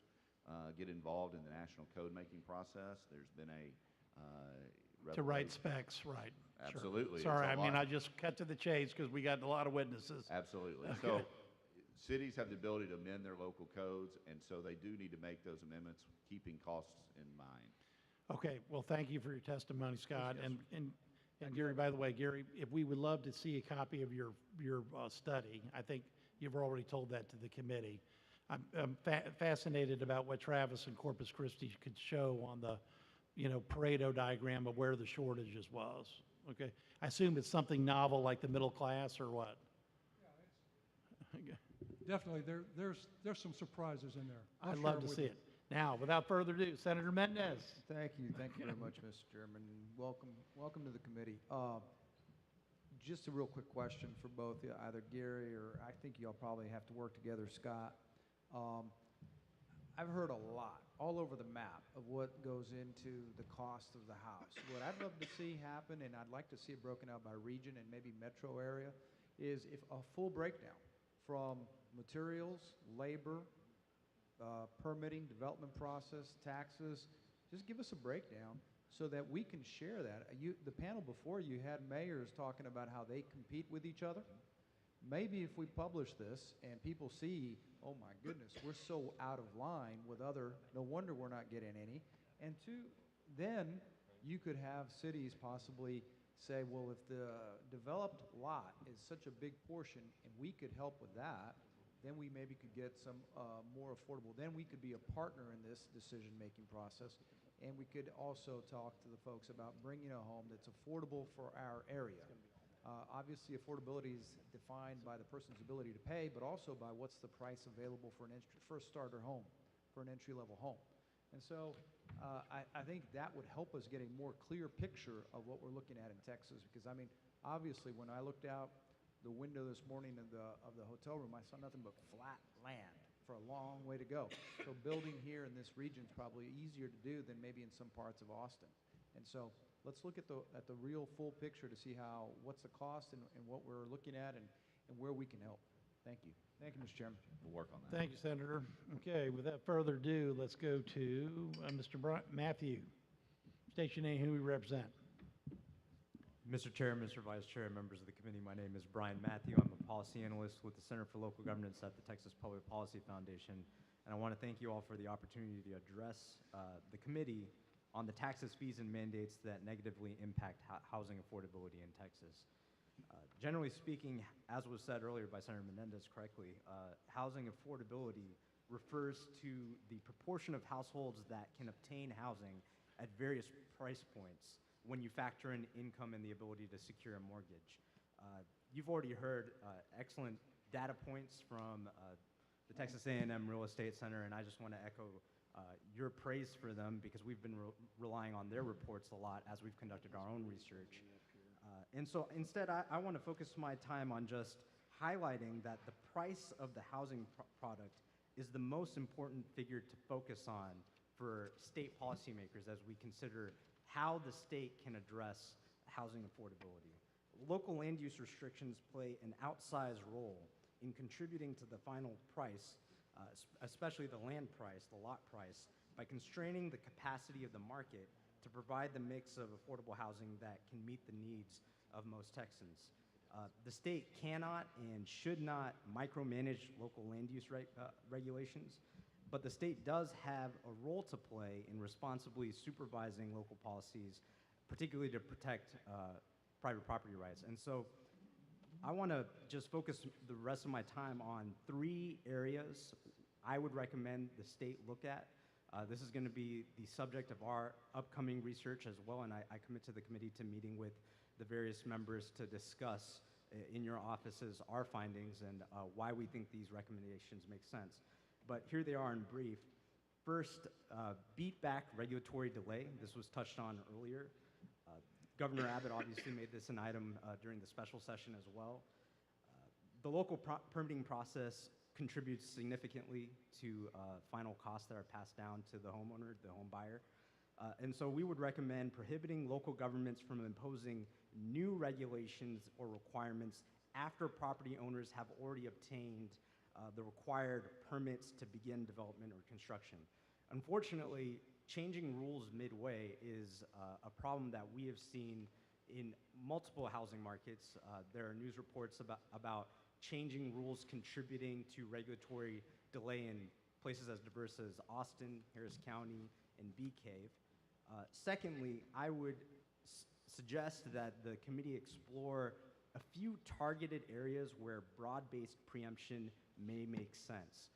get involved in the national code making process. There's been to write specs, right? Absolutely. Sure. Sorry, I just cut to the chase because we got a lot of witnesses. Absolutely. Okay. So cities have the ability to amend their local codes, and so they do need to make those amendments keeping costs in mind. Okay. Well, thank you for your testimony, Scott. And Gary, by the way, Gary, if we would love to see a copy of your study, I think you've already told that to the committee. I'm fascinated about what Travis and Corpus Christi could show on the, Pareto diagram of where the shortages was. Okay, I assume it's something novel like the middle class or what? Yeah, definitely. There's some surprises in there. I'd love to see it. Now, without further ado, Senator Mendez. Thank you very much, Mr. Chairman. Welcome to the committee. Just a real quick question for both either Gary or I think y'all probably have to work together, Scott. I've heard a lot all over the map of what goes into the cost of the house. What I'd love to see happen, and I'd like to see it broken out by region and maybe metro area, is if a full breakdown from materials, labor, permitting, development process, taxes. Just give us a breakdown so that we can share that. The panel before you had mayors talking about how they compete with each other. Maybe if we publish this and people see, oh my goodness, we're so out of line with other, no wonder we're not getting any. And two, then you could have cities possibly say, well, if the developed lot is such a big portion and we could help with that, then we maybe could get some more affordable. Then we could be a partner in this decision-making process. And we could also talk to the folks about bringing a home that's affordable for our area. Obviously, affordability is defined by the person's ability to pay, but also by what's the price available for an first starter home, for an entry-level home. And so I think that would help us get a more clear picture of what we're looking at in Texas. Because, I mean, obviously, when I looked out the window this morning of the hotel room, I saw nothing but flat land for a long way to go. So building here in this region is probably easier to do than maybe in some parts of Austin. And so let's look at the real full picture to see what's the cost and what we're looking at and where we can help. Thank you. Thank you, Mr. Chairman. We'll work on that. Thank you, Senator. Okay, without further ado, let's go to Mr. Matthew. State your name, who we represent. Mr. Chair, Mr. Vice Chair, members of the committee, my name is Brian Matthew. I'm a policy analyst with the Center for Local Governance at the Texas Public Policy Foundation. And I want to thank you all for the opportunity to address the committee on the taxes, fees, and mandates that negatively impact housing affordability in Texas. Generally speaking, as was said earlier by Senator Menendez correctly, housing affordability refers to the proportion of households that can obtain housing at various price points when you factor in income and the ability to secure a mortgage. You've already heard excellent data points from the Texas A&M Real Estate Center, and I just want to echo your praise for them because we've been relying on their reports a lot as we've conducted our own research. And so instead, I want to focus my time on just highlighting that the price of the housing product is the most important figure to focus on for state policymakers as we consider how the state can address housing affordability. Local land use restrictions play an outsized role in contributing to the final price, especially the land price, the lot price, by constraining the capacity of the market to provide the mix of affordable housing that can meet the needs of most Texans. The state cannot and should not micromanage local land use regulations, but the state does have a role to play in responsibly supervising local policies, particularly to protect private property rights. And so I want to just focus the rest of my time on 3 areas I would recommend the state look at. This is going to be the subject of our upcoming research as well, and I commit to the committee to meeting with the various members to discuss in your offices our findings and why we think these recommendations make sense. But here they are in brief. First, beat back regulatory delay. This was touched on earlier. Governor Abbott obviously made this an item during the special session as well. The local permitting process contributes significantly to final costs that are passed down to the homeowner, the home buyer. And so we would recommend prohibiting local governments from imposing new regulations or requirements after property owners have already obtained the required permits to begin development or construction. Unfortunately, changing rules midway is a problem that we have seen in multiple housing markets. There are news reports about changing rules contributing to regulatory delay in places as diverse as Austin, Harris County, and Bee Cave. Secondly, I would suggest that the committee explore a few targeted areas where broad-based preemption may make sense.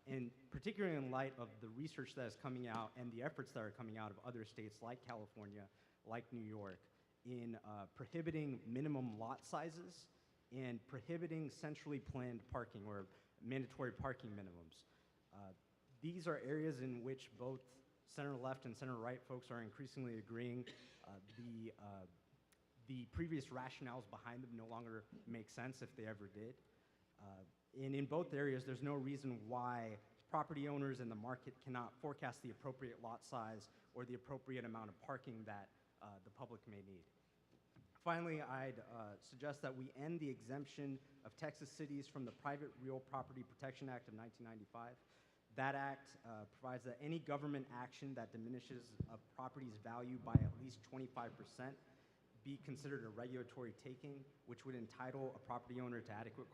And particularly in light of the research that is coming out and the efforts that are coming out of other states like California, like New York, in prohibiting minimum lot sizes and prohibiting centrally planned parking or mandatory parking minimums. These are areas in which both center-left and center-right folks are increasingly agreeing the previous rationales behind them no longer make sense if they ever did. And in both areas, there's no reason why property owners in the market cannot forecast the appropriate lot size or the appropriate amount of parking that the public may need. Finally, I'd suggest that we end the exemption of Texas cities from the Private Real Property Protection Act of 1995. That act provides that any government action that diminishes a property's value by at least 25% be considered a regulatory taking, which would entitle a property owner to adequate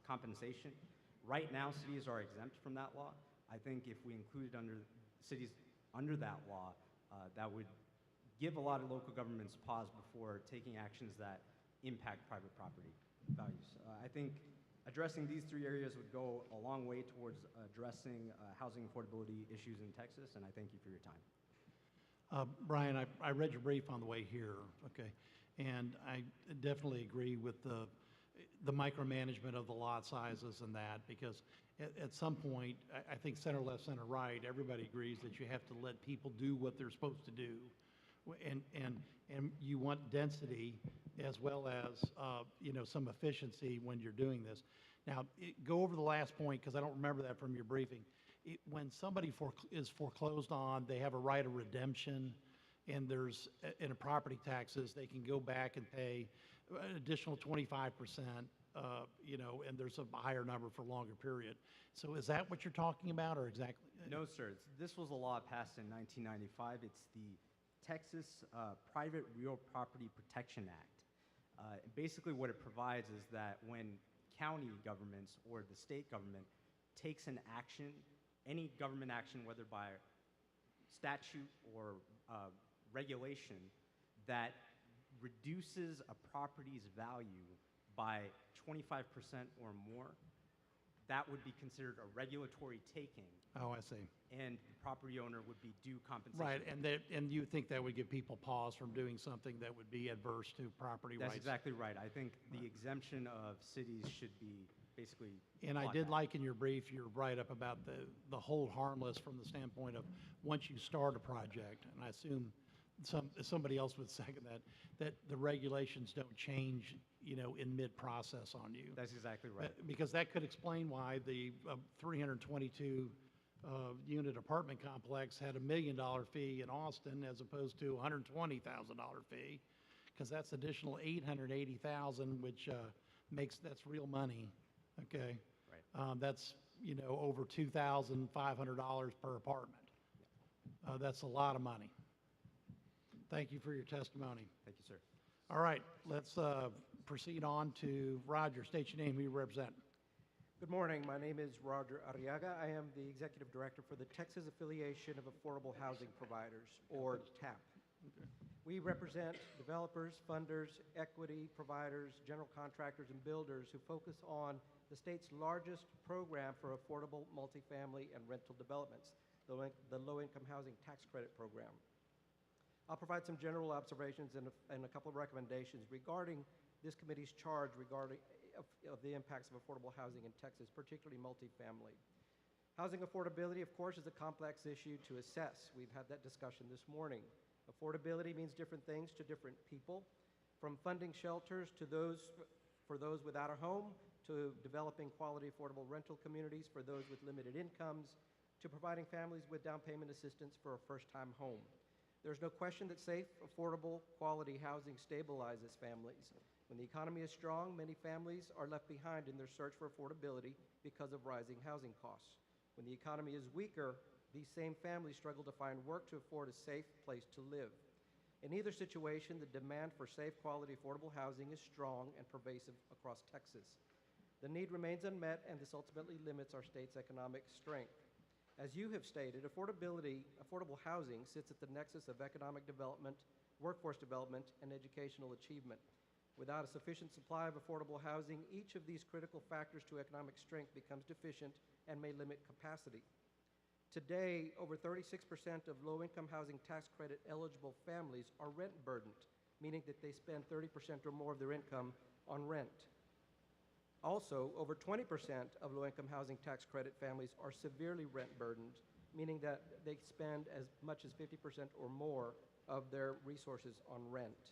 compensation. Right now, cities are exempt from that law. I think if we included cities under that law, that would give a lot of local governments pause before taking actions that impact private property values. I think addressing these 3 areas would go a long way towards addressing housing affordability issues in Texas, and I thank you for your time. Brian, I read your brief on the way here, okay, and I definitely agree with the micromanagement of the lot sizes and that, because at some point, I think center left, center right, everybody agrees that you have to let people do what they're supposed to do, and you want density as well as some efficiency when you're doing this. Now, go over the last point because I don't remember that from your briefing. When somebody is foreclosed on, they have a right of redemption, and there's in a property taxes, they can go back and pay an additional 25%, and there's a higher number for a longer period. So is that what you're talking about, or exactly? No, sir. This was a law passed in 1995. It's the Texas Private Real Property Protection Act. Basically what it provides is that when county governments or the state government takes an action, any government action, whether by statute or regulation, that reduces a property's value by 25% or more, that would be considered a regulatory taking, Oh, I see. and the property owner would be due compensation. Right, and you think that would give people pause from doing something that would be adverse to property rights? That's exactly right. I think the exemption of cities should be basically. And I brought did back. like in your brief, your write-up about the hold harmless from the standpoint of once you start a project, and I assume somebody else would second that the regulations don't change, in mid-process on you. That's exactly right. Because that could explain why the 322 unit apartment complex had $1 million fee in Austin as opposed to a $120,000 fee, because that's additional $880,000, which that's real money, okay? Right. That's, over $2,500 per apartment. That's a lot of money. Thank you for your testimony. Thank you, sir. All right, let's proceed on to Roger. State your name, who you represent. Good morning. My name is Roger Arriaga. I am the Executive Director for the Texas Affiliation of Affordable Housing Providers, or TAP. We represent developers, funders, equity providers, general contractors, and builders who focus on the state's largest program for affordable multifamily and rental developments, the Low-Income Housing Tax Credit Program. I'll provide some general observations and a couple of recommendations regarding this committee's charge regarding of the impacts of affordable housing in Texas, particularly multifamily. Housing affordability, of course, is a complex issue to assess. We've had that discussion this morning. Affordability means different things to different people, from funding shelters to for those without a home, to developing quality affordable rental communities for those with limited incomes, to providing families with down payment assistance for a first-time home. There's no question that safe, affordable, quality housing stabilizes families. When the economy is strong, many families are left behind in their search for affordability because of rising housing costs. When the economy is weaker, these same families struggle to find work to afford a safe place to live. In either situation, the demand for safe, quality, affordable housing is strong and pervasive across Texas. The need remains unmet, and this ultimately limits our state's economic strength. As you have stated, affordable housing sits at the nexus of economic development, workforce development, and educational achievement. Without a sufficient supply of affordable housing, each of these critical factors to economic strength becomes deficient and may limit capacity. Today, over 36% of low-income housing tax credit eligible families are rent burdened, meaning that they spend 30% or more of their income on rent. Also, over 20% of low-income housing tax credit families are severely rent burdened, meaning that they spend as much as 50% or more of their resources on rent.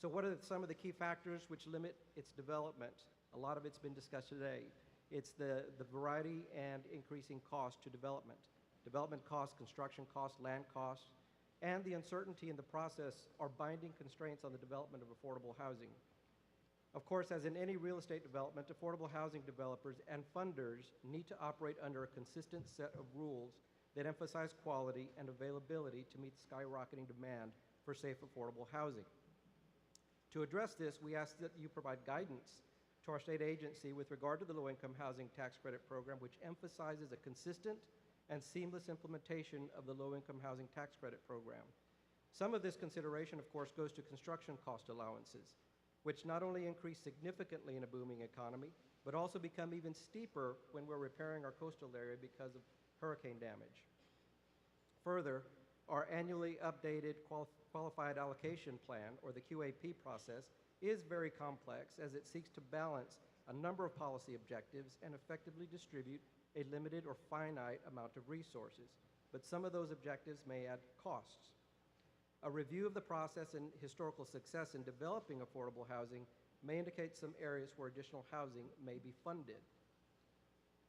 So what are some of the key factors which limit its development? A lot of it's been discussed today. It's the variety and increasing cost to development. Development costs, construction costs, land costs, and the uncertainty in the process are binding constraints on the development of affordable housing. Of course, as in any real estate development, affordable housing developers and funders need to operate under a consistent set of rules that emphasize quality and availability to meet skyrocketing demand for safe, affordable housing. To address this, we ask that you provide guidance to our state agency with regard to the Low-Income Housing Tax Credit Program, which emphasizes a consistent and seamless implementation of the Low-Income Housing Tax Credit Program. Some of this consideration, of course, goes to construction cost allowances, which not only increase significantly in a booming economy, but also become even steeper when we're repairing our coastal area because of hurricane damage. Further, our annually updated Qualified Allocation Plan, or the QAP process, is very complex as it seeks to balance a number of policy objectives and effectively distribute a limited or finite amount of resources. But some of those objectives may add costs. A review of the process and historical success in developing affordable housing may indicate some areas where additional housing may be funded.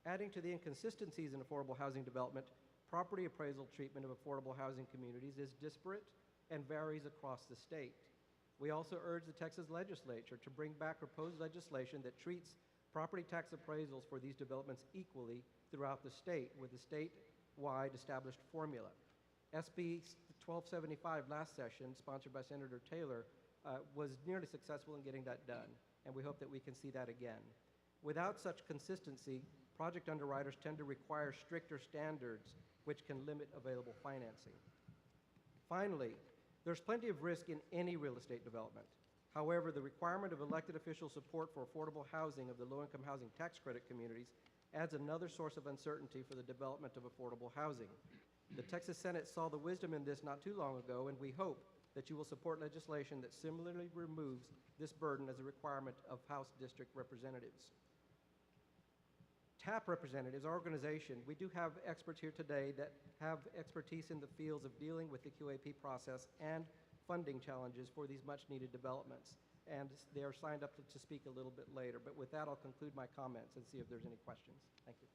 Adding to the inconsistencies in affordable housing development, property appraisal treatment of affordable housing communities is disparate and varies across the state. We also urge the Texas legislature to bring back proposed legislation that treats property tax appraisals for these developments equally throughout the state with a statewide established formula. SB 1275 last session, sponsored by Senator Taylor, was nearly successful in getting that done, and we hope that we can see that again. Without such consistency, project underwriters tend to require stricter standards, which can limit available financing. Finally, there's plenty of risk in any real estate development. However, the requirement of elected official support for affordable housing of the low-income housing tax credit communities adds another source of uncertainty for the development of affordable housing. The Texas Senate saw the wisdom in this not too long ago, and we hope that you will support legislation that similarly removes this burden as a requirement of House District representatives. TAP representatives, our organization, we do have experts here today that have expertise in the fields of dealing with the QAP process and funding challenges for these much-needed developments. And they are signed up to speak a little bit later. But with that, I'll conclude my comments and see if there's any questions. Thank you.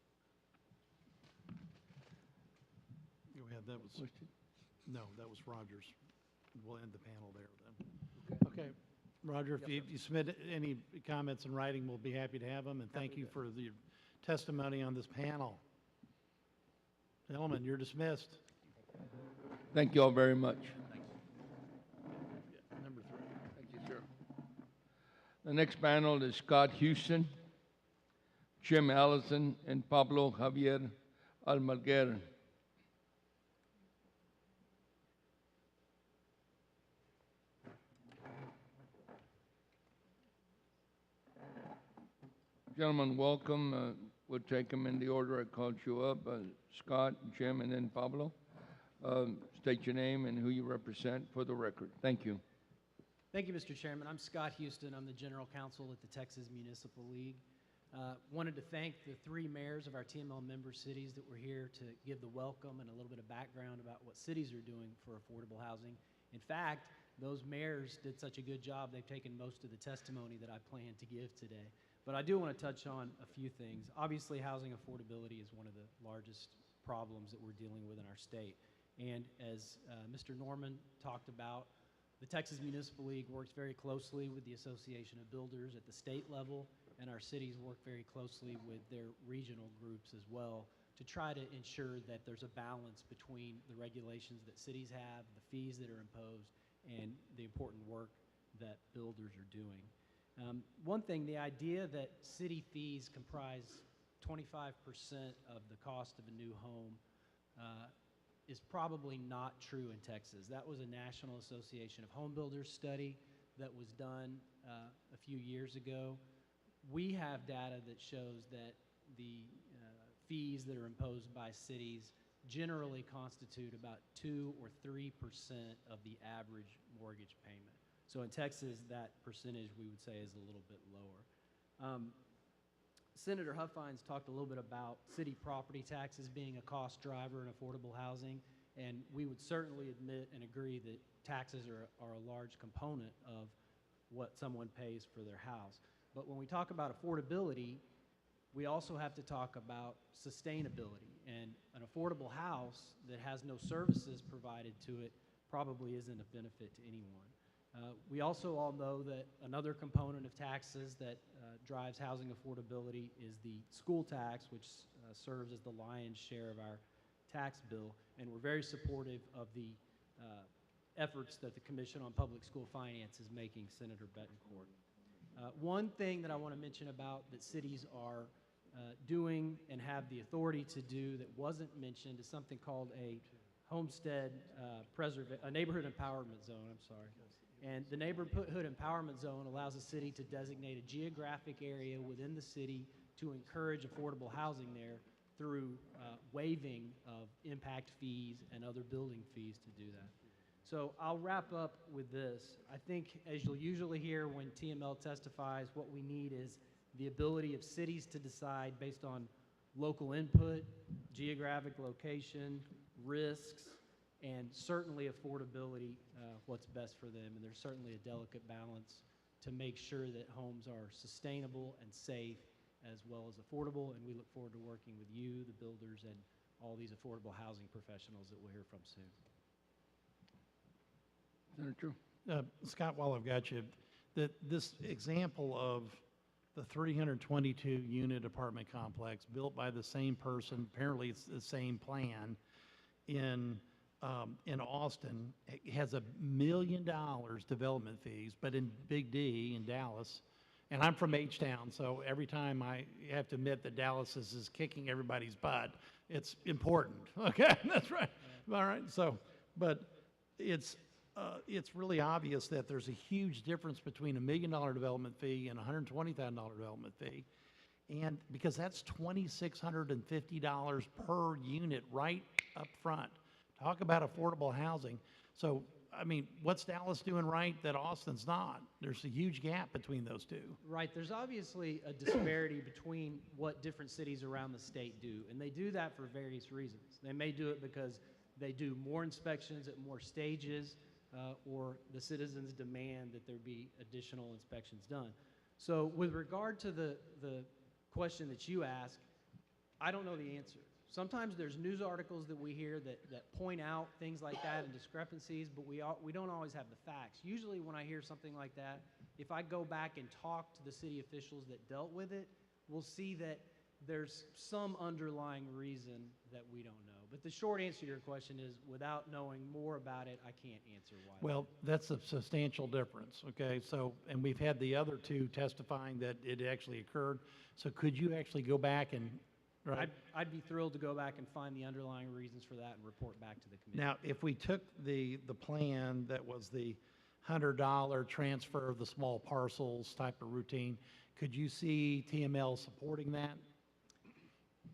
Go ahead. That was no, that was Rogers. We'll end the panel there then. Okay, Roger, if you submit any comments in writing, we'll be happy to have them. And thank you for the testimony on this panel. Gentlemen, you're dismissed. Thank you all very much. Number 3. Thank you, sir. The next panel is Scott Houston, Jim Allison, and Pablo Javier Almaguer. Gentlemen, welcome. We'll take them in the order I called you up. Scott, Jim, and then Pablo. State your name and who you represent for the record. Thank you. Thank you, Mr. Chairman. I'm Scott Houston. I'm the General Counsel at the Texas Municipal League. Wanted to thank the 3 mayors of our TML member cities that were here to give the welcome and a little bit of background about what cities are doing for affordable housing. In fact, those mayors did such a good job, they've taken most of the testimony that I plan to give today. But I do want to touch on a few things. Obviously, housing affordability is one of the largest problems that we're dealing with in our state. And as Mr. Norman talked about, the Texas Municipal League works very closely with the Association of Builders at the state level, and our cities work very closely with their regional groups as well to try to ensure that there's a balance between the regulations that cities have, the fees that are imposed, and the important work that builders are doing. One thing, the idea that city fees comprise 25% of the cost of a new home is probably not true in Texas. That was a National Association of Home Builders study that was done a few years ago. We have data that shows that the fees that are imposed by cities generally constitute about 2 or 3% of the average mortgage payment. So in Texas, that percentage we would say is a little bit lower. Senator Huffines talked a little bit about city property taxes being a cost driver in affordable housing, and we would certainly admit and agree that taxes are a large component of what someone pays for their house. But when we talk about affordability, we also have to talk about sustainability, and an affordable house that has no services provided to it probably isn't a benefit to anyone. We also all know that another component of taxes that drives housing affordability is the school tax, which serves as the lion's share of our tax bill, and we're very supportive of the efforts that the Commission on Public School Finance is making, Senator Betancourt. One thing that I want to mention about that cities are doing and have the authority to do that wasn't mentioned is something called a a neighborhood empowerment zone, I'm sorry. And the neighborhood empowerment zone allows a city to designate a geographic area within the city to encourage affordable housing there through waiving of impact fees and other building fees to do that. So I'll wrap up with this. I think, as you'll usually hear when TML testifies, what we need is the ability of cities to decide based on local input, geographic location, risks, and certainly affordability, what's best for them. And there's certainly a delicate balance to make sure that homes are sustainable and safe as well as affordable. And we look forward to working with you, the builders, and all these affordable housing professionals that we'll hear from soon. Senator? Scott, while I've got you, this example of the 322-unit apartment complex built by the same person, apparently it's the same plan, in in Austin has $1 million development fees, but in Big D in Dallas, and I'm from H-Town, so every time I have to admit that Dallas is kicking everybody's butt, it's important, okay? That's right. All right, so, but it's really obvious that there's a huge difference between $1 million development fee and a $120,000 development fee. And because that's $2,650 per unit right up front. Talk about affordable housing. So, I mean, what's Dallas doing right that Austin's not? There's a huge gap between those two. Right. There's obviously a disparity between what different cities around the state do, and they do that for various reasons. They may do it because they do more inspections at more stages, or the citizens demand that there be additional inspections done. So with regard to the question that you asked, I don't know the answer. Sometimes there's news articles that we hear that point out things like that and discrepancies, but we don't always have the facts. Usually when I hear something like that, if I go back and talk to the city officials that dealt with it, we'll see that there's some underlying reason that we don't know. But the short answer to your question is, without knowing more about it, I can't answer why. Well, that's a substantial difference, okay? So, and we've had the other two testifying that it actually occurred. So could you actually go back and, right? I'd be thrilled to go back and find the underlying reasons for that and report back to the committee. Now, if we took the plan that was the $100 transfer of the small parcels type of routine, could you see TML supporting that?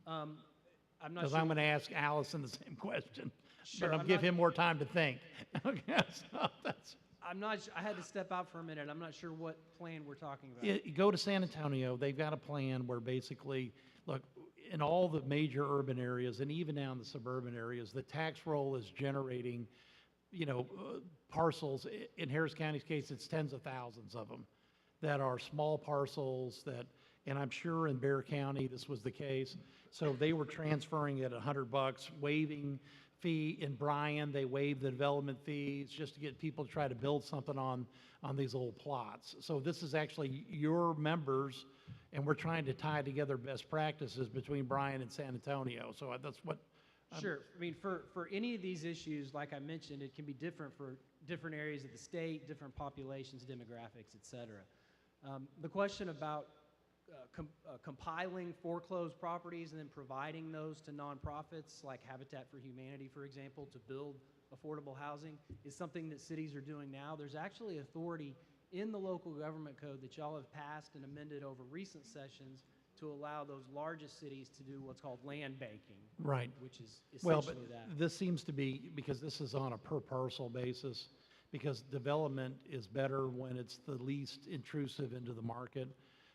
I'm not Because sure. I'm going to ask Allison the same question, Sure, but I'll I'm give not- him more time to think. Okay, so that's. I'm not. I had to step out for a minute. I'm not sure what plan we're talking about. You go to San Antonio, they've got a plan where basically, look, in all the major urban areas and even down the suburban areas, the tax roll is generating, parcels. In Harris County's case, it's tens of thousands of them that are small parcels that, and I'm sure in Bexar County this was the case. So they were transferring it $100, waiving fee. In Bryan, they waived the development fees just to get people to try to build something on these old plots. So this is actually your members, and we're trying to tie together best practices between Bryan and San Antonio. So that's what. Sure. I mean, for any of these issues, like I mentioned, it can be different for different areas of the state, different populations, demographics, et cetera. The question about compiling foreclosed properties and then providing those to nonprofits like Habitat for Humanity, for example, to build affordable housing is something that cities are doing now. There's actually authority in the local government code that y'all have passed and amended over recent sessions to allow those largest cities to do what's called land banking. Right. Which is Well, essentially but that. this seems to be, because this is on a per parcel basis, because development is better when it's the least intrusive into the market.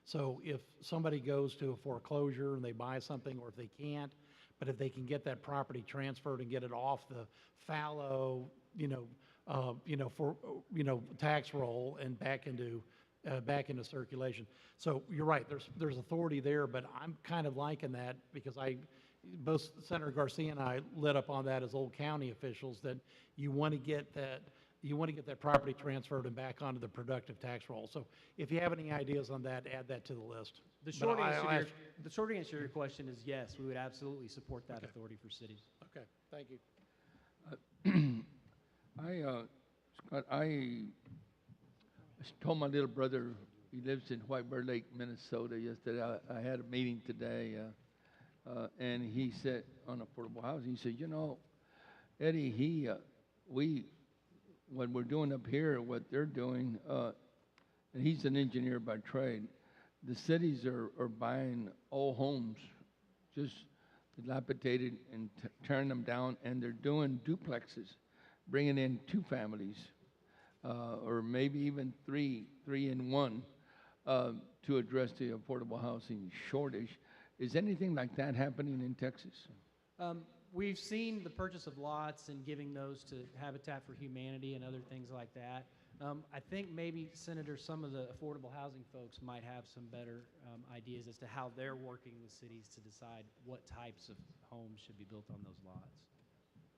So if somebody goes to a foreclosure and they buy something, or if they can't, but if they can get that property transferred and get it off the fallow, tax roll and back into circulation. So you're right, there's authority there, but I'm kind of liking that because both Senator Garcia and I lit up on that as old county officials, that you want to get that property transferred and back onto the productive tax roll. So if you have any ideas on that, add that to the list. The short answer to your question is yes, we would absolutely support that authority for cities. Okay, thank you. Scott, I told my little brother, he lives in White Bear Lake, Minnesota, yesterday. I had a meeting today, and he said, on affordable housing, he said, Eddie, what we're doing up here, what they're doing, and he's an engineer by trade, the cities are buying old homes, just dilapidated, and tearing them down, and they're doing duplexes, bringing in 2 families, or maybe even three in one, to address the affordable housing shortage. Is anything like that happening in Texas? We've seen the purchase of lots and giving those to Habitat for Humanity and other things like that. I think maybe, Senator, some of the affordable housing folks might have some better ideas as to how they're working with cities to decide what types of homes should be built on those lots.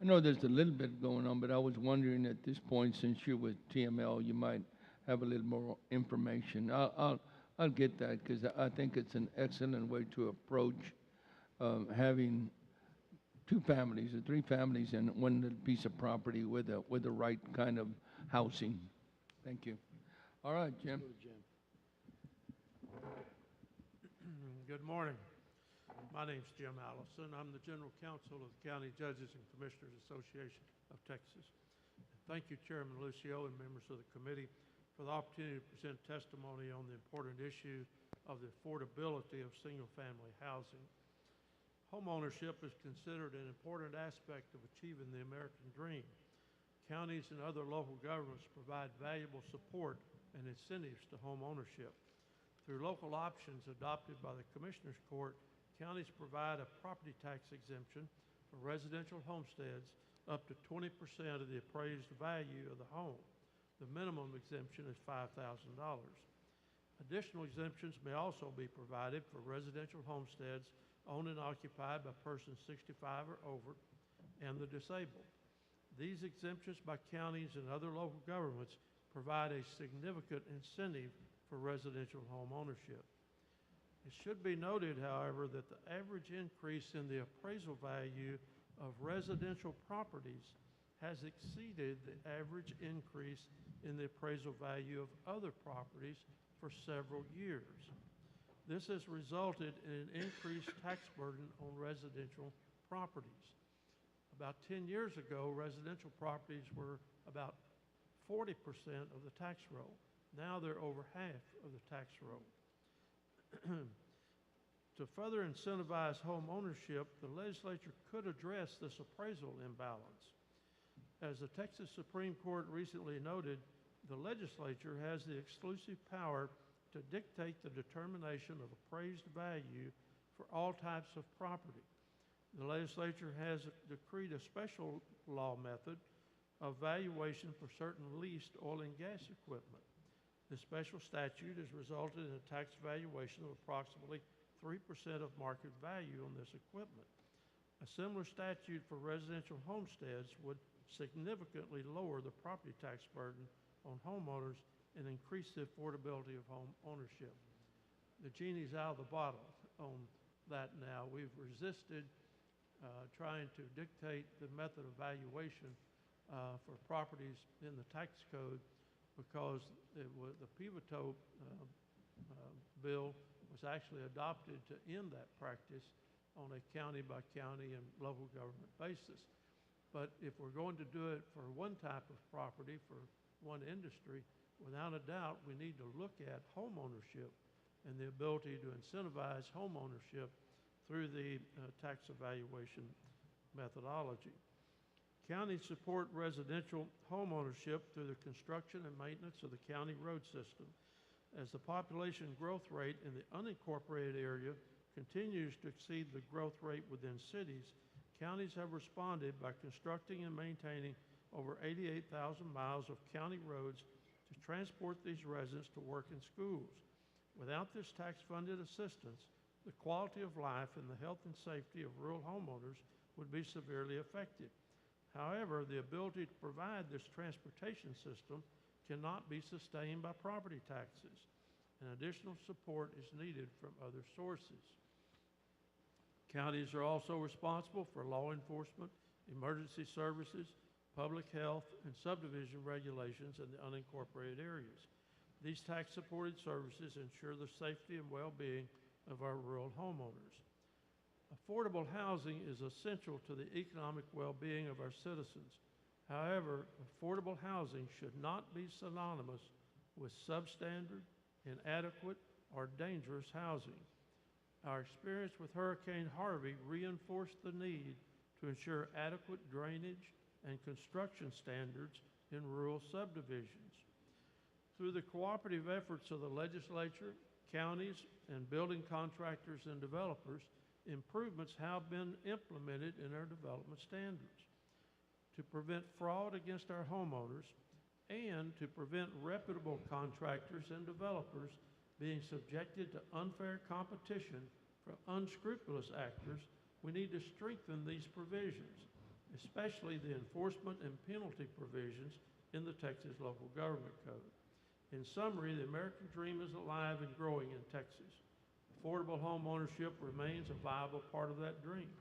I know there's a little bit going on, but I was wondering at this point, since you're with TML, you might have a little more information. I'll get that, because I think it's an excellent way to approach having two families or three families in one little piece of property with the right kind of housing. Thank you. All right, Jim. Good morning. My name's Jim Allison. I'm the General Counsel of the County Judges and Commissioners Association of Texas. Thank you, Chairman Lucio and members of the committee, for the opportunity to present testimony on the important issue of the affordability of single-family housing. Homeownership is considered an important aspect of achieving the American dream. Counties and other local governments provide valuable support and incentives to homeownership. Through local options adopted by the Commissioners Court, counties provide a property tax exemption for residential homesteads up to 20% of the appraised value of the home. The minimum exemption is $5,000. Additional exemptions may also be provided for residential homesteads owned and occupied by persons 65 or over and the disabled. These exemptions by counties and other local governments provide a significant incentive for residential home ownership. It should be noted, however, that the average increase in the appraisal value of residential properties has exceeded the average increase in the appraisal value of other properties for several years. This has resulted in an increased tax burden on residential properties. About 10 years ago, residential properties were about 40% of the tax roll. Now they're over half of the tax roll. To further incentivize home ownership, the legislature could address this appraisal imbalance. As the Texas Supreme Court recently noted, the legislature has the exclusive power to dictate the determination of appraised value for all types of property. The legislature has decreed a special law method of valuation for certain leased oil and gas equipment. This special statute has resulted in a tax valuation of approximately 3% of market value on this equipment. A similar statute for residential homesteads would significantly lower the property tax burden on homeowners and increase the affordability of home ownership. The genie's out of the bottle on that now. We've resisted trying to dictate the method of valuation for properties in the tax code because the Pivotal bill was actually adopted to end that practice on a county-by-county and local government basis. But if we're going to do it for one type of property, for one industry, without a doubt, we need to look at home ownership and the ability to incentivize home ownership through the tax evaluation methodology. Counties support residential home ownership through the construction and maintenance of the county road system. As the population growth rate in the unincorporated area continues to exceed the growth rate within cities, counties have responded by constructing and maintaining over 88,000 miles of county roads to transport these residents to work and schools. Without this tax-funded assistance, the quality of life and the health and safety of rural homeowners would be severely affected. However, the ability to provide this transportation system cannot be sustained by property taxes, and additional support is needed from other sources. Counties are also responsible for law enforcement, emergency services, public health, and subdivision regulations in the unincorporated areas. These tax-supported services ensure the safety and well-being of our rural homeowners. Affordable housing is essential to the economic well-being of our citizens. However, affordable housing should not be synonymous with substandard, inadequate, or dangerous housing. Our experience with Hurricane Harvey reinforced the need to ensure adequate drainage and construction standards in rural subdivisions. Through the cooperative efforts of the legislature, counties, and building contractors and developers, improvements have been implemented in our development standards to prevent fraud against our homeowners and to prevent reputable contractors and developers being subjected to unfair competition from unscrupulous actors. We need to strengthen these provisions, especially the enforcement and penalty provisions in the Texas Local Government Code. In summary, the American dream is alive and growing in Texas. Affordable home ownership remains a viable part of that dream.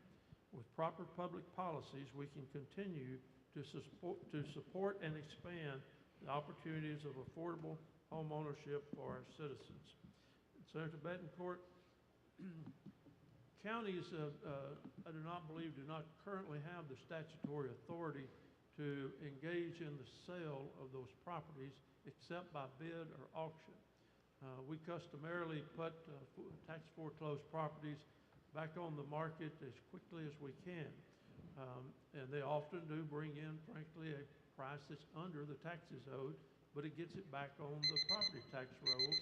With proper public policies, we can continue to support and expand the opportunities of affordable home ownership for our citizens. Senator Betancourt, counties, I do not believe, do not currently have the statutory authority to engage in the sale of those properties except by bid or auction. We customarily put tax foreclosed properties back on the market as quickly as we can. And they often do bring in, frankly, a price that's under the taxes owed, but it gets it back on the property tax rolls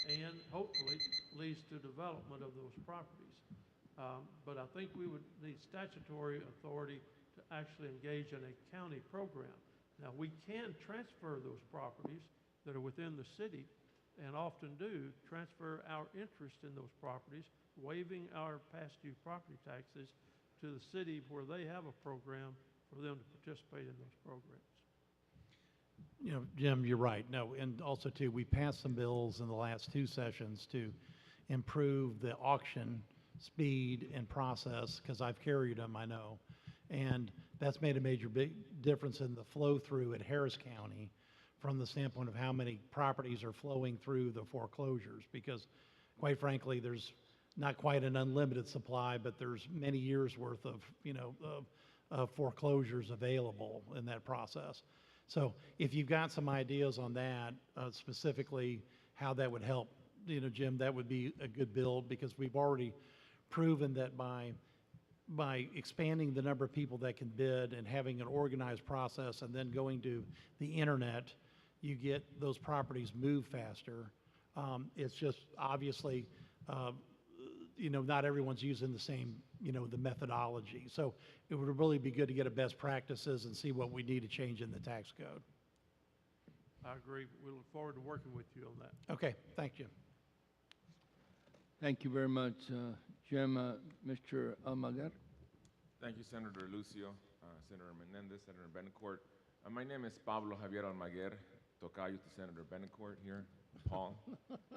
and hopefully leads to development of those properties. But I think we would need statutory authority to actually engage in a county program. Now, we can transfer those properties that are within the city, and often do transfer our interest in those properties, waiving our past due property taxes to the city where they have a program for them to participate in those programs. You know, Jim, you're right. No, and also too, we passed some bills in the last 2 sessions to improve the auction speed and process, because I've carried them, I know. And that's made a major big difference in the flow through at Harris County from the standpoint of how many properties are flowing through the foreclosures, because quite frankly, there's not quite an unlimited supply, but there's many years worth of, you know, of foreclosures available in that process. So if you've got some ideas on that, specifically how that would help, you know, Jim, that would be a good build, because we've already proven that by expanding the number of people that can bid and having an organized process and then going to the internet, you get those properties move faster. It's just obviously, you know, not everyone's using the same, you know, the methodology. So it would really be good to get a best practices and see what we need to change in the tax code. I agree. We look forward to working with you on that. Okay, thank you. Thank you very much, Jim. Mr. Almaguer. Thank you, Senator Lucio, Senator Menendez, Senator Betancourt. My name is Pablo Javier Almaguer, tocayo to Senator Betancourt here. Paul,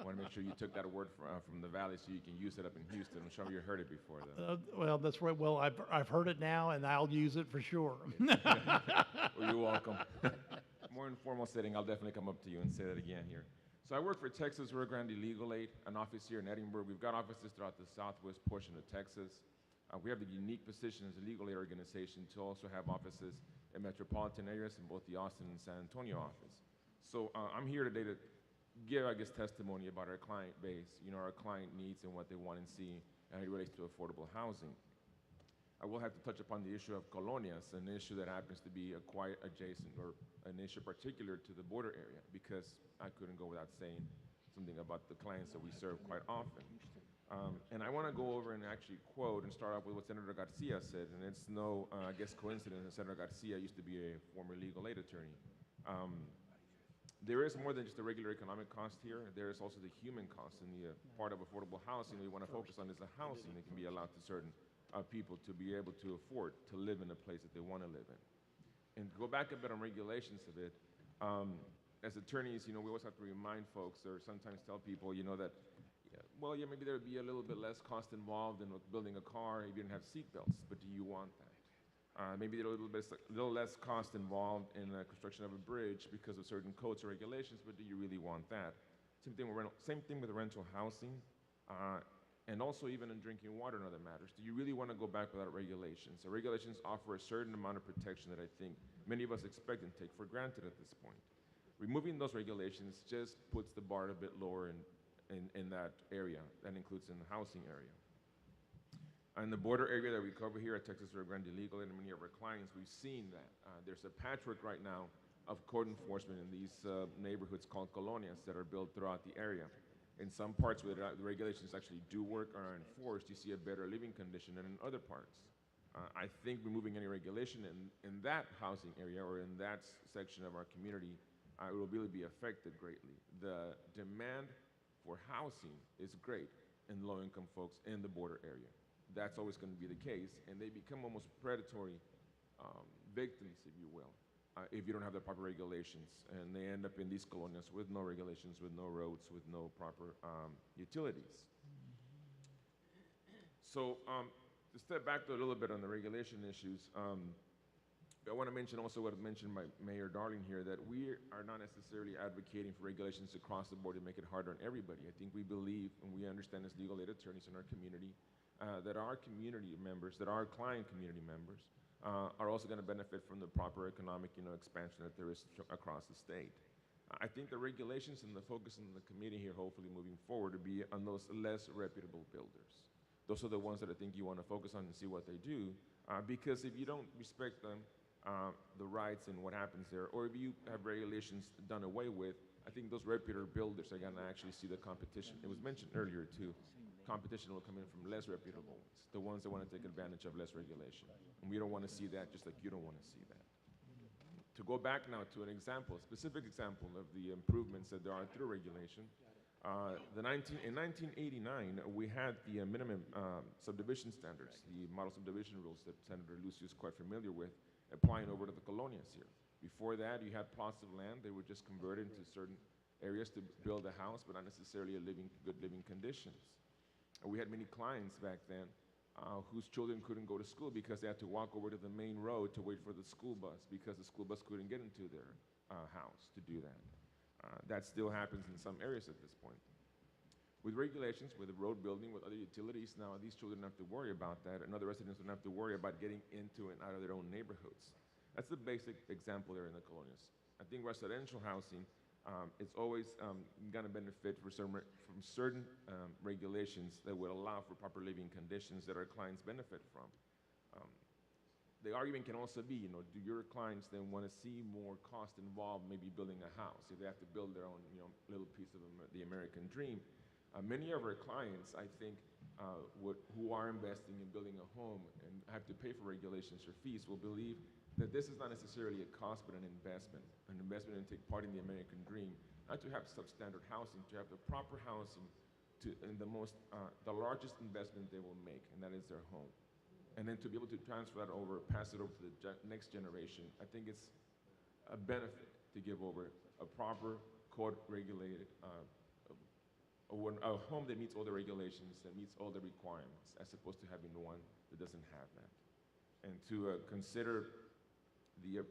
I want to make sure you took that word from the Valley so you can use it up in Houston. I'm sure you heard it before, though. Well, that's right. Well, I've heard it now, and I'll use it for sure. Well, you're welcome. More informal setting, I'll definitely come up to you and say that again here. So I work for Texas Rio Grande Legal Aid, an office here in Edinburgh. We've got offices throughout the southwest portion of Texas. We have the unique position as a legal aid organization to also have offices in metropolitan areas in both the Austin and San Antonio office. So I'm here today to give, I guess, testimony about our client base, you know, our client needs and what they want and see and how it relates to affordable housing. I will have to touch upon the issue of colonias, an issue that happens to be quite adjacent, or an issue particular to the border area, because I couldn't go without saying something about the clients that we serve quite often. And I want to go over and actually quote and start off with what Senator Garcia said, and it's no, I guess, coincidence that Senator Garcia used to be a former legal aid attorney. There is more than just a regular economic cost here. There is also the human cost, and the part of affordable housing we want to focus on is the housing that can be allowed to certain people to be able to afford to live in a place that they want to live in. And to go back a bit on regulations of it, as attorneys, you know, we always have to remind folks, or sometimes tell people, you know, that, well, yeah, maybe there would be a little bit less cost involved in building a car if you didn't have seat belts, but do you want that? Maybe a little less cost involved in the construction of a bridge because of certain codes or regulations, but do you really want that? Same thing with rental housing, and also even in drinking water and other matters. Do you really want to go back without regulations? So regulations offer a certain amount of protection that I think many of us expect and take for granted at this point. Removing those regulations just puts the bar a bit lower in that area. That includes in the housing area. In the border area that we cover here at Texas Rio Grande Legal and many of our clients, we've seen that. There's a patchwork right now of code enforcement in these neighborhoods called colonias that are built throughout the area. In some parts where the regulations actually do work or are enforced, you see a better living condition than in other parts. I think removing any regulation in that housing area or in that section of our community, it will really be affected greatly. The demand for housing is great in low-income folks in the border area. That's always going to be the case, and they become almost predatory victims, if you will, if you don't have the proper regulations, and they end up in these colonias with no regulations, with no roads, with no proper utilities. So To step back a little bit on the regulation issues, I want to mention also what mentioned by Mayor Darling here, that we are not necessarily advocating for regulations across the board to make it harder on everybody. I think we believe and we understand as legal aid attorneys in our community that our community members, that our client community members, are also going to benefit from the proper economic, expansion that there is across the state. I think the regulations and the focus in the committee here, hopefully moving forward, to be on those less reputable builders. Those are the ones that I think you want to focus on and see what they do, because if you don't respect them, the rights and what happens there, or if you have regulations done away with, I think those reputable builders are going to actually see the competition. It was mentioned earlier too. Competition will come in from less reputable ones, the ones that want to take advantage of less regulation. And we don't want to see that, just like you don't want to see that. To go back now to an example, a specific example of the improvements that there are through regulation, in 1989, we had the minimum subdivision standards, the model subdivision rules that Senator Lucio is quite familiar with, applying over to the colonias here. Before that, you had plots of land. They were just converted into certain areas to build a house, but not necessarily good living conditions. We had many clients back then whose children couldn't go to school because they had to walk over to the main road to wait for the school bus because the school bus couldn't get into their house to do that. That still happens in some areas at this point. With regulations, with road building, with other utilities, now these children don't have to worry about that, and other residents don't have to worry about getting into and out of their own neighborhoods. That's the basic example there in the colonias. I think residential housing, it's always going to benefit from certain regulations that would allow for proper living conditions that our clients benefit from. The argument can also be, do your clients then want to see more cost involved maybe building a house? If they have to build their own little piece of the American dream. Many of our clients, I think, who are investing in building a home and have to pay for regulations or fees will believe that this is not necessarily a cost but an investment in take part in the American dream, not to have substandard housing, to have the proper housing and the largest investment they will make, and that is their home. And then to be able to transfer that over, pass it over to the next generation, I think it's a benefit to give over a proper code-regulated a home that meets all the regulations, that meets all the requirements, as opposed to having one that doesn't have that. And to consider the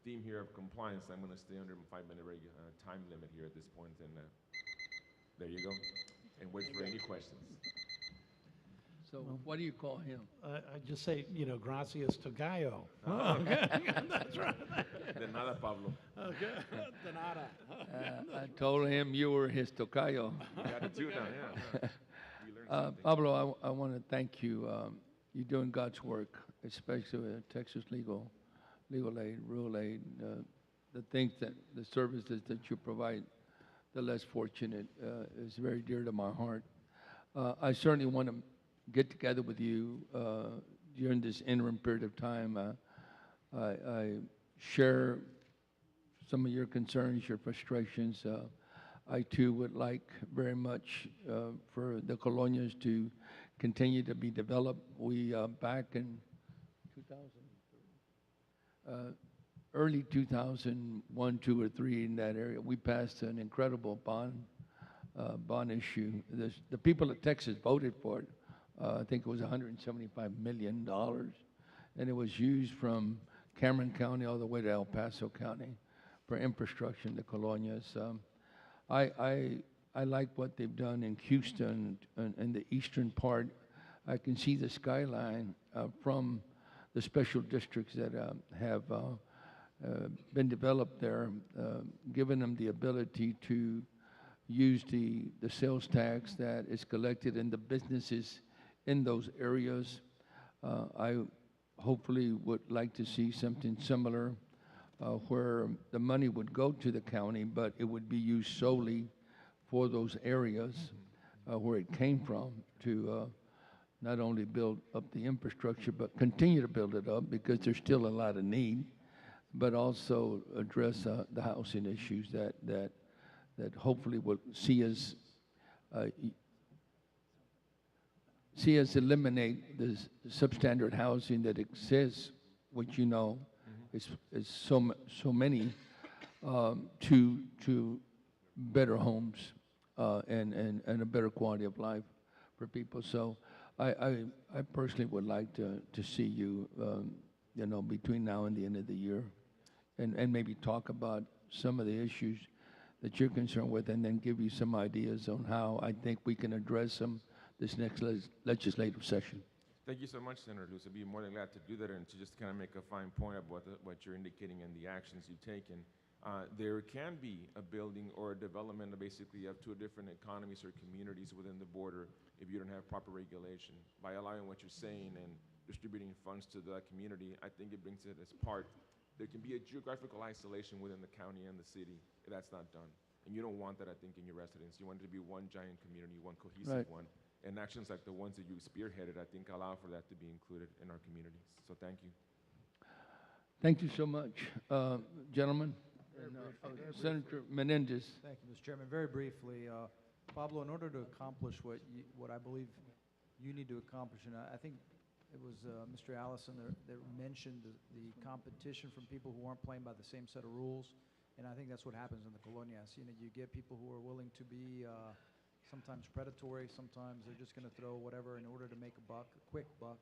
theme here of compliance, I'm going to stay under 5-minute time limit here at this point, and there you go, and wait for any questions. So what do you call him? I just say, gracias to Gallo. Oh, okay. That's right. De nada, Pablo. Okay. De nada. I told him you were his tocayo. You got it too now, yeah. We learned something. Pablo, I want to thank you. You're doing God's work, especially with Texas legal aid, rural aid, the things the services that you provide the less fortunate is very dear to my heart. I certainly want to get together with you during this interim period of time. I share some of your concerns, your frustrations. I too would like very much for the colonias to continue to be developed. We back in 2000, early 2001, 2, or 3 in that area, we passed an incredible bond issue. The people of Texas voted for it. I think it was $175 million, and it was used from Cameron County all the way to El Paso County for infrastructure in the colonias. I like what they've done in Houston and the eastern part. I can see the skyline from the special districts that have been developed there, giving them the ability to use the sales tax that is collected in the businesses in those areas. I hopefully would like to see something similar where the money would go to the county, but it would be used solely for those areas where it came from to not only build up the infrastructure, but continue to build it up because there's still a lot of need, but also address the housing issues that hopefully will see us eliminate the substandard housing that exists, which is so many, to better homes and a better quality of life for people. So I personally would like to see you, you know, between now and the end of the year, and maybe talk about some of the issues that you're concerned with, and then give you some ideas on how I think we can address them this next legislative session. Thank you so much, Senator Luz. I'd be more than glad to do that, and to just kind of make a fine point of what you're indicating and the actions you've taken. There can be a building or a development basically of two different economies or communities within the border if you don't have proper regulation. By allowing what you're saying and distributing funds to that community, I think it brings it as part. There can be a geographical isolation within the county and the city if that's not done. And you don't want that, I think, in your residents. You want it to be one giant community, one cohesive one. And actions like the ones that you spearheaded, I think, allow for that to be included in our communities. So thank you. Thank you so much, gentlemen. And, Senator Menendez. Thank you, Mr. Chairman. Very briefly, Pablo, in order to accomplish what I believe you need to accomplish, and I think it was Mr. Allison that mentioned the competition from people who aren't playing by the same set of rules, and I think that's what happens in the colonias. You know, you get people who are willing to be sometimes predatory, sometimes they're just going to throw whatever in order to make a buck, a quick buck.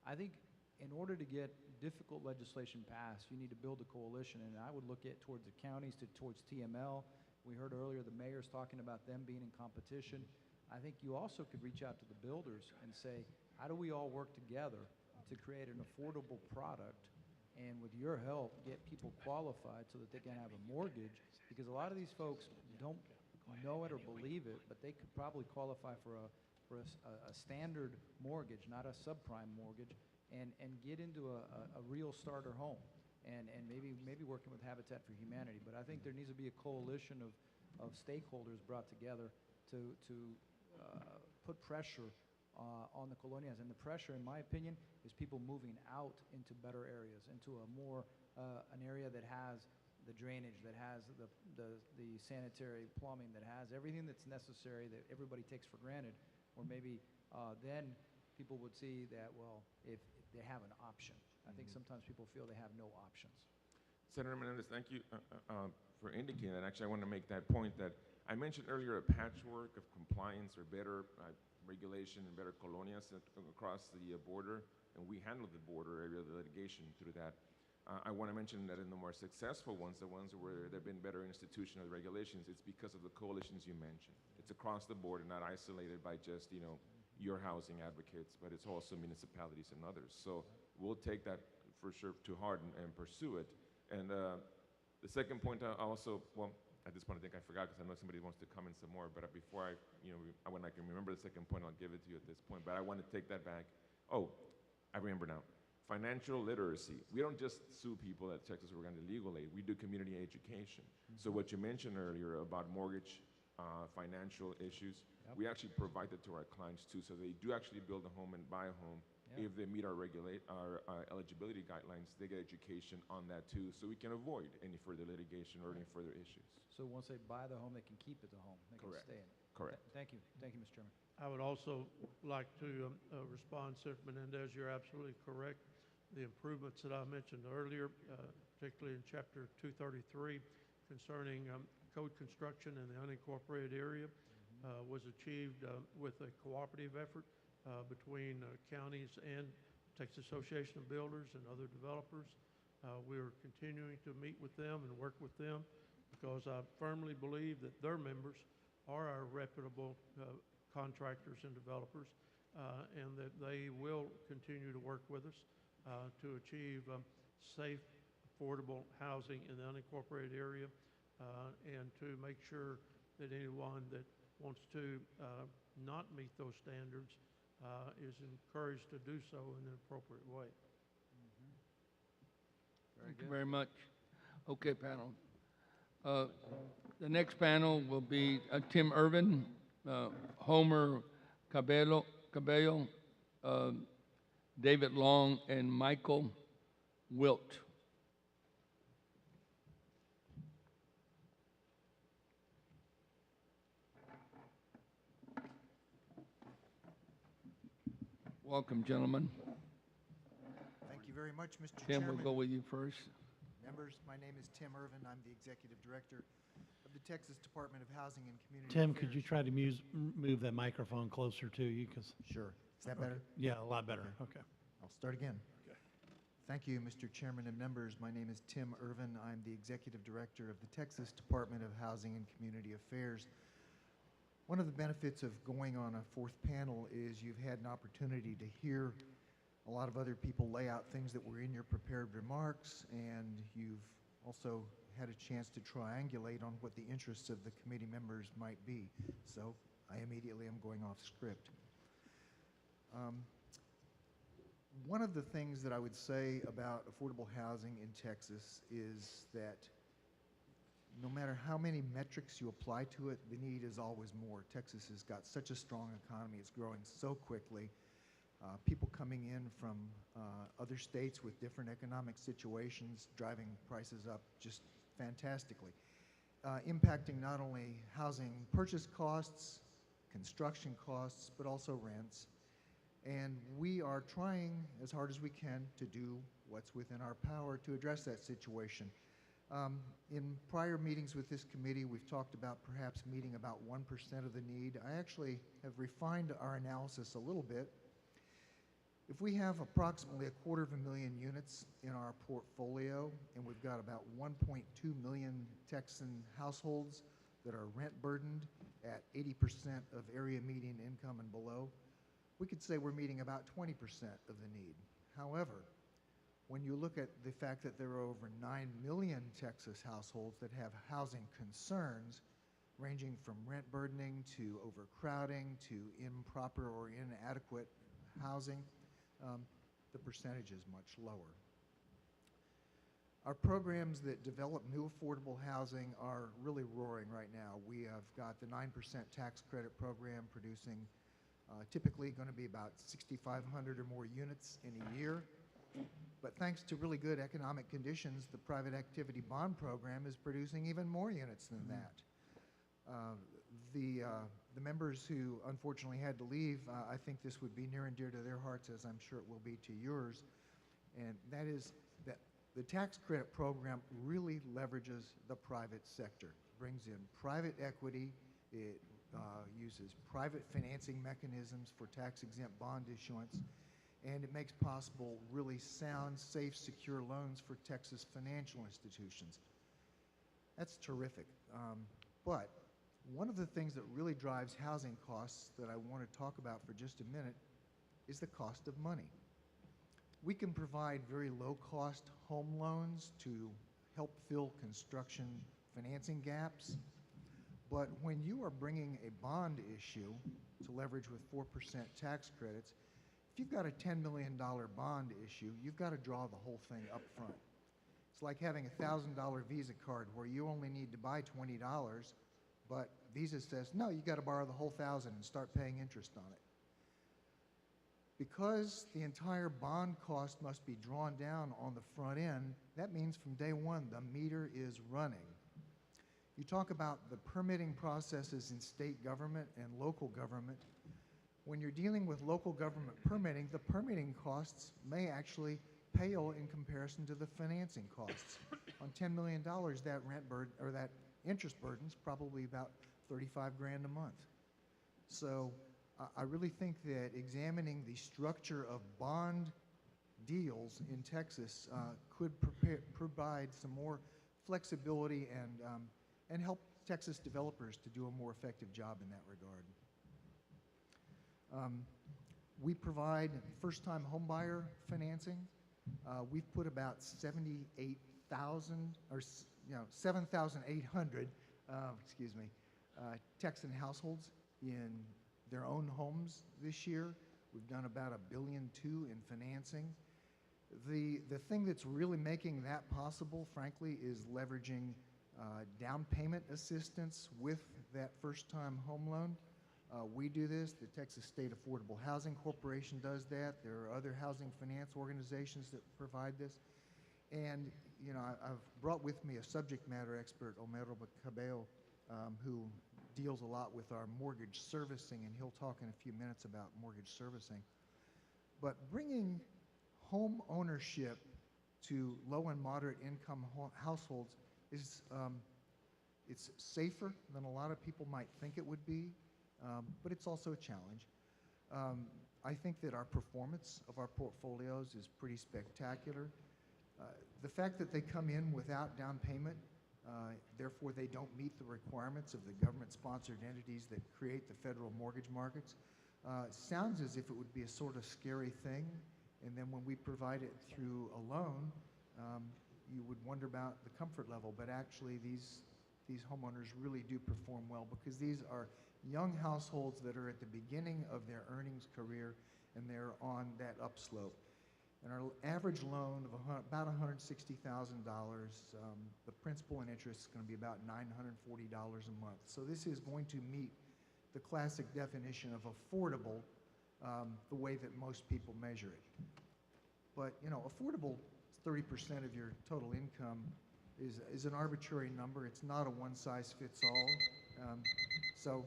I think in order to get difficult legislation passed, you need to build a coalition, and I would look at towards the counties, towards TML. We heard earlier the mayor's talking about them being in competition. I think you also could reach out to the builders and say, how do we all work together to create an affordable product, and with your help, get people qualified so that they can have a mortgage? Because a lot of these folks don't know it or believe it, but they could probably qualify for a standard mortgage, not a subprime mortgage, and get into a real starter home, and maybe working with Habitat for Humanity. But I think there needs to be a coalition of stakeholders brought together to put pressure on the colonias. And the pressure, in my opinion, is people moving out into better areas, into a more an area that has the drainage, that has the sanitary plumbing, that has everything that's necessary that everybody takes for granted, or maybe then people would see that, well, if they have an option. I think sometimes people feel they have no options. Senator Menendez, thank you for indicating that. Actually, I want to make that point that I mentioned earlier, a patchwork of compliance or better regulation and better colonias across the border, and we handle the border area, the litigation through that. I want to mention that in the more successful ones, the ones where there have been better institutional regulations, it's because of the coalitions you mentioned. It's across the board and not isolated by just, you know, your housing advocates, but it's also municipalities and others. So we'll take that for sure to heart and pursue it. And the second point, I also, well, at this point I think I forgot because I know somebody wants to comment some more, but before when I can remember the second point, I'll give it to you at this point. But I want to take that back. Oh, I remember now. Financial literacy. We don't just sue people at Texas Rio Grande Legal Aid. We do community education. So what you mentioned earlier about mortgage, financial issues, we actually provide that to our clients too. So they do actually build a home and buy a home. If they meet our eligibility guidelines, they get education on that too, so we can avoid any further litigation or any further issues. So once they buy the home, they can keep it the home. They can stay in it. Correct. Thank you. Thank you, Mr. Chairman. I would also like to respond, Senator Menendez. You're absolutely correct. The improvements that I mentioned earlier, particularly in Chapter 233 concerning code construction in the unincorporated area, was achieved with a cooperative effort between counties and Texas Association of Builders and other developers. We're continuing to meet with them and work with them because I firmly believe that their members are our reputable contractors and developers, and that they will continue to work with us to achieve safe, affordable housing in the unincorporated area, and to make sure that anyone that wants to not meet those standards is encouraged to do so in an appropriate way. Thank you very much. Okay, panel. The next panel will be Tim Irvin, Homer Cabello, David Long, and Michael Wilt. Welcome, gentlemen. Thank you very much, Mr. Tim, Chairman. we'll go with you first. Members, my name is Tim Irvin. I'm the Executive Director of the Texas Department of Housing and Community Tim, Affairs. could you try to move that microphone closer to you? Sure. Is that better? Yeah, a lot better. Okay. I'll start again. Thank you, Mr. Chairman and members. My name is Tim Irvin. I'm the Executive Director of the Texas Department of Housing and Community Affairs. One of the benefits of going on a fourth panel is you've had an opportunity to hear a lot of other people lay out things that were in your prepared remarks, and you've also had a chance to triangulate on what the interests of the committee members might be. So I immediately am going off script. One of the things that I would say about affordable housing in Texas is that no matter how many metrics you apply to it, the need is always more. Texas has got such a strong economy. It's growing so quickly. People coming in from other states with different economic situations, driving prices up just fantastically, impacting not only housing purchase costs, construction costs, but also rents. And we are trying as hard as we can to do what's within our power to address that situation. In prior meetings with this committee, we've talked about perhaps meeting about 1% of the need. I actually have refined our analysis a little bit. If we have approximately 250,000 units in our portfolio, and we've got about 1.2 million Texan households that are rent burdened at 80% of area median income and below, we could say we're meeting about 20% of the need. However, when you look at the fact that there are over 9 million Texas households that have housing concerns, ranging from rent burdening to overcrowding to improper or inadequate housing, the percentage is much lower. Our programs that develop new affordable housing are really roaring right now. We have got the 9% tax credit program producing typically going to be about 6,500 or more units in a year. But thanks to really good economic conditions, the private activity bond program is producing even more units than that. The members who unfortunately had to leave, I think this would be near and dear to their hearts, as I'm sure it will be to yours. And that is that the tax credit program really leverages the private sector, brings in private equity, it uses private financing mechanisms for tax-exempt bond issuance, and it makes possible really sound, safe, secure loans for Texas financial institutions. That's terrific. But one of the things that really drives housing costs that I want to talk about for just a minute is the cost of money. We can provide very low-cost home loans to help fill construction financing gaps. But when you are bringing a bond issue to leverage with 4% tax credits, if you've got a $10 million bond issue, you've got to draw the whole thing up front. It's like having a $1,000 Visa card where you only need to buy $20, but Visa says, no, you've got to borrow the whole $1,000 and start paying interest on it. Because the entire bond cost must be drawn down on the front end, that means from day one, the meter is running. You talk about the permitting processes in state government and local government. When you're dealing with local government permitting, the permitting costs may actually pale in comparison to the financing costs. On $10 million, that rent burden or that interest burden is probably about 35 grand a month. So I really think that examining the structure of bond deals in Texas could provide some more flexibility and help Texas developers to do a more effective job in that regard. We provide first-time homebuyer financing. We've put about 7,800, Texan households in their own homes this year. We've done about $1.2 billion in financing. The thing that's really making that possible, frankly, is leveraging down payment assistance with that first-time home loan. We do this. The Texas State Affordable Housing Corporation does that. There are other housing finance organizations that provide this. And, you know, I've brought with me a subject matter expert, Omero Cabello, who deals a lot with our mortgage servicing, and he'll talk in a few minutes about mortgage servicing. But bringing home ownership to low and moderate income households is It's safer than a lot of people might think it would be, but it's also a challenge. I think that our performance of our portfolios is pretty spectacular. The fact that they come in without down payment, therefore they don't meet the requirements of the government-sponsored entities that create the federal mortgage markets, sounds as if it would be a sort of scary thing, and then when we provide it through a loan, you would wonder about the comfort level, but actually these homeowners really do perform well because these are young households that are at the beginning of their earnings career and they're on that upslope. And our average loan of about $160,000, the principal and interest is going to be about $940 a month. So this is going to meet the classic definition of affordable the way that most people measure it. But, you know, affordable, 30% of your total income is an arbitrary number. It's not a one-size-fits-all. So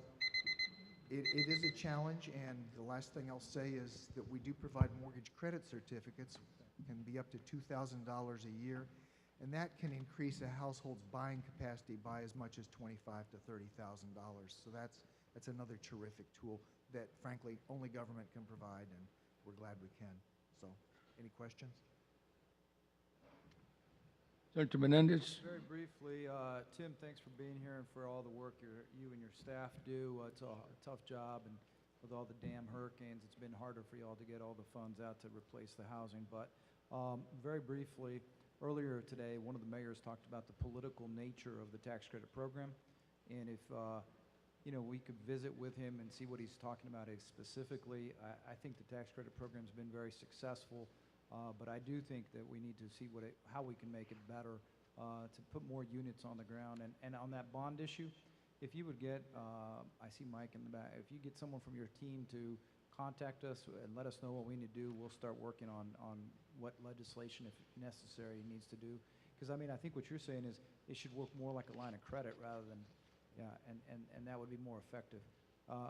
it is a challenge, and the last thing I'll say is that we do provide mortgage credit certificates, can be up to $2,000 a year, and that can increase a household's buying capacity by as much as $25,000 to $30,000. So that's another terrific tool that, frankly, only government can provide, and we're glad we can. So, any questions? Senator Menendez. Very briefly, Tim, thanks for being here and for all the work you and your staff do. It's a tough job, and with all the damn hurricanes, it's been harder for y'all to get all the funds out to replace the housing. But very briefly, earlier today, one of the mayors talked about the political nature of the tax credit program, and if you know, we could visit with him and see what he's talking about specifically. I think the tax credit program's been very successful. But I do think that we need to see how we can make it better to put more units on the ground. And on that bond issue, if you would get, I see Mike in the back, if you get someone from your team to contact us and let us know what we need to do, we'll start working on what legislation, if necessary, needs to do. Because, I mean, I think what you're saying is it should work more like a line of credit rather than, yeah, and that would be more effective.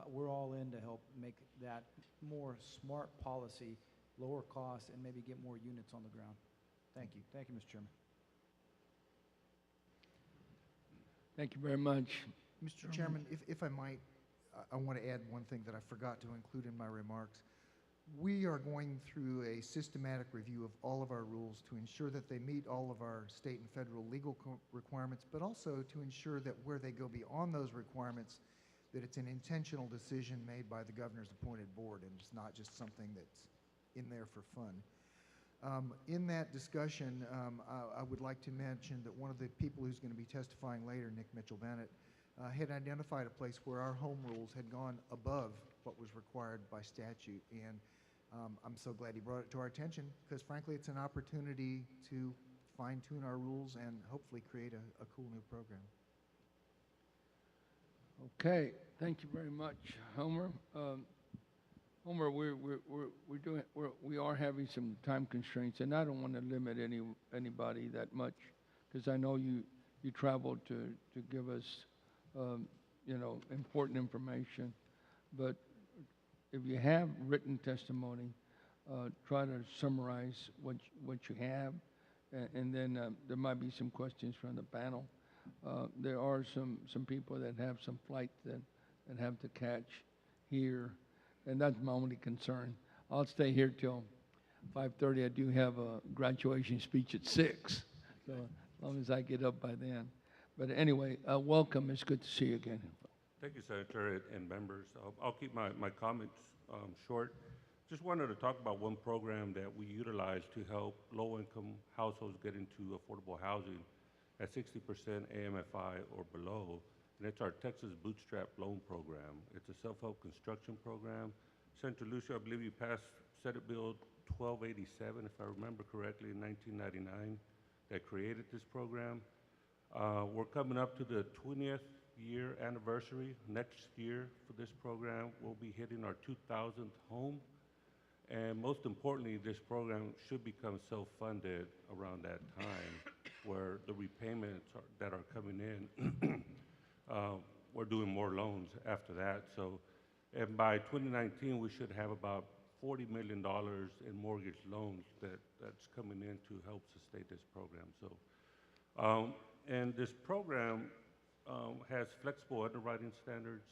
We're all in to help make that more smart policy, lower costs, and maybe get more units on the ground. Thank you. Thank you, Mr. Chairman. Thank you very much. Mr. Chairman, if I might, I want to add one thing that I forgot to include in my remarks. We are going through a systematic review of all of our rules to ensure that they meet all of our state and federal legal requirements, but also to ensure that where they go beyond those requirements, that it's an intentional decision made by the governor's appointed board, and it's not just something that's in there for fun. In that discussion, I would like to mention that one of the people who's going to be testifying later, Nick Mitchell-Bennett, had identified a place where our home rules had gone above what was required by statute, and I'm so glad he brought it to our attention because, frankly, it's an opportunity to fine-tune our rules and hopefully create a cool new program. Okay, thank you very much, Homer. Homer, we are having some time constraints, and I don't want to limit anybody that much, because I know you traveled to give us, you know, important information. But if you have written testimony, try to summarize what you have, and then there might be some questions from the panel. There are some people that have some flight that have to catch here. And that's my only concern. I'll stay here till 5:30. I do have a graduation speech at 6, so as long as I get up by then. But anyway, welcome. It's good to see you again. Thank you, Senator and members. I'll keep my comments short. Just wanted to talk about one program that we utilize to help low-income households get into affordable housing at 60% AMFI or below. And it's our Texas Bootstrap Loan Program. It's a self-help construction program. Senator Lucio, I believe you passed Senate Bill 1287, if I remember correctly, in 1999, that created this program. We're coming up to the 20th year anniversary next year for this program. We'll be hitting our 2000th home. And most importantly, this program should become self-funded around that time, where the repayments that are coming in, we're doing more loans after that. So, and by 2019, we should have about $40 million in mortgage loans that's coming in to help sustain this program. So, and this program has flexible underwriting standards.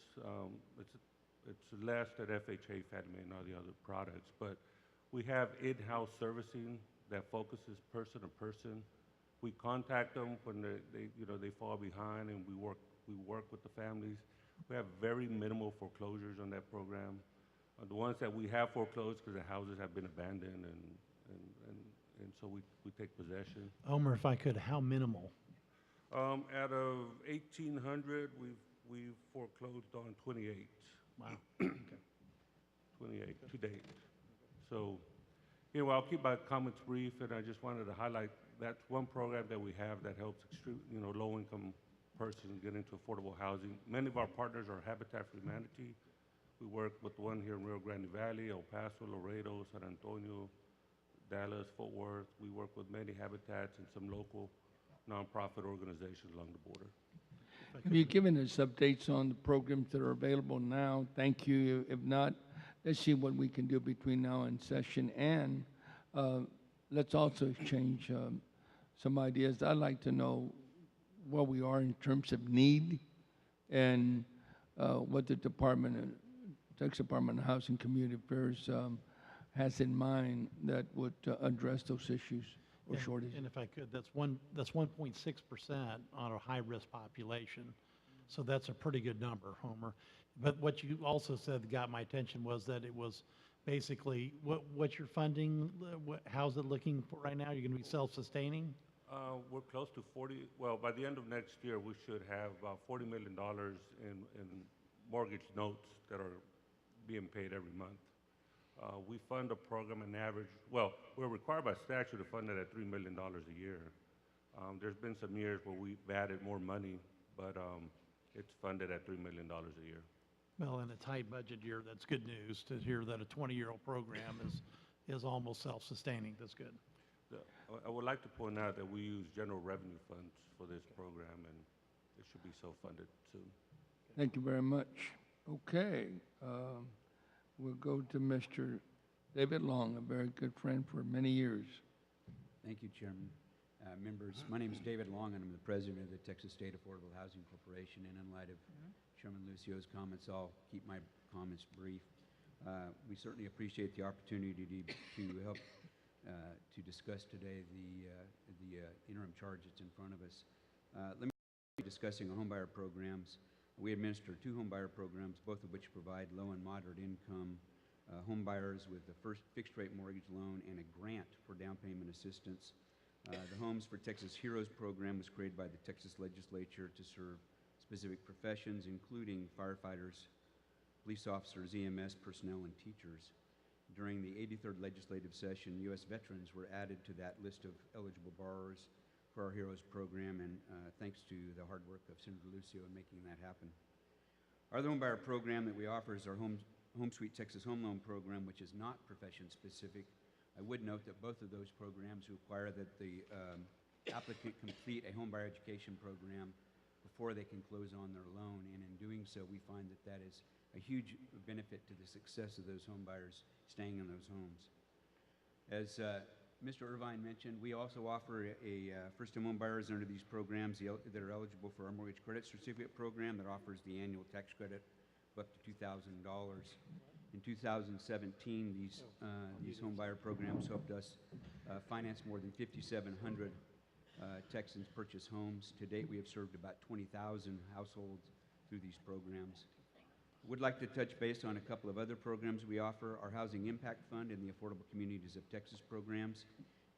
It's less than FHA, Fannie Mae, and all the other products, but we have in-house servicing that focuses person to person. We contact them when they fall behind, and we work with the families. We have very minimal foreclosures on that program. The ones that we have foreclosed because the houses have been abandoned, and so we take possession. Homer, if I could, how minimal? Out of 1,800, we've foreclosed on 28. Wow. Okay. 28 to date. So, I'll keep my comments brief, and I just wanted to highlight that's one program that we have that helps low-income persons get into affordable housing. Many of our partners are Habitat for Humanity. We work with one here in Rio Grande Valley, El Paso, Laredo, San Antonio, Dallas, Fort Worth. We work with many habitats and some local nonprofit organizations along the border. Have you given us updates on the programs that are available now? Thank you. If not, let's see what we can do between now and session. And let's also exchange some ideas. I'd like to know where we are in terms of need and what the Texas Department of Housing and Community Affairs has in mind that would address those issues or shortages. And if I could, that's 1.6% on a high-risk population. So that's a pretty good number, Homer. But what you also said that got my attention was that it was basically what you're funding, how's it looking for right now? You're going to be self-sustaining? We're close to 40. Well, by the end of next year, we should have about $40 million in mortgage notes that are being paid every month. We fund a program on average. Well, we're required by statute to fund it at $3 million a year. There's been some years where we've added more money, but it's funded at $3 million a year. Well, in a tight budget year, that's good news to hear that a 20-year-old program is almost self-sustaining. That's good. I would like to point out that we use general revenue funds for this program, and it should be self-funded soon. Thank you very much. Okay. We'll go to Mr. David Long, a very good friend for many years. Thank you, Chairman. Members, my name is David Long, and I'm the president of the Texas State Affordable Housing Corporation. And in light of Chairman Lucio's comments, I'll keep my comments brief. We certainly appreciate the opportunity to help to discuss today the interim charge that's in front of us. Let me be discussing homebuyer programs. We administer 2 homebuyer programs, both of which provide low and moderate income homebuyers with the first fixed-rate mortgage loan and a grant for down payment assistance. The Homes for Texas Heroes program was created by the Texas legislature to serve specific professions, including firefighters, police officers, EMS personnel, and teachers. During the 83rd legislative session, U.S. veterans were added to that list of eligible borrowers for our Heroes program, and thanks to the hard work of Senator Lucio in making that happen. Our other homebuyer program that we offer is our Home Sweet Texas Home Loan program, which is not profession-specific. I would note that both of those programs require that the applicant complete a homebuyer education program before they can close on their loan, and in doing so, we find that that is a huge benefit to the success of those homebuyers staying in those homes. As Mr. Irvine mentioned, we also offer a first-time home buyers under these programs that are eligible for our mortgage credit certificate program that offers the annual tax credit of up to $2,000. In 2017, these home buyer programs helped us finance more than 5,700 Texans purchase homes. To date, we have served about 20,000 households through these programs. Would like to touch base on a couple of other programs we offer. Our Housing Impact Fund and the Affordable Communities of Texas programs.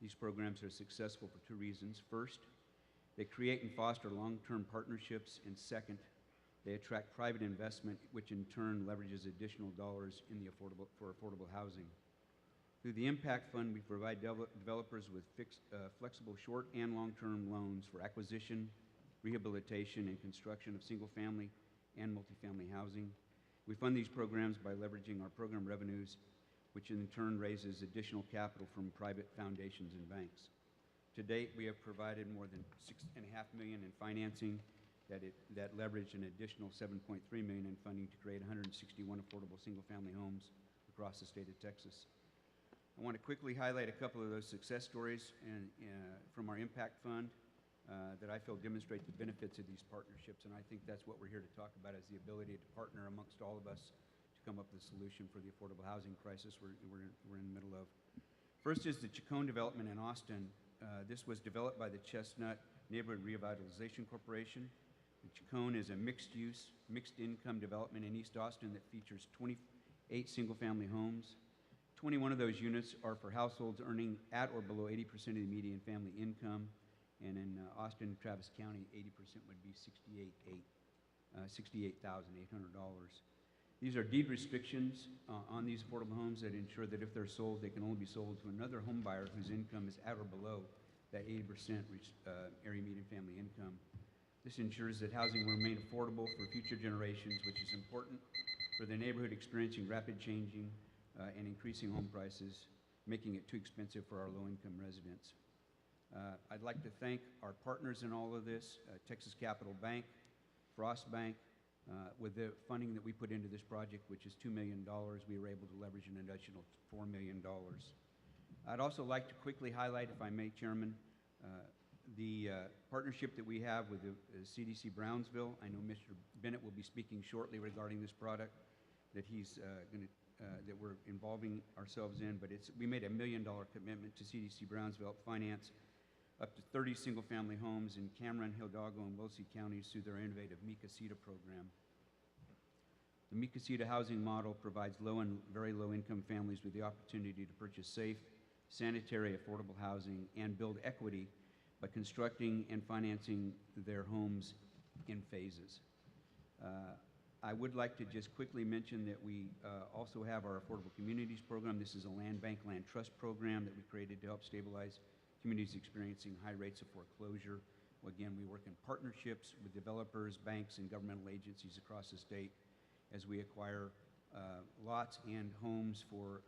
These programs are successful for 2 reasons. First, they create and foster long-term partnerships, and second, they attract private investment, which in turn leverages additional dollars in the affordable housing. Through the Impact Fund, we provide developers with flexible short and long-term loans for acquisition, rehabilitation, and construction of single-family and multifamily housing. We fund these programs by leveraging our program revenues, which in turn raises additional capital from private foundations and banks. To date, we have provided more than $6.5 million in financing that leveraged an additional $7.3 million in funding to create 161 affordable single-family homes across the state of Texas. I want to quickly highlight a couple of those success stories from our Impact Fund. that I feel demonstrate the benefits of these partnerships, and I think that's what we're here to talk about, is the ability to partner amongst all of us to come up with a solution for the affordable housing crisis we're in the middle of. First is the Chacon development in Austin. This was developed by the Chestnut Neighborhood Revitalization Corporation. The Chacon is a mixed-use, mixed-income development in East Austin that features 28 single-family homes. 21 of those units are for households earning at or below 80% of the median family income, and in Austin and Travis County, 80% would be $68,800. These are deed restrictions on these affordable homes that ensure that if they're sold, they can only be sold to another home buyer whose income is at or below that 80% area median family income. This ensures that housing will remain affordable for future generations, which is important for the neighborhood experiencing rapid changing and increasing home prices, making it too expensive for our low-income residents. I'd like to thank our partners in all of this, Texas Capital Bank, Frost Bank. With the funding that we put into this project, which is $2 million, we were able to leverage an additional $4 million. I'd also like to quickly highlight, if I may, Chairman, the partnership that we have with the CDC Brownsville. I know Mr. Bennett will be speaking shortly regarding this product that he's that we're involving ourselves in, but we made a $1 million commitment to CDC Brownsville to finance up to 30 single-family homes in Cameron, Hidalgo, and Wolsey counties through their innovative Mi Casita program. The Mi Casita housing model provides low and very low-income families with the opportunity to purchase safe, sanitary, affordable housing and build equity by constructing and financing their homes in phases. I would like to just quickly mention that we also have our Affordable Communities program. This is a land bank, land trust program that we created to help stabilize communities experiencing high rates of foreclosure. Again, we work in partnerships with developers, banks, and governmental agencies across the state as we acquire lots and homes for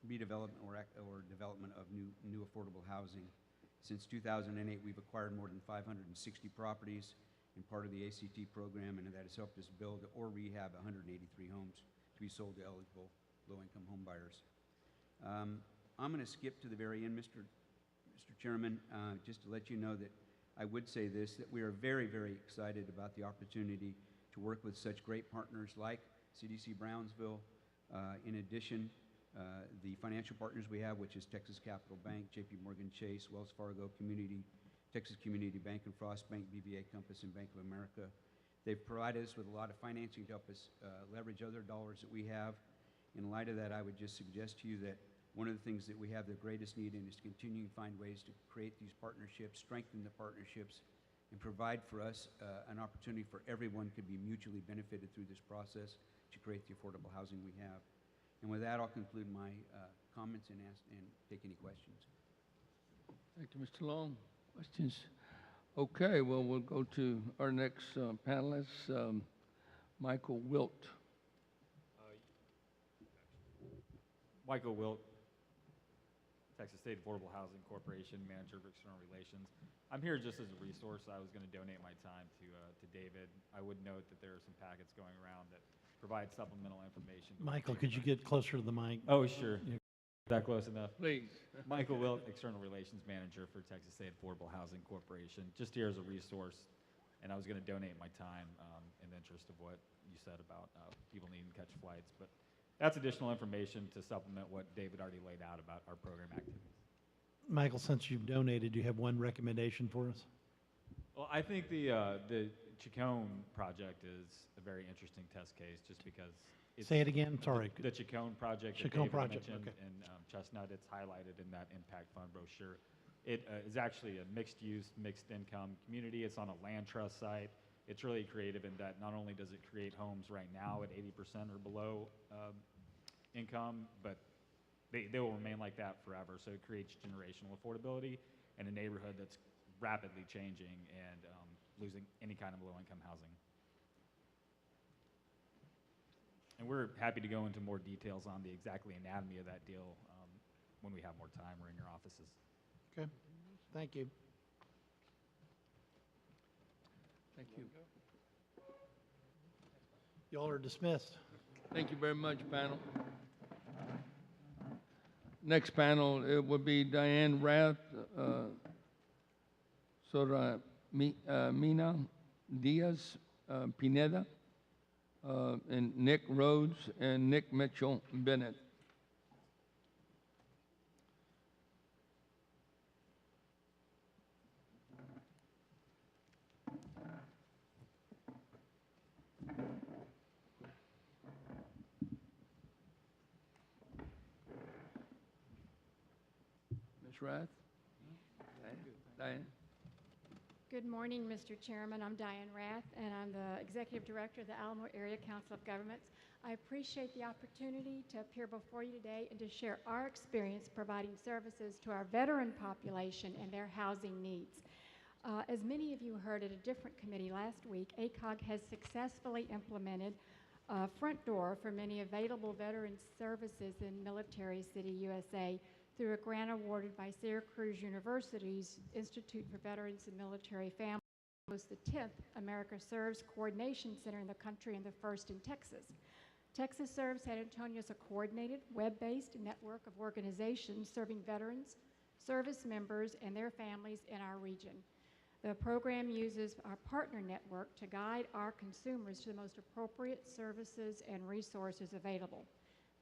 redevelopment or development of new affordable housing. Since 2008, we've acquired more than 560 properties in part of the ACT program, and that has helped us build or rehab 183 homes to be sold to eligible low-income home buyers. I'm going to skip to the very end, Mr. Chairman, just to let you know that I would say this, that we are very, very excited about the opportunity to work with such great partners like CDC Brownsville. In addition, the financial partners we have, which is Texas Capital Bank, JP Morgan Chase, Wells Fargo, Texas Community Bank and Frost Bank, BBA Compass, and Bank of America. They've provided us with a lot of financing to help us leverage other dollars that we have. In light of that, I would just suggest to you that one of the things that we have the greatest need in is to continue to find ways to create these partnerships, strengthen the partnerships, and provide for us an opportunity for everyone to be mutually benefited through this process to create the affordable housing we have. And with that, I'll conclude my comments and take any questions. Thank you, Mr. Long. Questions? Okay, well, we'll go to our next panelist, Michael Wilt. Michael Wilt, Texas State Affordable Housing Corporation, Manager of External Relations. I'm here just as a resource. I was going to donate my time to David. I would note that there are some packets going around that provide supplemental information. Michael, could you get closer to the mic? Oh, sure. Is that close enough? Please. Michael Wilt, External Relations Manager for Texas State Affordable Housing Corporation. Just here as a resource, and I was going to donate my time in the interest of what you said about people needing to catch flights. But that's additional information to supplement what David already laid out about our program activities. Michael, since you've donated, do you have one recommendation for us? Well, I think the Chacon project is a very interesting test case just because say it again, sorry. The Chacon project that Chacon David project, mentioned okay. in Chestnut, it's highlighted in that impact fund brochure. It is actually a mixed-use, mixed-income community. It's on a land trust site. It's really creative in that not only does it create homes right now at 80% or below income, but they will remain like that forever. So it creates generational affordability in a neighborhood that's rapidly changing and losing any kind of low-income housing. And we're happy to go into more details on the exactly anatomy of that deal when we have more time or in your offices. Okay, thank you. Thank you. Y'all are dismissed. Thank you very much, panel. Next panel, it would be Diane Rath, Mina Diaz Pineda, and Nick Rhodes and Nick Mitchell Bennett. Ms. Rath? Diane? Good morning, Mr. Chairman. I'm Diane Rath, and I'm the Executive Director of the Alamo Area Council of Governments. I appreciate the opportunity to appear before you today and to share our experience providing services to our veteran population and their housing needs. As many of you heard at a different committee last week, ACOG has successfully implemented a front door for many available veteran services in Military City, USA, through a grant awarded by Syracuse University's Institute for Veterans and Military Families. It was the 10th America Serves Coordination Center in the country and the first in Texas. Texas Serves San Antonio is a coordinated, web-based network of organizations serving veterans, service members, and their families in our region. The program uses our partner network to guide our consumers to the most appropriate services and resources available.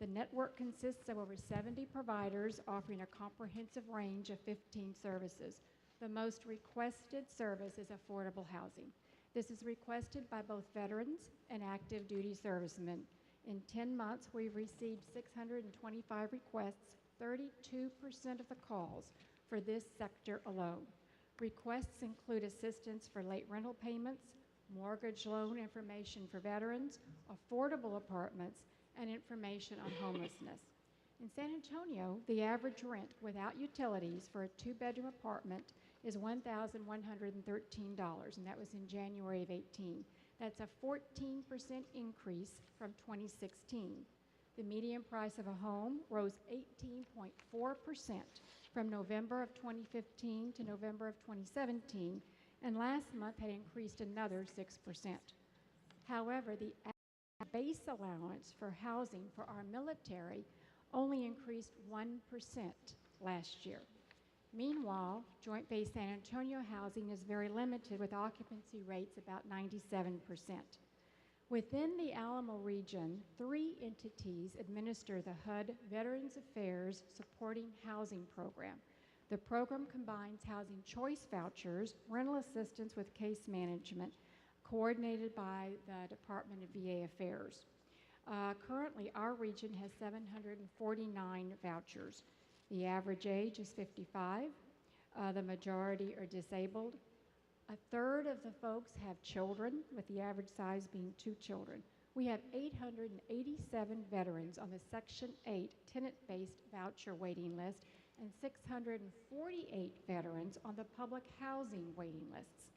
The network consists of over 70 providers offering a comprehensive range of 15 services. The most requested service is affordable housing. This is requested by both veterans and active duty servicemen. In 10 months, we've received 625 requests, 32% of the calls for this sector alone. Requests include assistance for late rental payments, mortgage loan information for veterans, affordable apartments, and information on homelessness. In San Antonio, the average rent without utilities for a two-bedroom apartment is $1,113, and that was in January of 18. That's a 14% increase from 2016. The median price of a home rose 18.4% from November of 2015 to November of 2017, and last month had increased another 6%. However, the base allowance for housing for our military only increased 1% last year. Meanwhile, Joint Base San Antonio housing is very limited, with occupancy rates about 97%. Within the Alamo region, 3 entities administer the HUD Veterans Affairs Supporting Housing Program. The program combines housing choice vouchers, rental assistance with case management, coordinated by the Department of VA Affairs. Currently, our region has 749 vouchers. The average age is 55. The majority are disabled. A third of the folks have children, with the average size being 2 children. We have 887 veterans on the Section 8 tenant-based voucher waiting list and 648 veterans on the public housing waiting lists.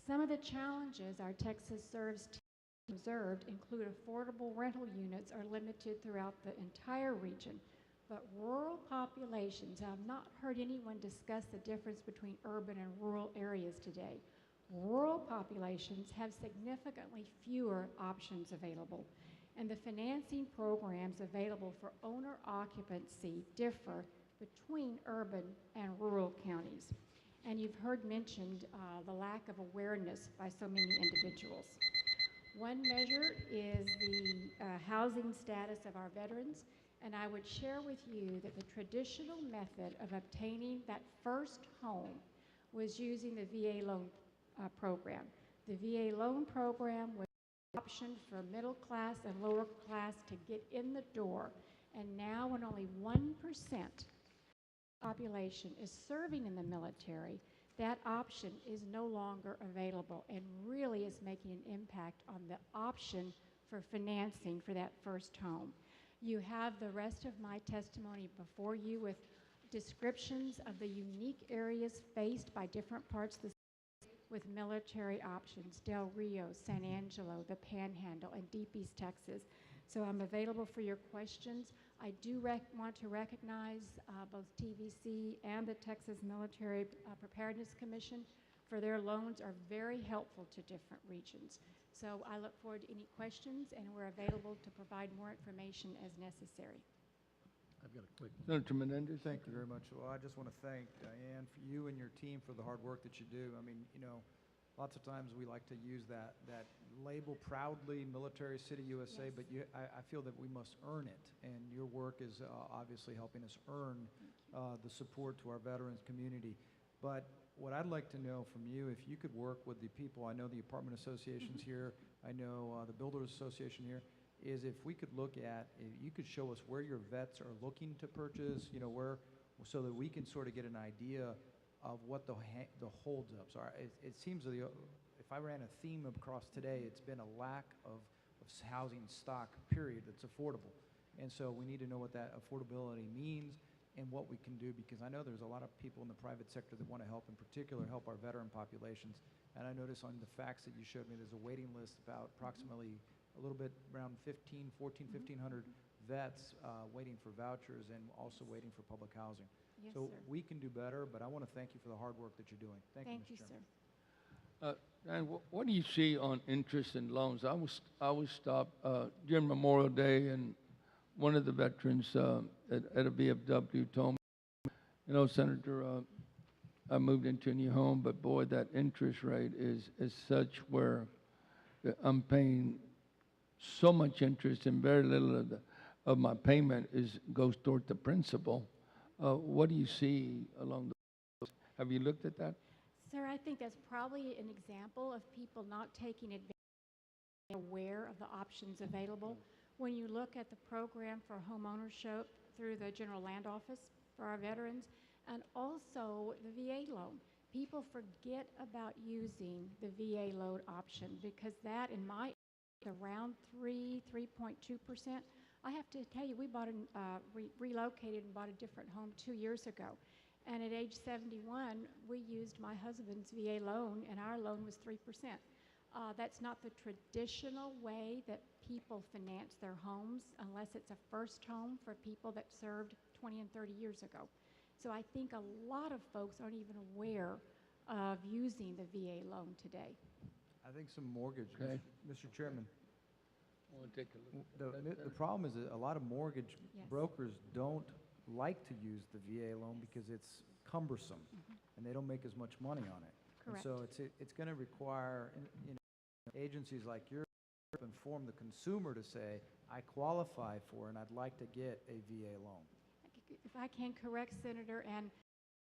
Some of the challenges our Texas Serves team observed include affordable rental units are limited throughout the entire region, but rural populations, I've not heard anyone discuss the difference between urban and rural areas today. Rural populations have significantly fewer options available, and the financing programs available for owner occupancy differ between urban and rural counties. And you've heard mentioned the lack of awareness by so many individuals. One measure is the housing status of our veterans, and I would share with you that the traditional method of obtaining that first home was using the VA loan program. The VA loan program was an option for middle class and lower class to get in the door, and now when only 1% population is serving in the military, that option is no longer available and really is making an impact on the option for financing for that first home. You have the rest of my testimony before you with descriptions of the unique areas faced by different parts of the state with military options: Del Rio, San Angelo, the Panhandle, and Deep East Texas. So I'm available for your questions. I do want to recognize both TVC and the Texas Military Preparedness Commission, for their loans are very helpful to different regions. So I look forward to any questions, and we're available to provide more information as necessary. I've got a quick. Senator Menendez. Thank you very much. Well, I just want to thank Diane, for you and your team for the hard work that you do. I mean, lots of times we like to use that label proudly Military City USA, but I feel that we must earn it, and your work is obviously helping us earn the support to our veterans community. But what I'd like to know from you, if you could work with the people, I know the apartment associations here, I know the Builders Association here, is if we could look at, if you could show us where your vets are looking to purchase, where, so that we can sort of get an idea of what the holdups are. It seems that if I ran a theme across today, it's been a lack of housing stock, period, that's affordable. And so we need to know what that affordability means and what we can do, because I know there's a lot of people in the private sector that want to help, in particular, help our veteran populations. And I noticed on the facts that you showed me, there's a waiting list about approximately a little bit around 1,500 vets waiting for vouchers and also waiting for public housing. Yes, So sir. we can do better, but I want to thank you for the hard work that you're doing. Thank you, Mr. Chairman. And what do you see on interest in loans? I was stopped during Memorial Day, and one of the veterans at a VFW told me, Senator, I moved into a new home, but boy, that interest rate is such where I'm paying so much interest, and very little of my payment goes toward the principal. What do you see along those? Have you looked at that? Sir, I think that's probably an example of people not taking advantage, aware of the options available. When you look at the program for home ownership through the General Land Office for our veterans, and also the VA loan, people forget about using the VA loan option, because that, in my around 3.2%. I have to tell you, we bought relocated and bought a different home 2 years ago. And at age 71, we used my husband's VA loan, and our loan was 3%. That's not the traditional way that people finance their homes, unless it's a first home for people that served 20 and 30 years ago. So I think a lot of folks aren't even aware of using the VA loan today. I think some mortgage, Okay. Mr. Chairman. I want to take a look. The problem is that a lot of mortgage Yes. brokers don't like to use the VA loan because it's cumbersome, and they don't make as much money on it. Correct. And so it's going to require agencies like yours to inform the consumer to say, I qualify for and I'd like to get a VA loan. If I can correct, Senator, and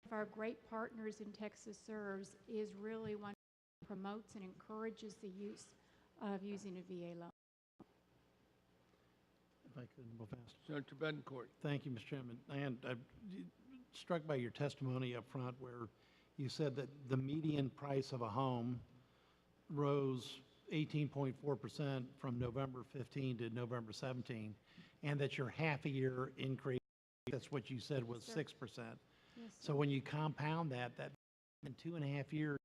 of our great partners in Texas Serves is really one who promotes and encourages the use of using a VA loan. If I could move fast. Senator Betancourt. Thank you, Mr. Chairman. And I'm struck by your testimony up front where you said that the median price of a home rose 18.4% from November 15 to November 17, and that your half a year increase, that's what you said, was 6%. Yes, So when you compound that in 2.5 years,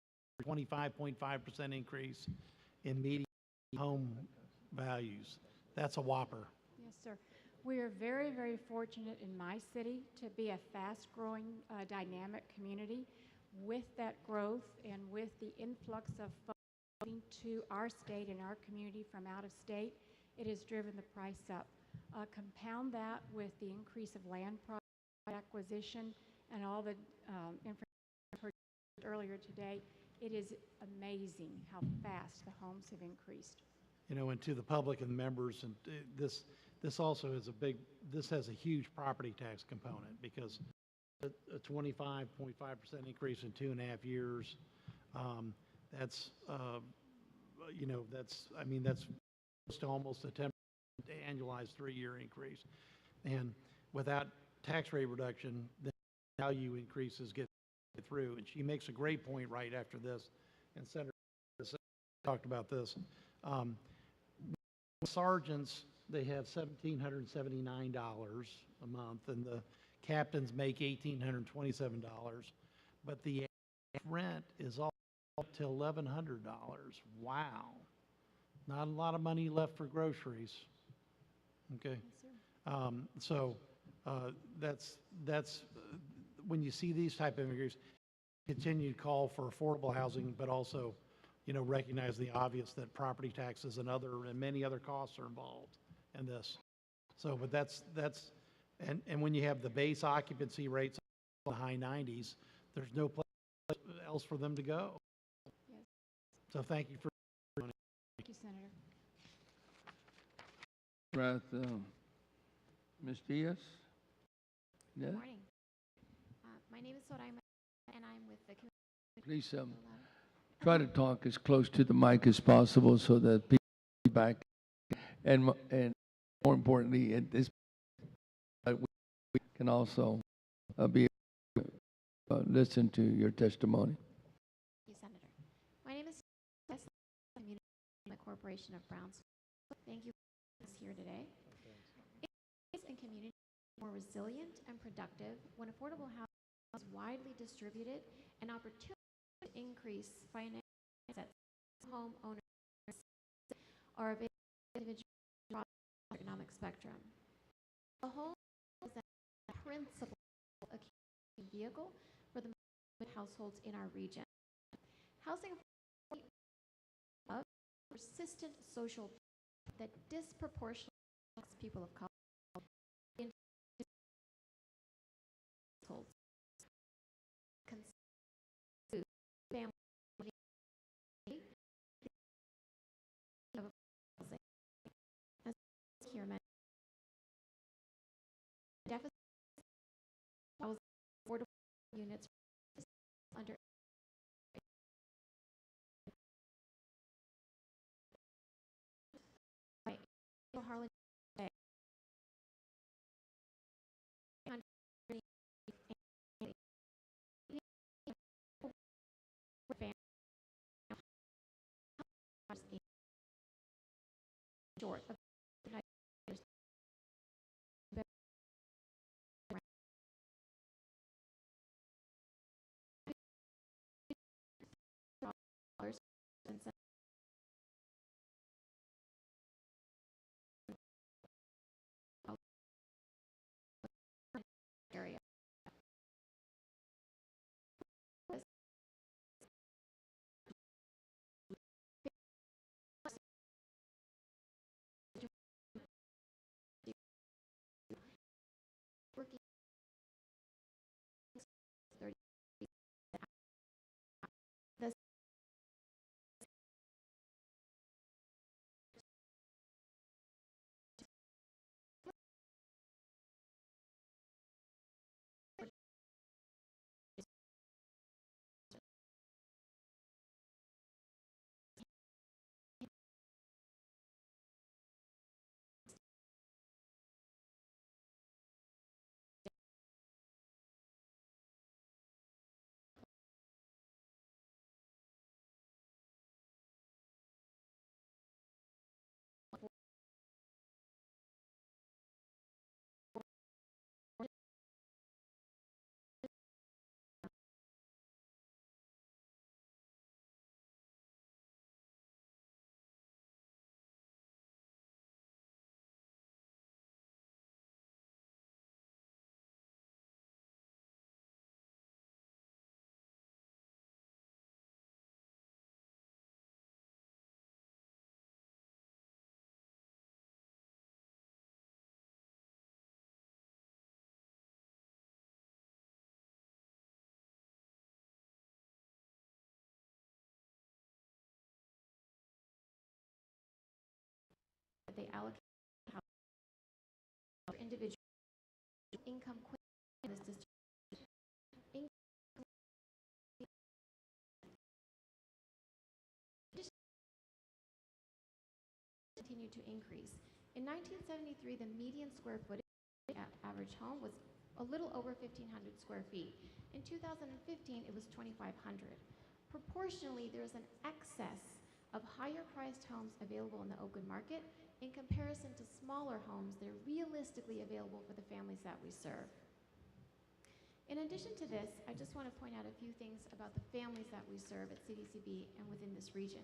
25.5% increase in median home values. That's a whopper. Yes, sir. We are very, very fortunate in my city to be a fast-growing, dynamic community. With that growth and with the influx of folks coming to our state and our community from out of state, it has driven the price up. Compound that with the increase of land price acquisition and all the information I heard earlier today, it is amazing how fast the homes have increased. And to the public and members, and this also is this has a huge property tax component, because a 25.5% increase in 2.5 years, that's close to almost a 10% annualized 3-year increase. And without tax rate reduction, the value increases get through. And she makes a great point right after this, and Senator talked about this. Sergeants, they have $1,779 a month, and the captains make $1,827, but the rent is all up to $1,100. Wow. Not a lot of money left for groceries. Okay. So that's when you see these type of increases, continue to call for affordable housing, but also, recognize the obvious that property taxes and many other costs are involved in this. So, but that's And when you have the base occupancy rates in the high 90s, there's no place else for them to go. Yes. So thank you for. Thank you, Senator. Ms. Diaz? Good Yeah? morning. My name is Soraima, and I'm with the community. Please try to talk as close to the mic as possible so that people back and more importantly, at this we can also be able to listen to your testimony. Thank you, Senator. My name is Community Corporation of Brownsville. Thank you for being here today. And community more resilient and productive when affordable housing is widely distributed and opportunity to increase financial assets home owners are available to individuals across the economic spectrum. The home is a principal vehicle for the households in our region. Housing of persistent social that disproportionately affects people of color. Deficit affordable units under Harlan short of area. Working 30 the that they allocate for individual income this continue to increase. In 1973, the median square footage average home was a little over 1,500 square feet. In 2015, it was 2,500. Proportionally, there's an excess of higher priced homes available in the open market in comparison to smaller homes that are realistically available for the families that we serve. In addition to this, I just want to point out a few things about the families that we serve at CDCB and within this region.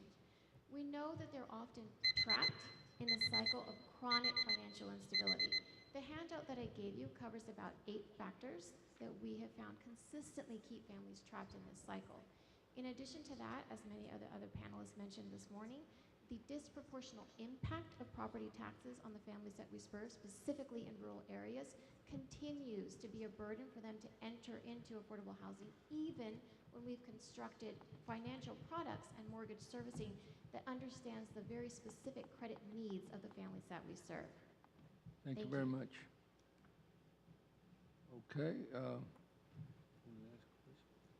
We know that they're often trapped in a cycle of chronic financial instability. The handout that I gave you covers about 8 factors that we have found consistently keep families trapped in this cycle. In addition to that, as many other panelists mentioned this morning, the disproportional impact of property taxes on the families that we serve, specifically in rural areas, continues to be a burden for them to enter into affordable housing, even when we've constructed financial products and mortgage servicing that understands the very specific credit needs of the families that we serve. Thank you very much. Okay.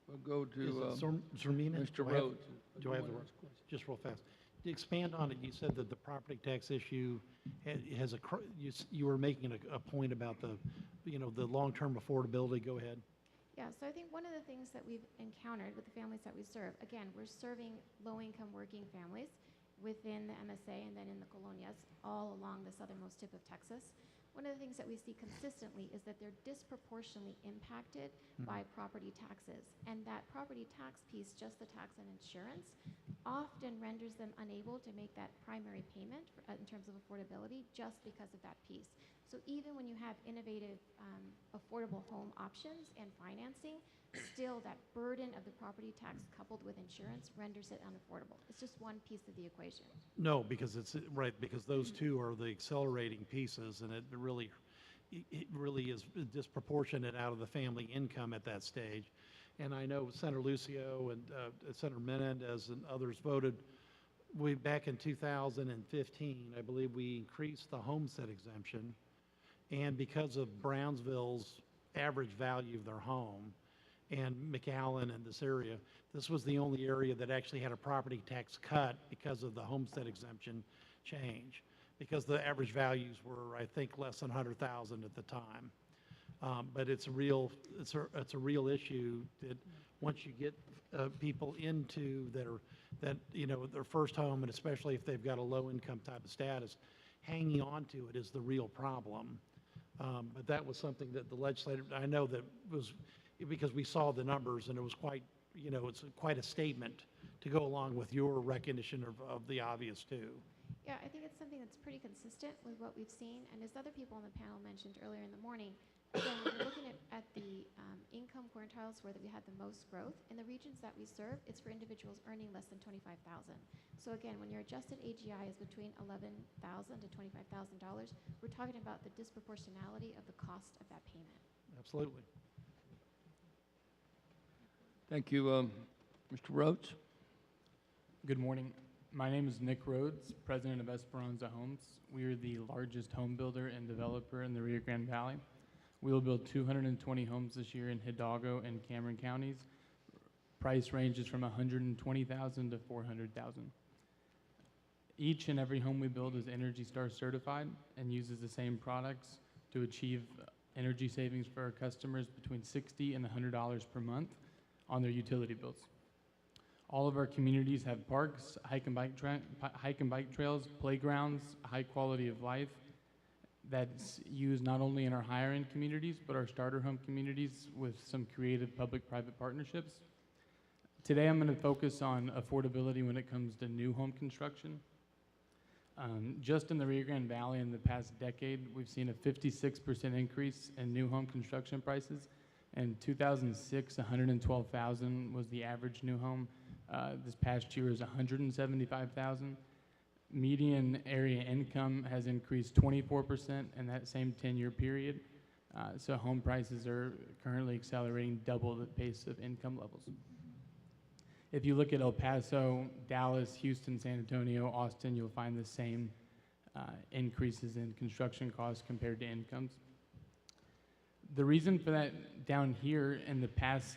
We'll go to Zermina? Mr. Do I have- Rhodes. Do I have the word? Just real fast. To expand on it, you said that the property tax issue has a, you were making a point about the, the long-term affordability. Go ahead. Yeah, so I think one of the things that we've encountered with the families that we serve, again, we're serving low-income working families within the MSA and then in the colonias all along the southernmost tip of Texas. One of the things that we see consistently is that they're disproportionately impacted by property taxes. And that property tax piece, just the tax and insurance, often renders them unable to make that primary payment in terms of affordability just because of that piece. So even when you have innovative, affordable home options and financing, still that burden of the property tax coupled with insurance renders it unaffordable. It's just one piece of the equation. No, because it's right, because those two are the accelerating pieces, and it really is disproportionate out of the family income at that stage. And I know Senator Lucio and Senator Menendez and others voted. Back in 2015, I believe we increased the homestead exemption, and because of Brownsville's average value of their home, and McAllen and this area, this was the only area that actually had a property tax cut because of the homestead exemption change, because the average values were, I think, less than 100,000 at the time. But it's a real issue that once you get people into their first home, and especially if they've got a low income type of status, hanging on to it is the real problem. But that was something that the legislature, I know that was, because we saw the numbers, and it was quite, it's quite a statement to go along with your recognition of the obvious too. Yeah, I think it's something that's pretty consistent with what we've seen. And as other people on the panel mentioned earlier in the morning, again, when we're looking at the income quartiles where we had the most growth, in the regions that we serve, it's for individuals earning less than $25,000. So again, when your adjusted AGI is between $11,000 to $25,000, we're talking about the disproportionality of the cost of that payment. Absolutely. Thank you. Mr. Rhodes? Good morning. My name is Nick Rhodes, president of Esperanza Homes. We are the largest home builder and developer in the Rio Grande Valley. We will build 220 homes this year in Hidalgo and Cameron counties. Price ranges from $120,000 to $400,000. Each and every home we build is Energy Star certified and uses the same products to achieve energy savings for our customers between $60 and $100 per month on their utility bills. All of our communities have parks, hike and bike trails, playgrounds, high quality of life that's used not only in our higher end communities, but our starter home communities with some creative public-private partnerships. Today I'm going to focus on affordability when it comes to new home construction. Just in the Rio Grande Valley in the past decade, we've seen a 56% increase in new home construction prices. In 2006, $112,000 was the average new home. This past year is $175,000. Median area income has increased 24% in that same 10-year period. So home prices are currently accelerating double the pace of income levels. If you look at El Paso, Dallas, Houston, San Antonio, Austin, you'll find the same increases in construction costs compared to incomes. The reason for that down here in the past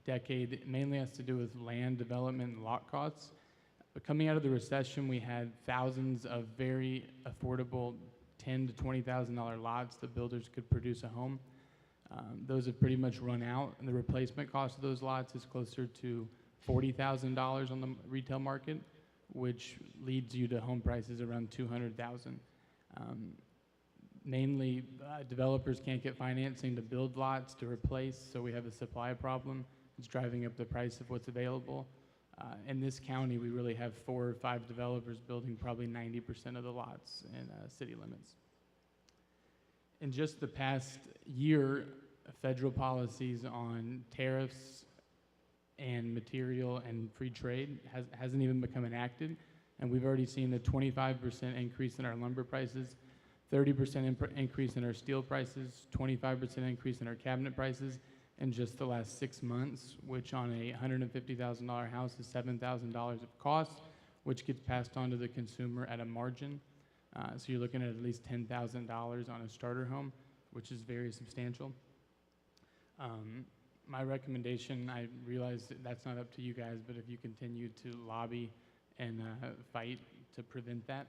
decade mainly has to do with land development and lot costs. But coming out of the recession, we had thousands of very affordable $10,000 to $20,000 lots that builders could produce a home. Those have pretty much run out, and the replacement cost of those lots is closer to $40,000 on the retail market, which leads you to home prices around $200,000. Mainly, developers can't get financing to build lots to replace, so we have a supply problem. It's driving up the price of what's available. In this county, we really have 4 or 5 developers building probably 90% of the lots in city limits. In just the past year, federal policies on tariffs and material and free trade hasn't even become enacted. And we've already seen a 25% increase in our lumber prices, 30% increase in our steel prices, 25% increase in our cabinet prices in just the last 6 months, which on a $150,000 house is $7,000 of cost, which gets passed on to the consumer at a margin. So you're looking at least $10,000 on a starter home, which is very substantial. My recommendation, I realize that's not up to you guys, but if you continue to lobby and fight to prevent that.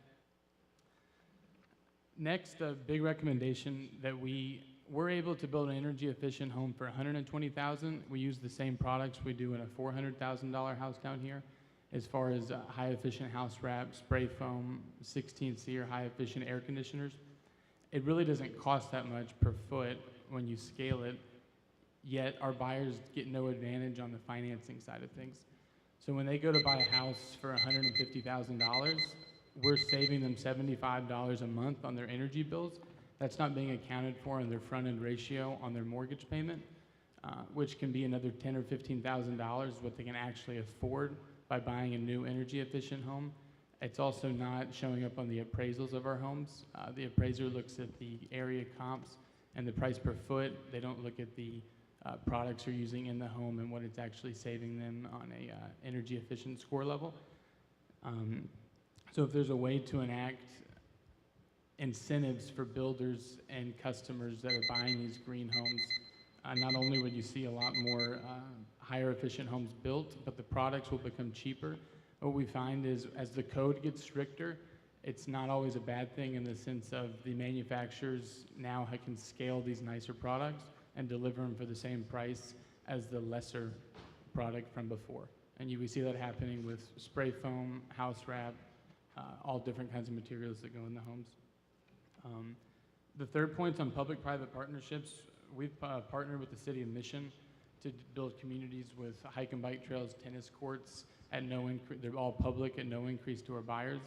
Next, a big recommendation that we're able to build an energy efficient home for $120,000. We use the same products we do in a $400,000 house down here, as far as high efficient house wrap, spray foam, 16 SEER high efficient air conditioners. It really doesn't cost that much per foot when you scale it, yet our buyers get no advantage on the financing side of things. So when they go to buy a house for $150,000, we're saving them $75 a month on their energy bills. That's not being accounted for in their front-end ratio on their mortgage payment, which can be another $10,000 or $15,000, what they can actually afford by buying a new energy-efficient home. It's also not showing up on the appraisals of our homes. The appraiser looks at the area comps and the price per foot. They don't look at the products you're using in the home and what it's actually saving them on a energy efficient score level. So if there's a way to enact incentives for builders and customers that are buying these green homes, not only would you see a lot more higher efficient homes built, but the products will become cheaper. What we find is as the code gets stricter, it's not always a bad thing in the sense of the manufacturers now can scale these nicer products and deliver them for the same price as the lesser product from before. And we see that happening with spray foam, house wrap, all different kinds of materials that go in the homes. The third point on public-private partnerships, we've partnered with the City of Mission to build communities with hike and bike trails, tennis courts at no increase. They're all public at no increase to our buyers.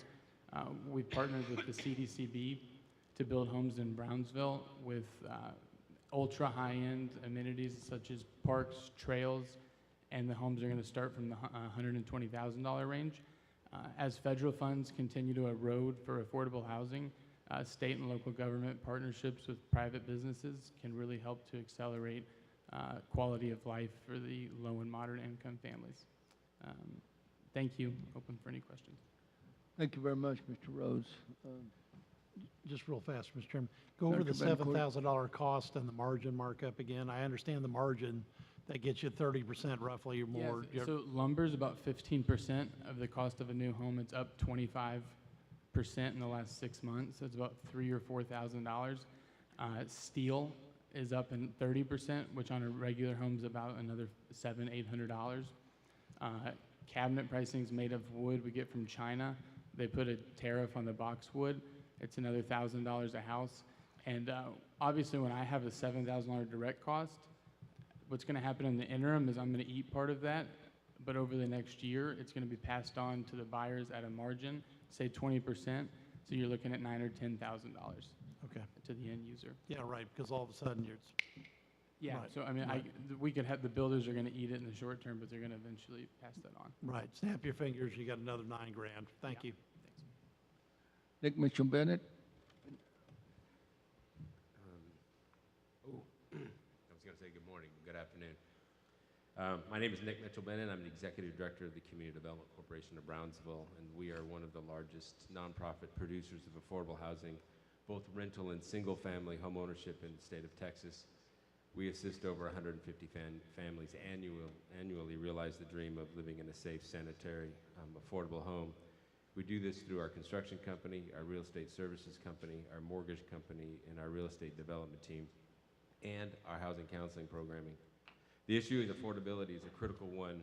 We've partnered with the CDCB to build homes in Brownsville with ultra high-end amenities such as parks, trails, and the homes are going to start from the $120,000 range. As federal funds continue to erode for affordable housing, state and local government partnerships with private businesses can really help to accelerate quality of life for the low and moderate income families. Thank you. Open for any questions. Thank you very much, Mr. Rose. Just real fast, Mr. Chairman. Go over the Dr. Bencourt. $7,000 cost and the margin markup again. I understand the margin that gets you 30% roughly or more. So lumber's about 15% of the cost of a new home. It's up 25% in the last 6 months. So it's about $3,000 or $4,000. Steel is up in 30%, which on a regular home is about another $700-800. Cabinet pricing is made of wood we get from China. They put a tariff on the boxwood. It's another $1,000 a house. And obviously when I have a $7,000 direct cost, what's going to happen in the interim is I'm going to eat part of that, but over the next year, it's going to be passed on to the buyers at a margin, say 20%. So you're looking at $9,000 or $10,000. Okay. To the end user. Yeah, right. Because all of a sudden Yeah. Right. So I mean, Right. we could have the builders are going to eat it in the short term, but they're going to eventually pass that on. Right. Snap your fingers. You got another $9,000. Thank you. Nick Mitchell-Bennett. I was going to say good morning, good afternoon. My name is Nick Mitchell-Bennett. I'm the Executive Director of the Community Development Corporation of Brownsville, and we are one of the largest nonprofit producers of affordable housing, both rental and single-family home ownership in the state of Texas. We assist over 150 families annually realize the dream of living in a safe, sanitary, affordable home. We do this through our construction company, our real estate services company, our mortgage company, and our real estate development team, and our housing counseling programming. The issue is affordability is a critical one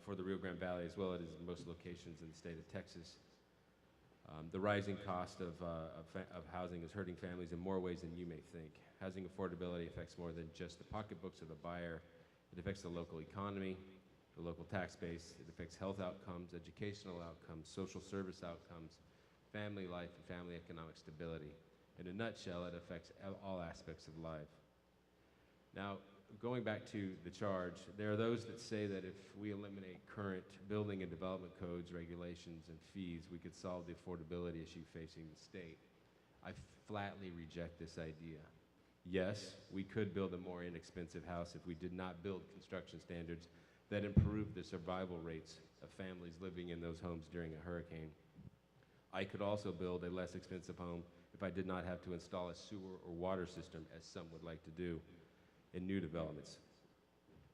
for the Rio Grande Valley as well as in most locations in the state of Texas. The rising cost of housing is hurting families in more ways than you may think. Housing affordability affects more than just the pocketbooks of the buyer. It affects the local economy, the local tax base. It affects health outcomes, educational outcomes, social service outcomes, family life, and family economic stability. In a nutshell, it affects all aspects of life. Now, going back to the charge, there are those that say that if we eliminate current building and development codes, regulations, and fees, we could solve the affordability issue facing the state. I flatly reject this idea. Yes, we could build a more inexpensive house if we did not build construction standards that improve the survival rates of families living in those homes during a hurricane. I could also build a less expensive home if I did not have to install a sewer or water system, as some would like to do in new developments.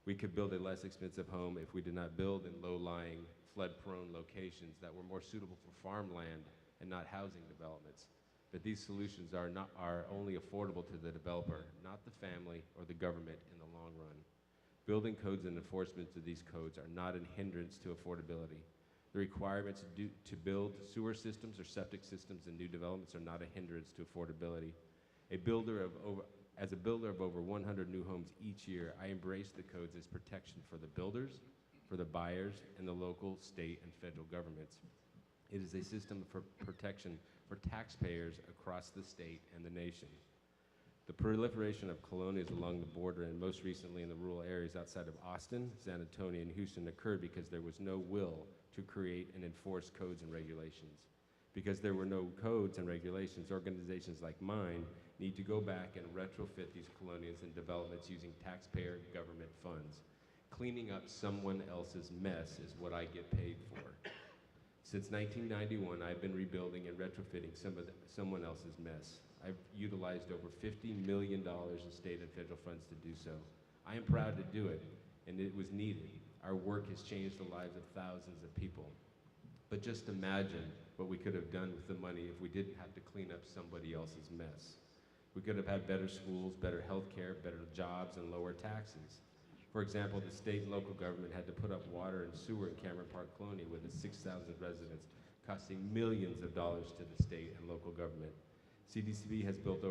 We could build a less expensive home if we did not build in low-lying, flood-prone locations that were more suitable for farmland and not housing developments. But these solutions are only affordable to the developer, not the family or the government in the long run. Building codes and enforcement of these codes are not a hindrance to affordability. The requirements to build sewer systems or septic systems in new developments are not a hindrance to affordability. As a builder of over 100 new homes each year, I embrace the codes as protection for the builders, for the buyers, and the local, state, and federal governments. It is a system for protection for taxpayers across the state and the nation. The proliferation of colonias along the border and most recently in the rural areas outside of Austin, San Antonio, and Houston occurred because there was no will to create and enforce codes and regulations. Because there were no codes and regulations, organizations like mine need to go back and retrofit these colonias and developments using taxpayer government funds. Cleaning up someone else's mess is what I get paid for. Since 1991, I've been rebuilding and retrofitting someone else's mess. I've utilized over $50 million in state and federal funds to do so. I am proud to do it, and it was needed. Our work has changed the lives of thousands of people. But just imagine what we could have done with the money if we didn't have to clean up somebody else's mess. We could have had better schools, better health care, better jobs, and lower taxes. For example, the state and local government had to put up water and sewer in Cameron Park Colony with its 6,000 residents, costing millions of dollars to the state and local government. CDCB has built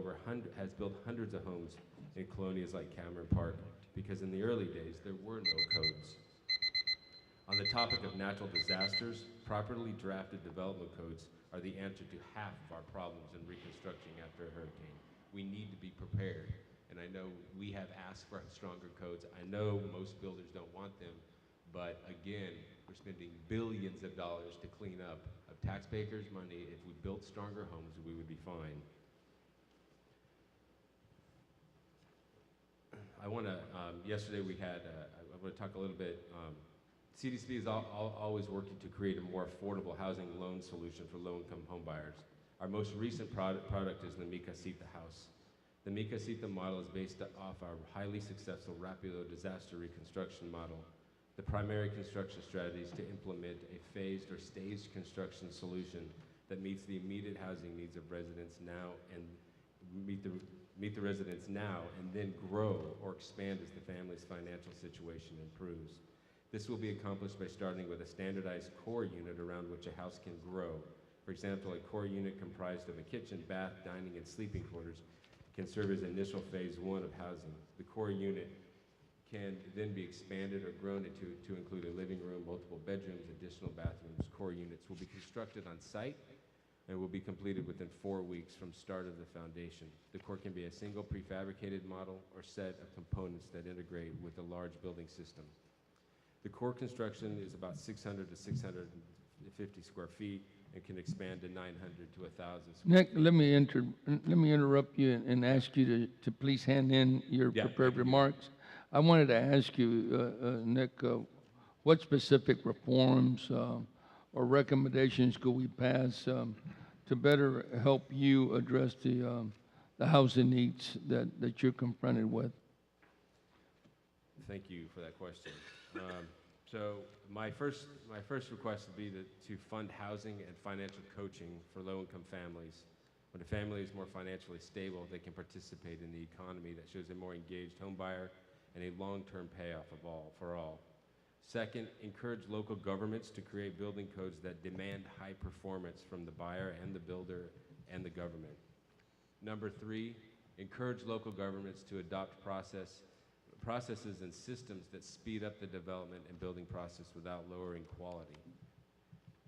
hundreds of homes in colonias like Cameron Park because in the early days there were no codes. On the topic of natural disasters, properly drafted development codes are the answer to half of our problems in reconstructing after a hurricane. We need to be prepared. And I know we have asked for stronger codes. I know most builders don't want them, but again, we're spending billions of dollars to clean up of taxpayers' money. If we built stronger homes, we would be fine. I want to, yesterday we had, I want to talk a little bit, CDCB is always working to create a more affordable housing loan solution for low-income home buyers. Our most recent product is the Mi Casita house. The Mi Casita model is based off our highly successful Rapido disaster reconstruction model. The primary construction strategy is to implement a phased or staged construction solution that meets the immediate housing needs of residents now and meet the residents now and then grow or expand as the family's financial situation improves. This will be accomplished by starting with a standardized core unit around which a house can grow. For example, a core unit comprised of a kitchen, bath, dining, and sleeping quarters can serve as initial phase one of housing. The core unit can then be expanded or grown to include a living room, multiple bedrooms, additional bathrooms. Core units will be constructed on site and will be completed within 4 weeks from start of the foundation. The core can be a single prefabricated model or set of components that integrate with a large building system. The core construction is about 600 to 650 square feet and can expand to 900 to 1,000 square Nick, feet. let me interrupt you and ask you to please hand in your prepared remarks. I wanted to ask you, Nick, what specific reforms or recommendations could we pass to better help you address the housing needs that you're confronted with? Thank you for that question. So my first request would be to fund housing and financial coaching for low-income families. When a family is more financially stable, they can participate in the economy that shows a more engaged home buyer and a long-term payoff for all. Second, encourage local governments to create building codes that demand high performance from the buyer and the builder and the government. Number three, encourage local governments to adopt processes and systems that speed up the development and building process without lowering quality.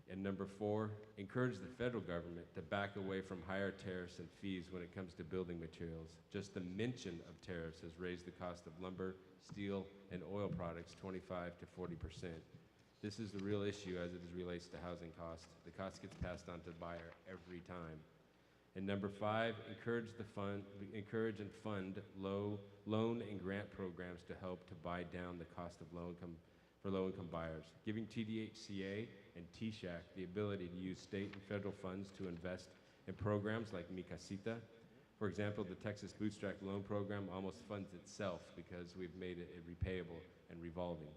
And number 4, encourage the federal government to back away from higher tariffs and fees when it comes to building materials. Just the mention of tariffs has raised the cost of lumber, steel, and oil products 25 to 40%. This is the real issue as it relates to housing costs. The cost gets passed on to the buyer every time. And number 5, encourage and fund loan and grant programs to help to buy down the cost of for low-income buyers. Giving TDHCA and TSHAC the ability to use state and federal funds to invest in programs like Mi Casita. For example, the Texas Bootstrap Loan Program almost funds itself because we've made it repayable and revolving.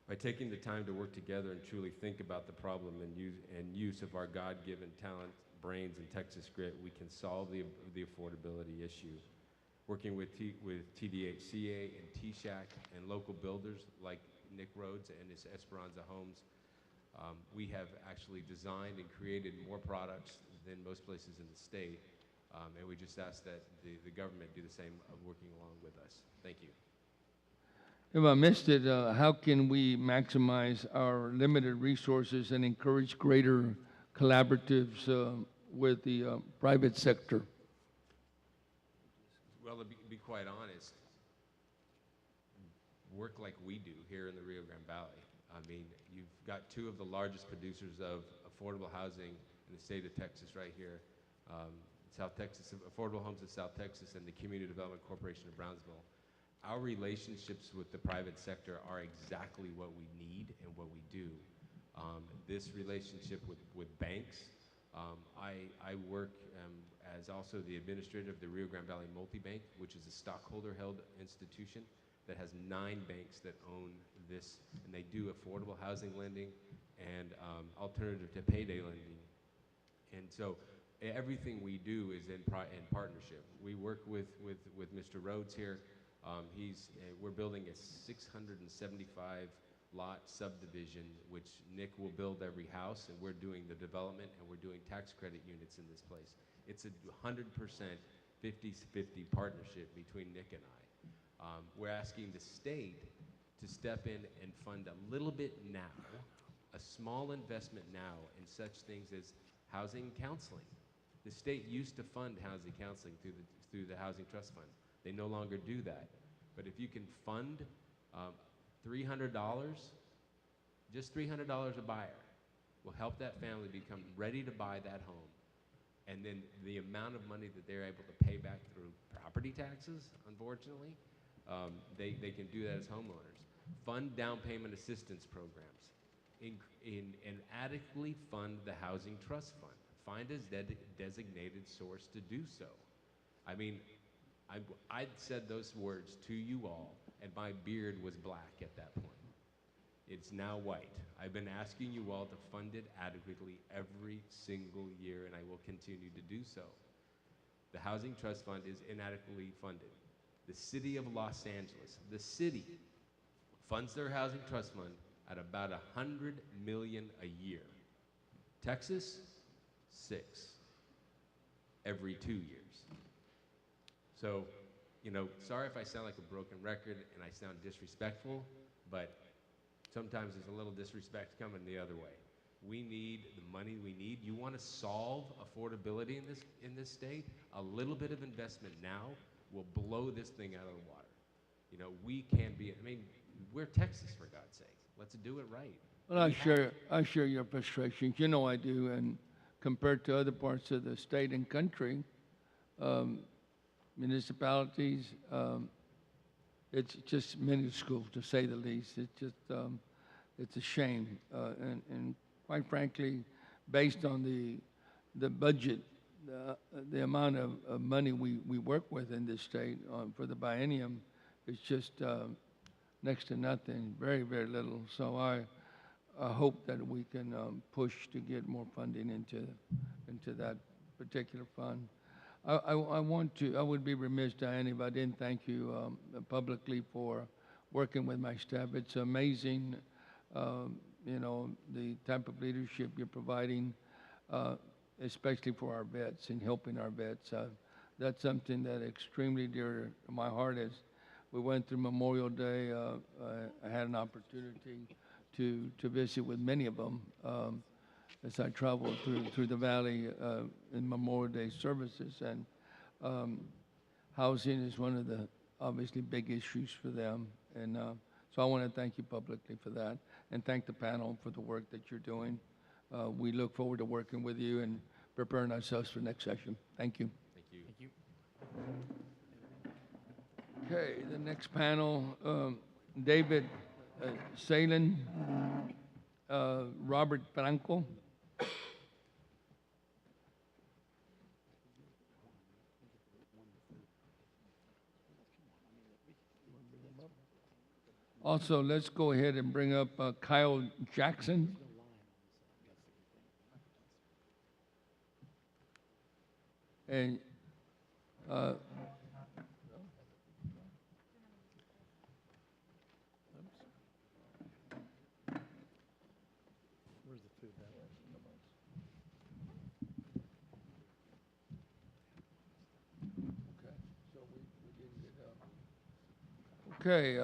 By taking the time to work together and truly think about the problem and use of our God-given talent, brains, and Texas grit, we can solve the affordability issue. Working with TDHCA and TSHAC and local builders like Nick Rhodes and his Esperanza Homes, we have actually designed and created more products than most places in the state, and we just ask that the government do the same of working along with us. Thank you. If I missed it, how can we maximize our limited resources and encourage greater collaboratives with the private sector? Well, to be quite honest, work like we do here in the Rio Grande Valley. I mean, you've got 2 of the largest producers of affordable housing in the state of Texas right here. South Texas, Affordable Homes of South Texas, and the Community Development Corporation of Brownsville. Our relationships with the private sector are exactly what we need and what we do. This relationship with banks, I work as also the administrator of the Rio Grande Valley Multibank, which is a stockholder-held institution that has 9 banks that own this, and they do affordable housing lending and alternative to payday lending. And so everything we do is in partnership. We work with Mr. Rhodes here. We're building a 675 lot subdivision, which Nick will build every house, and we're doing the development, and we're doing tax credit units in this place. It's a 100% 50-50 partnership between Nick and I. We're asking the state to step in and fund a little bit now, a small investment now in such things as housing counseling. The state used to fund housing counseling through the Housing Trust Fund. They no longer do that. But if you can fund $300, just $300 a buyer, will help that family become ready to buy that home. And then the amount of money that they're able to pay back through property taxes, unfortunately, they can do that as homeowners. Fund down payment assistance programs. And adequately fund the Housing Trust Fund. Find a designated source to do so. I mean, I'd said those words to you all, and my beard was black at that point. It's now white. I've been asking you all to fund it adequately every single year, and I will continue to do so. The Housing Trust Fund is inadequately funded. The city of Los Angeles, the city, funds their Housing Trust Fund at about $100 million a year. Texas, 6 every 2 years. So, you know, sorry if I sound like a broken record and I sound disrespectful, but sometimes there's a little disrespect coming the other way. We need the money we need. You want to solve affordability in this state? A little bit of investment now will blow this thing out of the water. You know, we can be, I mean, we're Texas, for God's sake. Let's do it right. Well, I share your frustrations. You know I do, and compared to other parts of the state and country, municipalities, it's just minuscule, to say the least. It's just, it's a shame. And quite frankly, based on the budget, the amount of money we work with in this state for the biennium is just next to nothing, very, very little. So I hope that we can push to get more funding into that particular fund. I would be remiss, Diane, if I didn't thank you publicly for working with my staff. It's amazing, you know, the type of leadership you're providing, especially for our vets and helping our vets. That's something that extremely dear to my heart. As we went through Memorial Day, I had an opportunity to visit with many of them as I travel through the valley in Memorial Day services. And housing is one of the obviously big issues for them. And so I want to thank you publicly for that and thank the panel for the work that you're doing. We look forward to working with you and preparing ourselves for next session. Thank you. Thank you. Thank you. Okay, the next panel, David Salen, Robert Franco. Also, let's go ahead and bring up Kyle Jackson. And Where's the food? okay,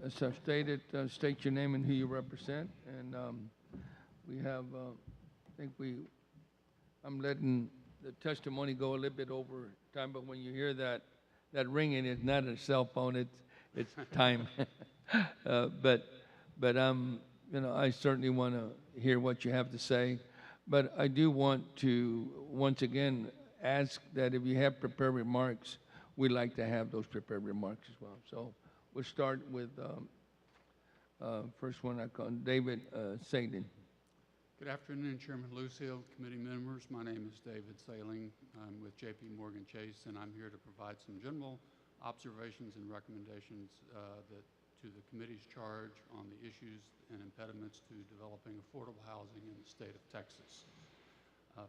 as I've stated, state your name and who you represent. And we have, I think I'm letting the testimony go a little bit over time, but when you hear that ringing, it's not a cell phone, it's time. But I certainly want to hear what you have to say. But I do want to, once again, ask that if you have prepared remarks, we'd like to have those prepared remarks as well. So we'll start with first one I call David Salen. Good afternoon, Chairman Lucio, committee members. My name is David Saling. I'm with J.P. Morgan Chase, and I'm here to provide some general observations and recommendations to the committee's charge on the issues and impediments to developing affordable housing in the state of Texas.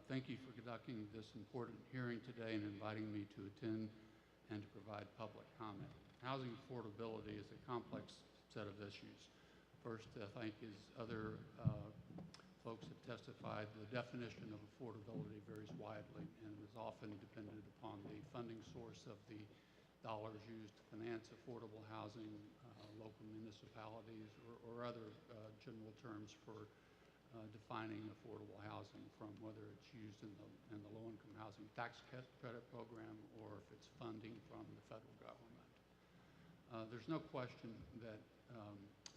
Thank you for conducting this important hearing today and inviting me to attend and to provide public comment. Housing affordability is a complex set of issues. First, thank you, as other folks have testified, the definition of affordability varies widely and is often dependent upon the funding source of the dollars used to finance affordable housing, local municipalities, or other general terms for defining affordable housing, from whether it's used in the low-income housing tax credit program or if it's funding from the federal government. There's no question that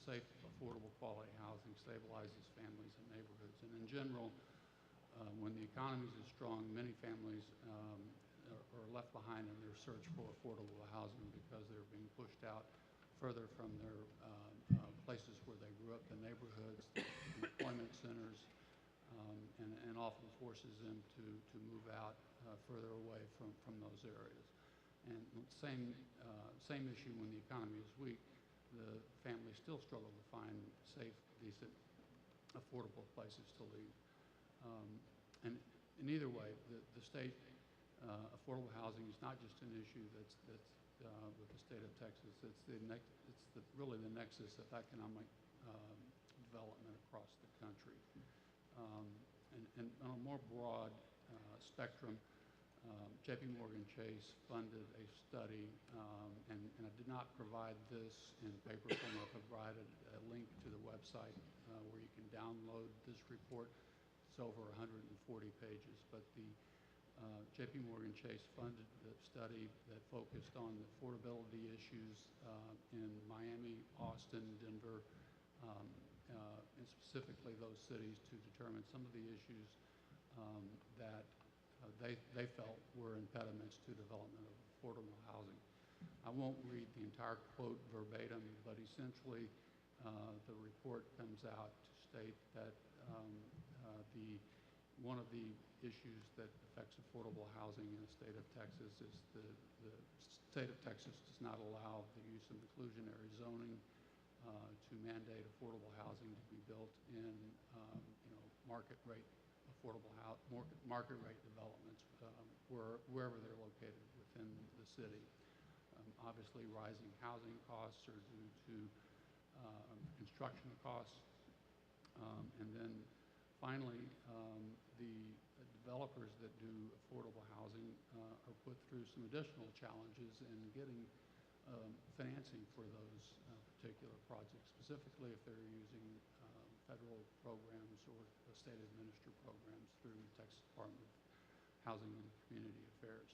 safe, affordable, quality housing stabilizes families and neighborhoods. And in general, when the economy is strong, many families are left behind in their search for affordable housing because they're being pushed out further from their places where they grew up, the neighborhoods, the employment centers, and often forces them to move out further away from those areas. And same issue when the economy is weak. The families still struggle to find safe, decent, affordable places to live. And in either way, the state affordable housing is not just an issue that's with the state of Texas. It's really the nexus of economic development across the country. And on a more broad spectrum, J.P. Morgan Chase funded a study, and I did not provide this in paper form. I provided a link to the website where you can download this report. It's over 140 pages, but the J.P. Morgan Chase funded the study that focused on the affordability issues in Miami, Austin, Denver, and specifically those cities to determine some of the issues that they felt were impediments to development of affordable housing. I won't read the entire quote verbatim, but essentially the report comes out to state that one of the issues that affects affordable housing in the state of Texas is the state of Texas does not allow the use of inclusionary zoning to mandate affordable housing to be built in market rate market rate developments wherever they're located within the city. Obviously, rising housing costs are due to construction costs, and then finally, the developers that do affordable housing are put through some additional challenges in getting financing for those particular projects, specifically if they're using federal programs or state-administered programs through the Texas Department of Housing and Community Affairs.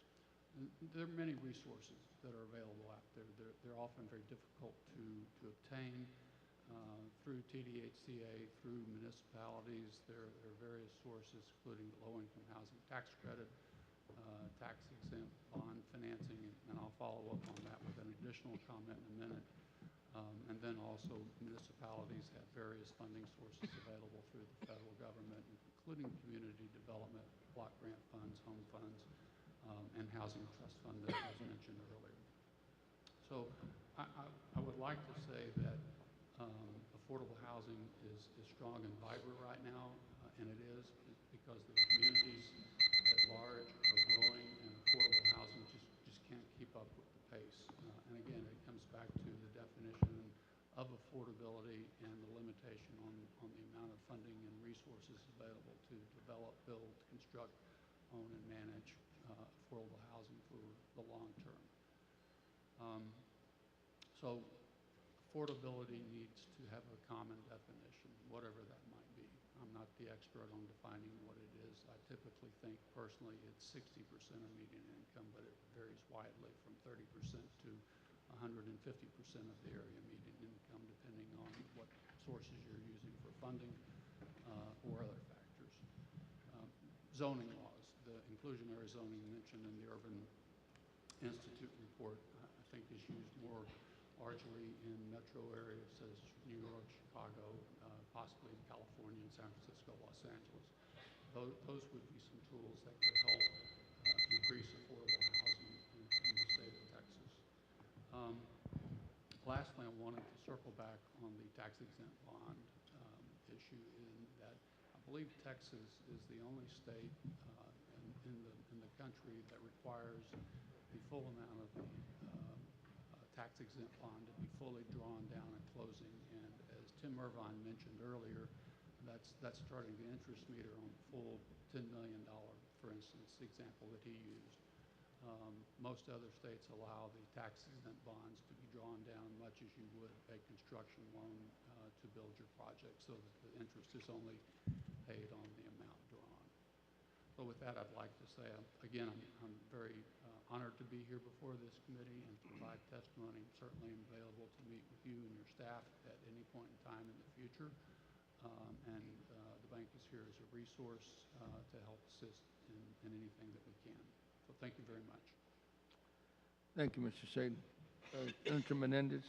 And there are many resources that are available out there. They're often very difficult to obtain through TDHCA, through municipalities. There are various sources, including the low-income housing tax credit, tax-exempt bond financing, and I'll follow up on that with an additional comment in a minute. And then also municipalities have various funding sources available through the federal government, including community development, block grant funds, home funds, and housing trust fund that was mentioned earlier. So I would like to say that affordable housing is strong and vibrant right now, and it is because the communities at large are growing, and affordable housing just can't keep up with the pace. And again, it comes back to the definition of affordability and the limitation on the amount of funding and resources available to develop, build, construct, own, and manage affordable housing for the long term. So affordability needs to have a common definition, whatever that might be. I'm not the expert on defining what it is. I typically think personally it's 60% of median income, but it varies widely from 30% to 150% of the area median income, depending on what sources you're using for funding or other factors. Zoning laws, the inclusionary zoning mentioned in the Urban Institute report, I think is used more largely in metro areas such as New York, Chicago, possibly in California, and San Francisco, Los Angeles. Those would be some tools that could help increase affordable housing in the state of Texas. Lastly, I wanted to circle back on the tax-exempt bond issue in that I believe Texas is the only state in the country that requires the full amount of the tax-exempt bond to be fully drawn down at closing. And as Tim Irvine mentioned earlier, that's starting the interest meter on the full $10 million, for instance, the example that he used. Most other states allow the tax-exempt bonds to be drawn down much as you would a construction loan to build your project, so that the interest is only paid on the amount drawn. So with that, I'd like to say, again, I'm very honored to be here before this committee and to provide testimony. Certainly am available to meet with you and your staff at any point in time in the future. And the bank is here as a resource to help assist in anything that we can. So thank you very much. Thank you, Mr. Saden. Senator Menendez.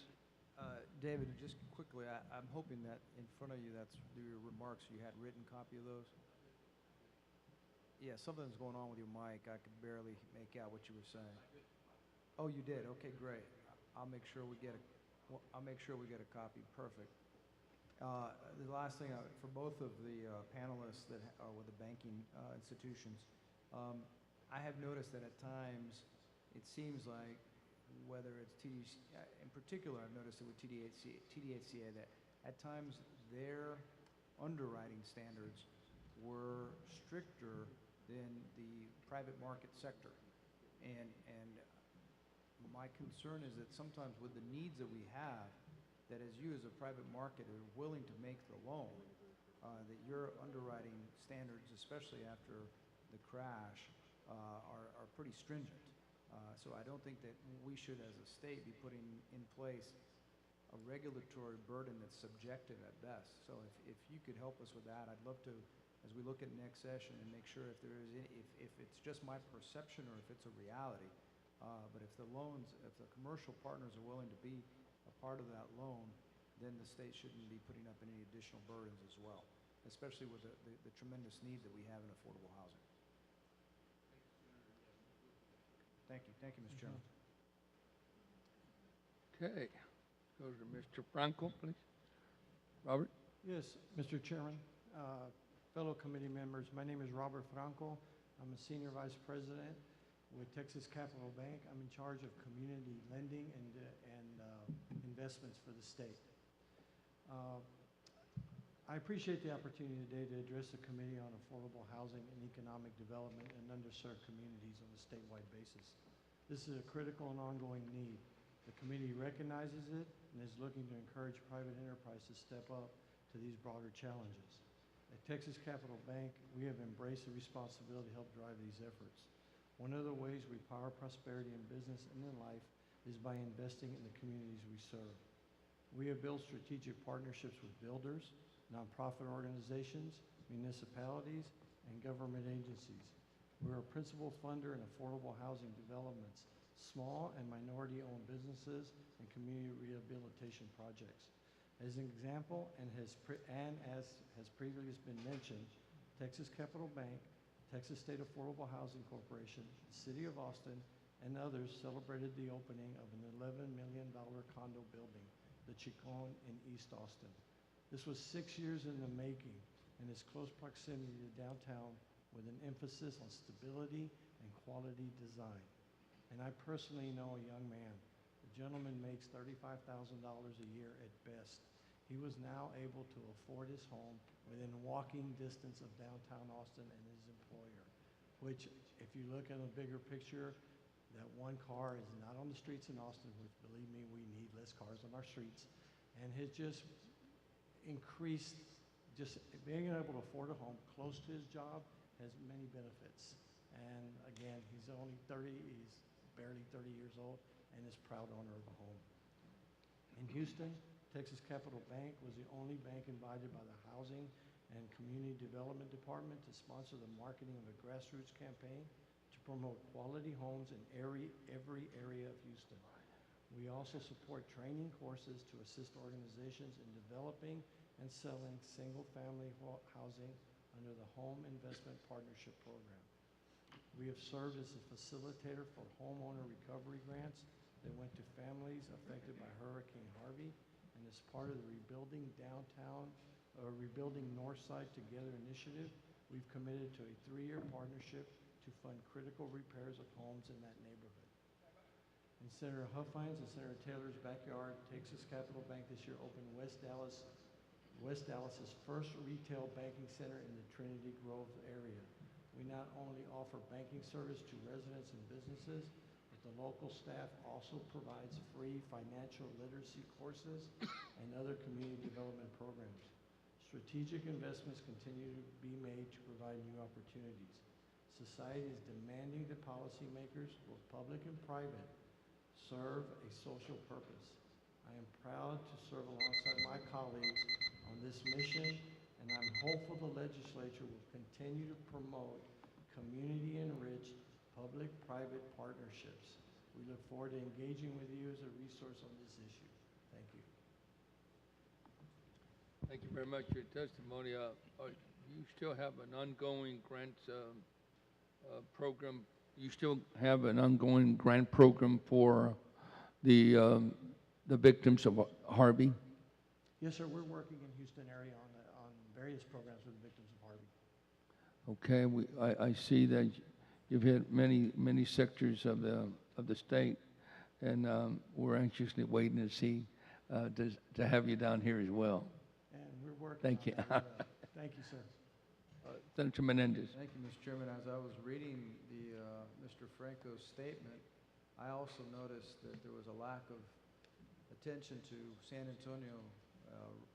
David, just quickly, I'm hoping that in front of you, that's your remarks, you had written copy of those. Yeah, something's going on with your mic. I could barely make out what you were saying. Oh, you did? Okay, great. I'll make sure we get a copy. Perfect. The last thing, for both of the panelists that are with the banking institutions, I have noticed that at times it seems like whether it's in particular, I've noticed it with TDHCA that at times their underwriting standards were stricter than the private market sector. And my concern is that sometimes with the needs that we have, that as you as a private market are willing to make the loan, that your underwriting standards, especially after the crash, are pretty stringent. So I don't think that we should as a state be putting in place a regulatory burden that's subjective at best. So if you could help us with that, I'd love to, as we look at next session, and make sure if there is if it's just my perception or if it's a reality. But if the commercial partners are willing to be a part of that loan, then the state shouldn't be putting up any additional burdens as well, especially with the tremendous need that we have in affordable housing. Thank you. Thank you, Mr. Chairman. Okay. Go to Mr. Franco, please. Robert? Yes, Mr. Chairman, fellow committee members, my name is Robert Franco. I'm a Senior Vice President with Texas Capital Bank. I'm in charge of community lending and investments for the state. I appreciate the opportunity today to address the Committee on Affordable Housing and Economic Development in Underserved Communities on a statewide basis. This is a critical and ongoing need. The committee recognizes it and is looking to encourage private enterprise to step up to these broader challenges. At Texas Capital Bank, we have embraced the responsibility to help drive these efforts. One of the ways we power prosperity in business and in life is by investing in the communities we serve. We have built strategic partnerships with builders, nonprofit organizations, municipalities, and government agencies. We're a principal funder in affordable housing developments, small and minority-owned businesses, and community rehabilitation projects. As an example, and as has previously been mentioned, Texas Capital Bank, Texas State Affordable Housing Corporation, the City of Austin, and others celebrated the opening of an $11 million condo building, the Chicon in East Austin. This was 6 years in the making and its close proximity to downtown with an emphasis on stability and quality design. And I personally know a young man. The gentleman makes $35,000 a year at best. He was now able to afford his home within walking distance of downtown Austin and his employer, which, if you look at a bigger picture, that one car is not on the streets in Austin, which, believe me, we need less cars on our streets, and has just increased, just being able to afford a home close to his job has many benefits. And again, he's barely 30 years old and is proud owner of a home. In Houston, Texas Capital Bank was the only bank invited by the Housing and Community Development Department to sponsor the marketing of a grassroots campaign to promote quality homes in every area of Houston. We also support training courses to assist organizations in developing and selling single-family housing under the Home Investment Partnership Program. We have served as a facilitator for homeowner recovery grants that went to families affected by Hurricane Harvey, and as part of the Rebuilding Northside Together initiative, we've committed to a 3-year partnership to fund critical repairs of homes in that neighborhood. In Senator Huffines and Senator Taylor's backyard, Texas Capital Bank this year opened West Dallas's first retail banking center in the Trinity Grove area. We not only offer banking service to residents and businesses, but the local staff also provides free financial literacy courses and other community development programs. Strategic investments continue to be made to provide new opportunities. Society is demanding that policymakers, both public and private, serve a social purpose. I am proud to serve alongside my colleagues on this mission, and I'm hopeful the legislature will continue to promote community-enriched public-private partnerships. We look forward to engaging with you as a resource on this issue. Thank you. Thank you very much for your testimony. You still have an ongoing grant program. You still have an ongoing grant program for the victims of Harvey? Yes, sir. We're working in Houston area on various programs with the victims of Harvey. Okay, I see that you've hit many sectors of the state, and we're anxiously waiting to see to have you down here as well. And we're working. Thank you. Thank you, sir. Senator Menendez. Thank you, Mr. Chairman. As I was reading Mr. Franco's statement, I also noticed that there was a lack of attention to San Antonio.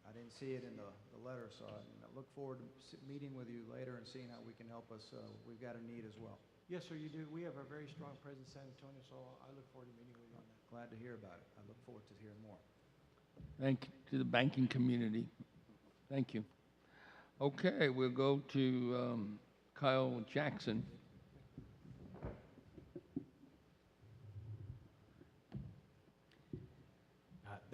I didn't see it in the letter, so I look forward to meeting with you later and seeing how we can help us. We've got a need as well. Yes, sir, you do. We have a very strong presence in San Antonio, so I look forward to meeting with you on that. Glad to hear about it. I look forward to hearing more. Thank you to the banking community. Thank you. Okay, we'll go to Kyle Jackson.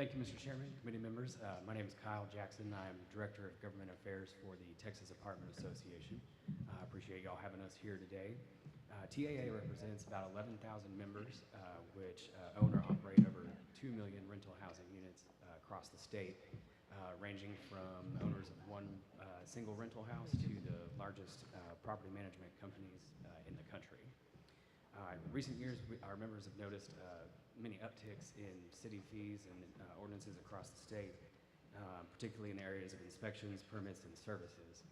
Thank you, Mr. Chairman, committee members. My name is Kyle Jackson. I'm Director of Government Affairs for the Texas Apartment Association. I appreciate y'all having us here today. TAA represents about 11,000 members, which own or operate over 2 million rental housing units across the state, ranging from owners of one single rental house to the largest property management companies in the country. In recent years, our members have noticed many upticks in city fees and ordinances across the state, particularly in areas of inspections, permits, and services.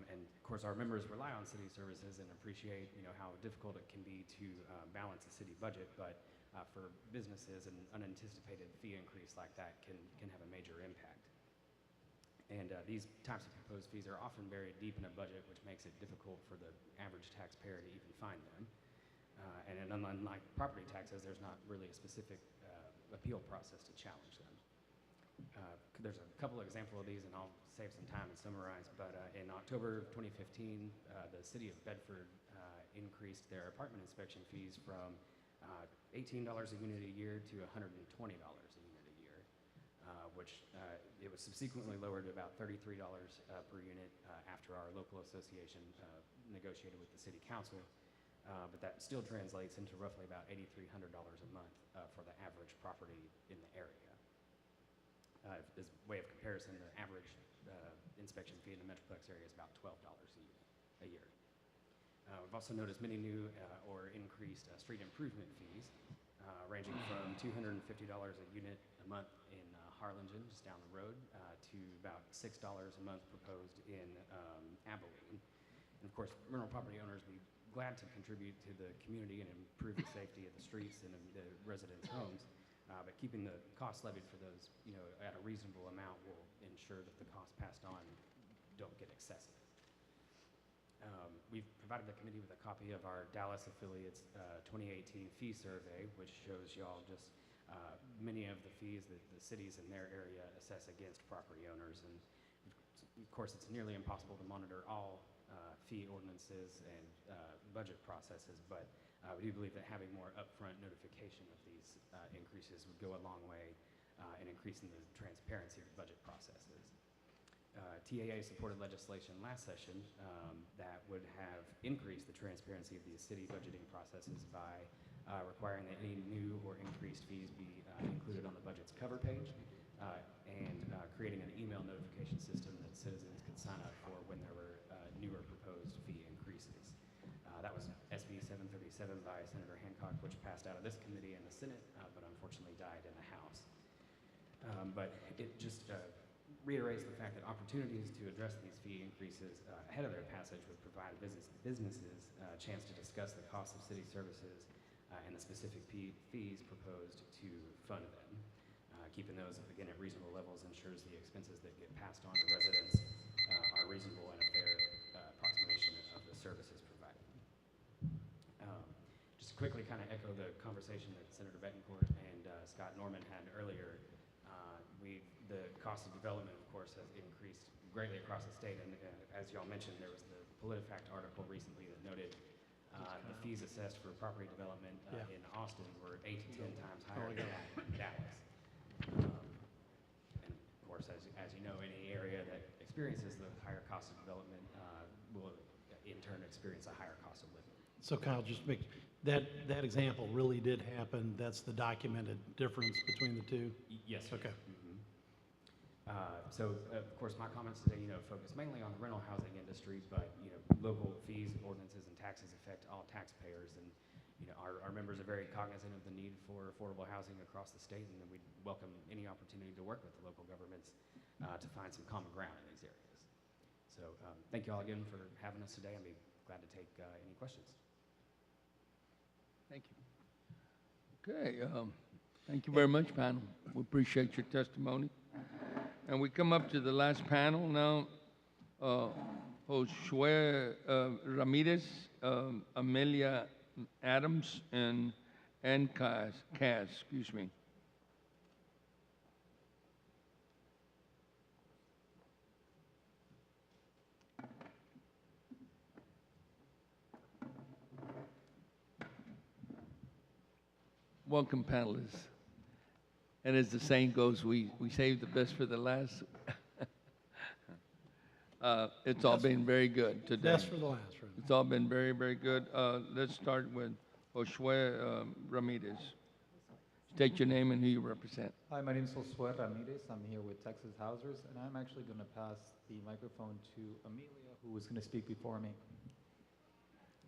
And of course, our members rely on city services and appreciate, how difficult it can be to balance a city budget. But for businesses, an unanticipated fee increase like that can have a major impact. And these types of proposed fees are often buried deep in a budget, which makes it difficult for the average taxpayer to even find them. And unlike property taxes, there's not really a specific appeal process to challenge them. There's a couple of examples of these, and I'll save some time and summarize, but in October 2015, the city of Bedford increased their apartment inspection fees from $18 a unit a year to $120 a unit a year, which it was subsequently lowered to about $33 per unit after our local association negotiated with the city council. But that still translates into roughly about $8,300 a month for the average property in the area. As a way of comparison, the average inspection fee in the Metroplex area is about $12 a year. We've also noticed many new or increased street improvement fees, ranging from $250 a unit a month in Harlingen, just down the road, to about $6 a month proposed in Abilene. And of course, rental property owners would be glad to contribute to the community and improve the safety of the streets and of the residents' homes. But keeping the costs levied for those, at a reasonable amount will ensure that the costs passed on don't get excessive. We've provided the committee with a copy of our Dallas affiliates 2018 fee survey, which shows y'all just many of the fees that the cities in their area assess against property owners. And of course, it's nearly impossible to monitor all fee ordinances and budget processes, but we do believe that having more upfront notification of these increases would go a long way in increasing the transparency of the budget processes. TAA supported legislation last session that would have increased the transparency of these city budgeting processes by requiring that any new or increased fees be included on the budget's cover page and creating an email notification system that citizens could sign up for when there were newer proposed fee increases. That was SB 737 by Senator Hancock, which passed out of this committee in the Senate, but unfortunately died in the House. But it just reiterates the fact that opportunities to address these fee increases ahead of their passage would provide businesses a chance to discuss the cost of city services and the specific fees proposed to fund them. Keeping those, again, at reasonable levels ensures the expenses that get passed on to residents are reasonable and a fair approximation of the services provided. Just quickly kind of echo the conversation that Senator Betancourt and Scott Norman had earlier. The cost of development, of course, has increased greatly across the state, and as y'all mentioned, there was the PolitiFact article recently that noted the fees assessed for property development in Austin were 8 to 10 times higher than Dallas. And of course, as you know, any area that experiences the higher cost of development will in turn experience a higher cost of living. So Kyle, just make that example really did happen. That's the documented difference between the two? Yes, sir. Okay. So, of course, my comments today, focus mainly on the rental housing industry, but, local fees, ordinances, and taxes affect all taxpayers. And, our members are very cognizant of the need for affordable housing across the state, and we welcome any opportunity to work with the local governments to find some common ground in these areas. So, thank you all again for having us today. I'd be glad to take any questions. Thank you. Okay, thank you very much, panel. We appreciate your testimony. And we come up to the last panel now. Josué Ramirez, Amelia Adams, and Kaz, excuse me. Welcome, panelists. And as the saying goes, we save the best for the last. It's all been very good today. Best for the last, right? It's all been very, very good. Let's start with Josué Ramirez. State your name and who you represent. Hi, my name is Josué Ramirez. I'm here with Texas Housers, and I'm actually going to pass the microphone to Amelia, who is going to speak before me.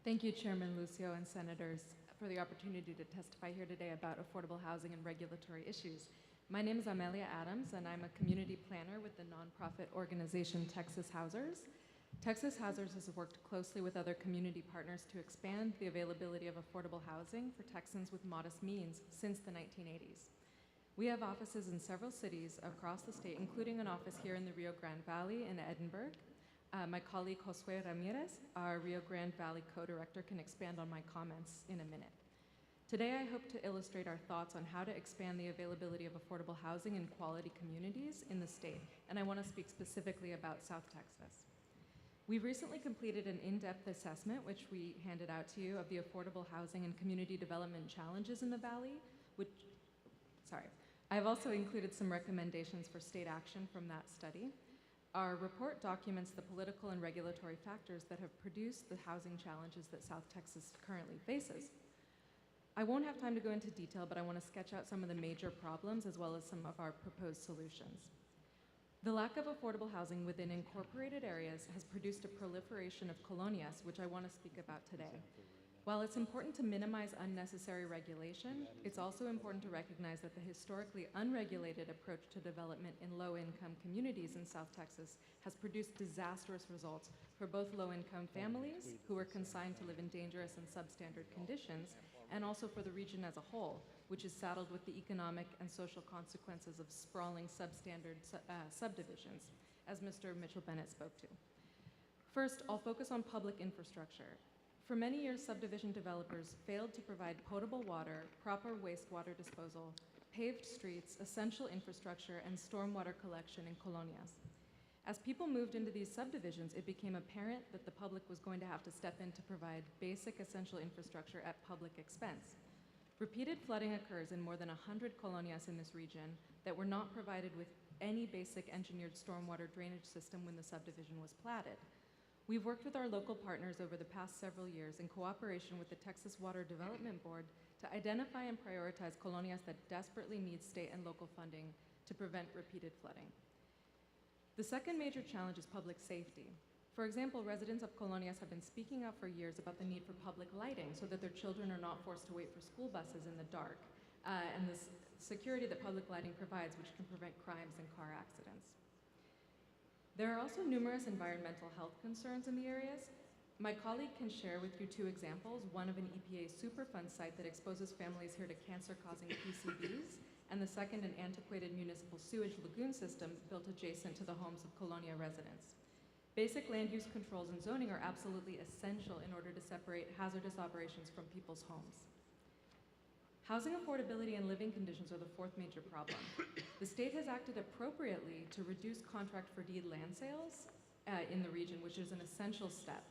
Thank you, Chairman Lucio and Senators, for the opportunity to testify here today about affordable housing and regulatory issues. My name is Amelia Adams, and I'm a community planner with the nonprofit organization Texas Housers. Texas Housers has worked closely with other community partners to expand the availability of affordable housing for Texans with modest means since the 1980s. We have offices in several cities across the state, including an office here in the Rio Grande Valley in Edinburgh. My colleague Josue Ramirez, our Rio Grande Valley co-director, can expand on my comments in a minute. Today, I hope to illustrate our thoughts on how to expand the availability of affordable housing in quality communities in the state, and I want to speak specifically about South Texas. We recently completed an in-depth assessment, which we handed out to you, of the affordable housing and community development challenges in the valley, I've also included some recommendations for state action from that study. Our report documents the political and regulatory factors that have produced the housing challenges that South Texas currently faces. I won't have time to go into detail, but I want to sketch out some of the major problems as well as some of our proposed solutions. The lack of affordable housing within incorporated areas has produced a proliferation of colonias, which I want to speak about today. While it's important to minimize unnecessary regulation, it's also important to recognize that the historically unregulated approach to development in low-income communities in South Texas has produced disastrous results for both low-income families who are consigned to live in dangerous and substandard conditions, and also for the region as a whole, which is saddled with the economic and social consequences of sprawling substandard subdivisions, as Mr. Mitchell-Bennett spoke to. First, I'll focus on public infrastructure. For many years, subdivision developers failed to provide potable water, proper wastewater disposal, paved streets, essential infrastructure, and stormwater collection in colonias. As people moved into these subdivisions, it became apparent that the public was going to have to step in to provide basic essential infrastructure at public expense. Repeated flooding occurs in more than 100 colonias in this region that were not provided with any basic engineered stormwater drainage system when the subdivision was platted. We've worked with our local partners over the past several years in cooperation with the Texas Water Development Board to identify and prioritize colonias that desperately need state and local funding to prevent repeated flooding. The second major challenge is public safety. For example, residents of colonias have been speaking out for years about the need for public lighting so that their children are not forced to wait for school buses in the dark, and the security that public lighting provides, which can prevent crimes and car accidents. There are also numerous environmental health concerns in the areas. My colleague can share with you two examples, one of an EPA Superfund site that exposes families here to cancer-causing PCBs, and the second, an antiquated municipal sewage lagoon system built adjacent to the homes of colonia residents. Basic land use controls and zoning are absolutely essential in order to separate hazardous operations from people's homes. Housing affordability and living conditions are the fourth major problem. The state has acted appropriately to reduce contract for deed land sales in the region, which is an essential step.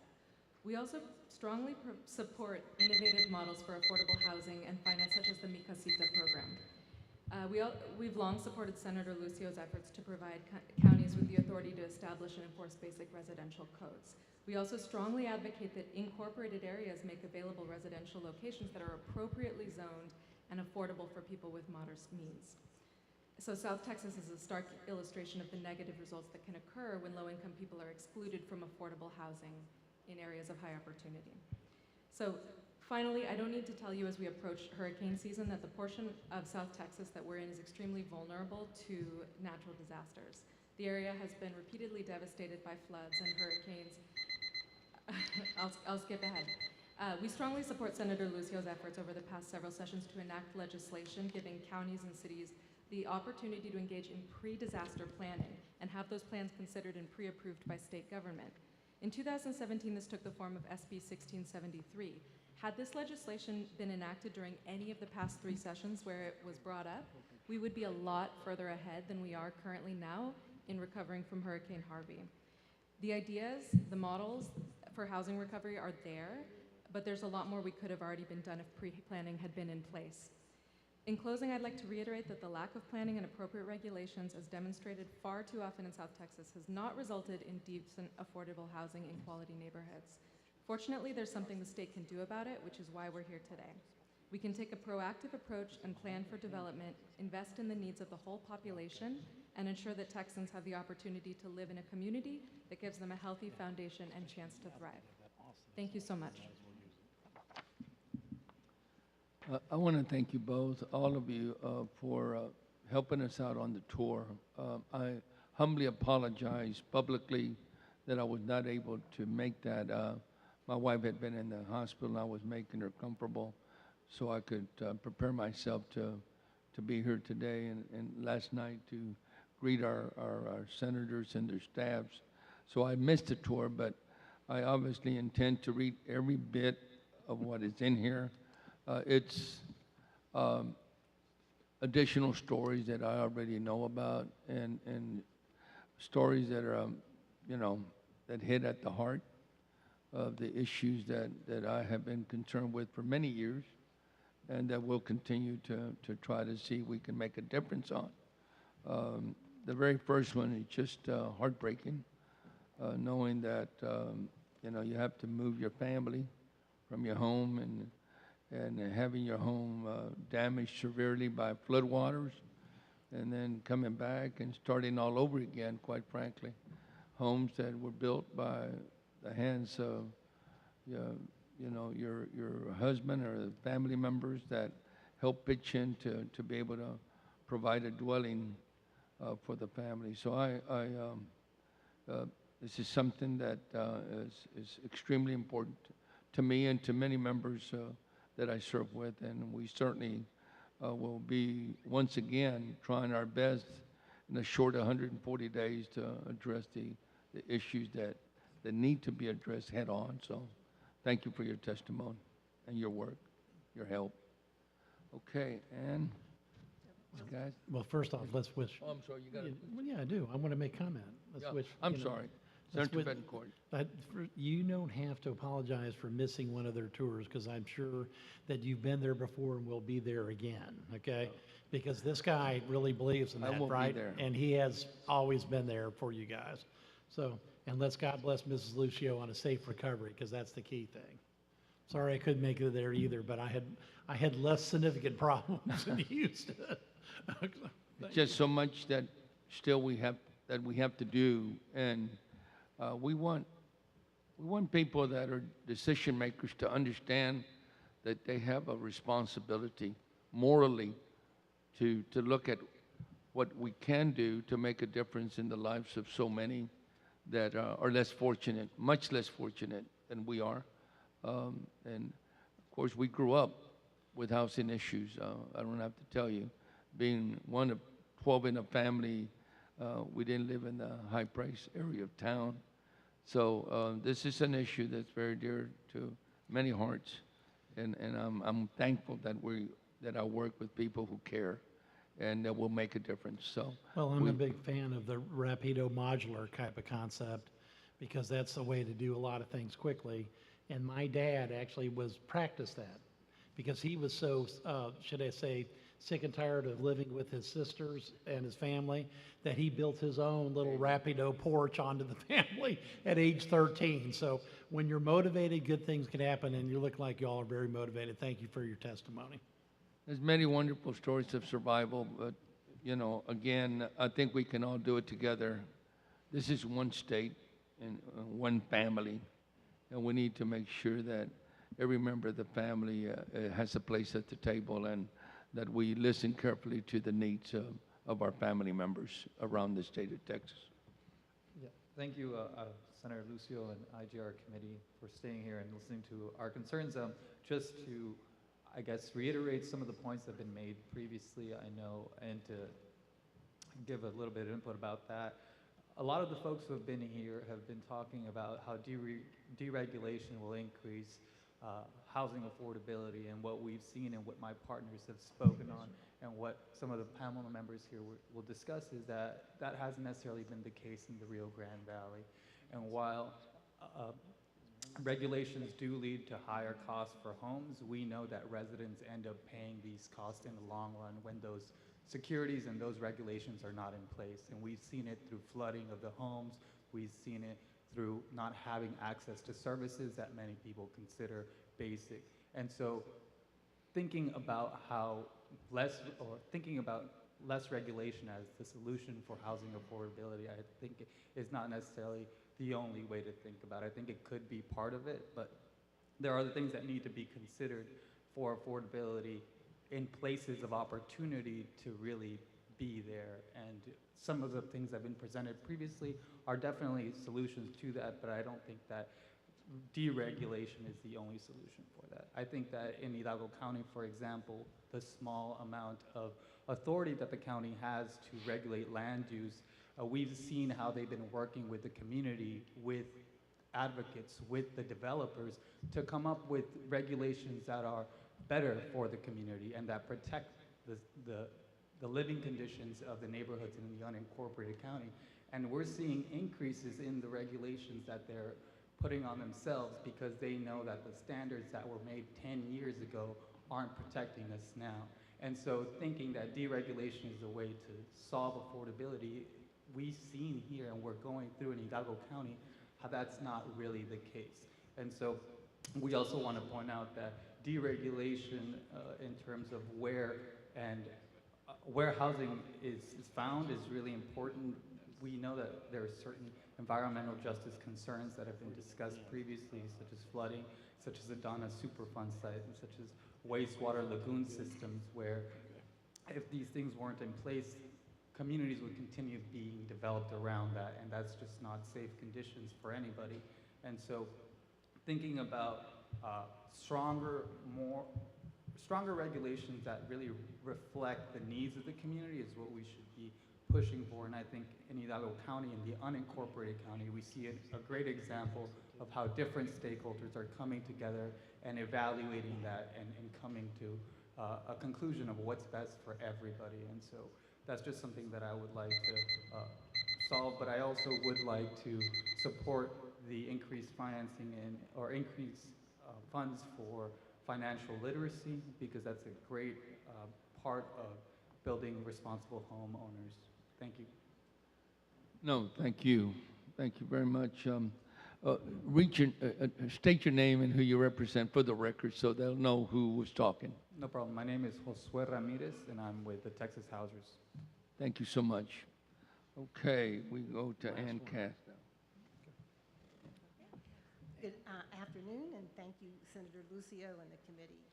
We also strongly support innovative models for affordable housing and finance, such as the Mi Casita program. We've long supported Senator Lucio's efforts to provide counties with the authority to establish and enforce basic residential codes. We also strongly advocate that incorporated areas make available residential locations that are appropriately zoned and affordable for people with modest means. So South Texas is a stark illustration of the negative results that can occur when low-income people are excluded from affordable housing in areas of high opportunity. So finally, I don't need to tell you as we approach hurricane season that the portion of South Texas that we're in is extremely vulnerable to natural disasters. The area has been repeatedly devastated by floods and hurricanes. I'll skip ahead. We strongly support Senator Lucio's efforts over the past several sessions to enact legislation giving counties and cities the opportunity to engage in pre-disaster planning and have those plans considered and pre-approved by state government. In 2017, this took the form of SB 1673. Had this legislation been enacted during any of the past 3 sessions where it was brought up, we would be a lot further ahead than we are currently now in recovering from Hurricane Harvey. The ideas, the models for housing recovery are there, but there's a lot more we could have already been done if pre-planning had been in place. In closing, I'd like to reiterate that the lack of planning and appropriate regulations, as demonstrated far too often in South Texas, has not resulted in decent, affordable housing in quality neighborhoods. Fortunately, there's something the state can do about it, which is why we're here today. We can take a proactive approach and plan for development, invest in the needs of the whole population, and ensure that Texans have the opportunity to live in a community that gives them a healthy foundation and chance to thrive. Thank you so much. I want to thank you both, all of you, for helping us out on the tour. I humbly apologize publicly that I was not able to make that. My wife had been in the hospital and I was making her comfortable so I could prepare myself to to be here today and last night to greet our senators and their staffs. So I missed the tour, but I obviously intend to read every bit of what is in here. It's additional stories that I already know about and stories that are, you know, that hit at the heart of the issues that I have been concerned with for many years and that we'll continue to try to see we can make a difference on. The very first one is just heartbreaking, knowing that, you know, you have to move your family from your home and having your home damaged severely by floodwaters and then coming back and starting all over again, quite frankly. Homes that were built by the hands of, you know, your husband or the family members that help pitch in to be able to provide a dwelling for the family. So this is something that is extremely important to me and to many members that I serve with, and we certainly will be once again trying our best in a short 140 days to address the issues that need to be addressed head on. So thank you for your testimony and your work, your help. Okay, and guys. Well, first off, let's wish. Oh, I'm sorry, you got it. Well, yeah, I do. I want to make comment. Let's Yeah, wish. I'm you know, sorry. let's Senator wish- Betancourt. You don't have to apologize for missing one of their tours because I'm sure that you've been there before and will be there again, okay? Because this guy really believes in I that, will be right? there. And he has always been there for you guys. So, and let's God bless Mrs. Lucio on a safe recovery because that's the key thing. Sorry I couldn't make it there either, but I had less significant problems in Houston. It's just so much that still we have to do, and we want people that are decision makers to understand that they have a responsibility morally to look at what we can do to make a difference in the lives of so many that are less fortunate, much less fortunate than we are. And of course, we grew up with housing issues. I don't have to tell you, being one of 12 in a family, we didn't live in the high price area of town. So this is an issue that's very dear to many hearts, and I'm thankful that I work with people who care and that will make a difference. So Well, I'm a big fan of the Rapido modular type of concept because that's the way to do a lot of things quickly. And my dad actually practiced that because he was so, should I say, sick and tired of living with his sisters and his family that he built his own little Rapido porch onto the family at age 13. So when you're motivated, good things can happen, and you look like you all are very motivated. Thank you for your testimony. there's many wonderful stories of survival, but you know, again, I think we can all do it together. This is one state and one family, and we need to make sure that every member of the family has a place at the table and that we listen carefully to the needs of our family members around the state of Texas. Yeah, thank you, Senator Lucio and IGR committee for staying here and listening to our concerns. Just to, I guess, reiterate some of the points that have been made previously, I know, and to give a little bit of input about that. A lot of the folks who have been here have been talking about how deregulation will increase housing affordability, and what we've seen and what my partners have spoken on and what some of the panel members here will discuss is that that hasn't necessarily been the case in the Rio Grande Valley. And while regulations do lead to higher costs for homes, we know that residents end up paying these costs in the long run when those securities and those regulations are not in place. And we've seen it through flooding of the homes. We've seen it through not having access to services that many people consider basic. And so thinking about less regulation as the solution for housing affordability, I think is not necessarily the only way to think about it. I think it could be part of it, but there are other things that need to be considered for affordability in places of opportunity to really be there. And some of the things that have been presented previously are definitely solutions to that, but I don't think that deregulation is the only solution for that. I think that in Hidalgo County, for example, the small amount of authority that the county has to regulate land use, we've seen how they've been working with the community, with advocates, with the developers, to come up with regulations that are better for the community and that protect the living conditions of the neighborhoods in the unincorporated county. And we're seeing increases in the regulations that they're putting on themselves because they know that the standards that were made 10 years ago aren't protecting us now. And so thinking that deregulation is a way to solve affordability, we've seen here and we're going through in Hidalgo County how that's not really the case. And so we also want to point out that deregulation in terms of where housing is found is really important. We know that there are certain environmental justice concerns that have been discussed previously, such as flooding, such as the Donna Superfund site, and such as wastewater lagoon systems, where if these things weren't in place, communities would continue being developed around that, and that's just not safe conditions for anybody. And so thinking about stronger regulations that really reflect the needs of the community is what we should be pushing for. And I think in Hidalgo County, in the unincorporated county, we see a great example of how different stakeholders are coming together and evaluating that and coming to a conclusion of what's best for everybody. And so that's just something that I would like to solve, but I also would like to support the increased financing or increased funds for financial literacy, because that's a great part of building responsible homeowners. Thank you. No, thank you. Thank you very much. State your name and who you represent for the record so they'll know who was talking. No problem. My name is Josue Ramirez, and I'm with the Texas Housers. Thank you so much. Okay, we go to Ann Castell. Good afternoon, and thank you, Senator Lucio and the committee.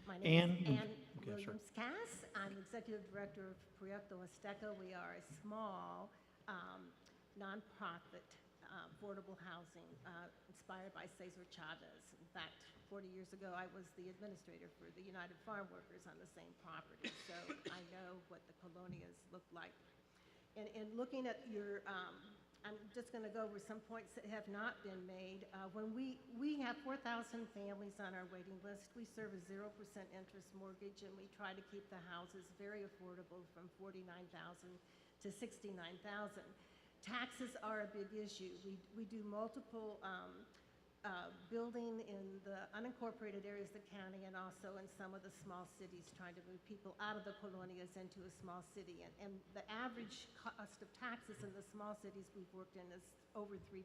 My name is Ann Williams-Cass. I'm Executive Director of Proyecto Azteca. We are a small nonprofit affordable housing inspired by Cesar Chavez. In fact, 40 years ago, I was the administrator for the United Farm Workers on the same property, so I know what the colonias look like. And looking at your I'm just going to go over some points that have not been made. When we have 4,000 families on our waiting list. We serve a 0% interest mortgage, and we try to keep the houses very affordable, from $49,000 to $69,000. Taxes are a big issue. We do multiple building in the unincorporated areas of the county and also in some of the small cities, trying to move people out of the colonias into a small city. And the average cost of taxes in the small cities we've worked in is over 3%.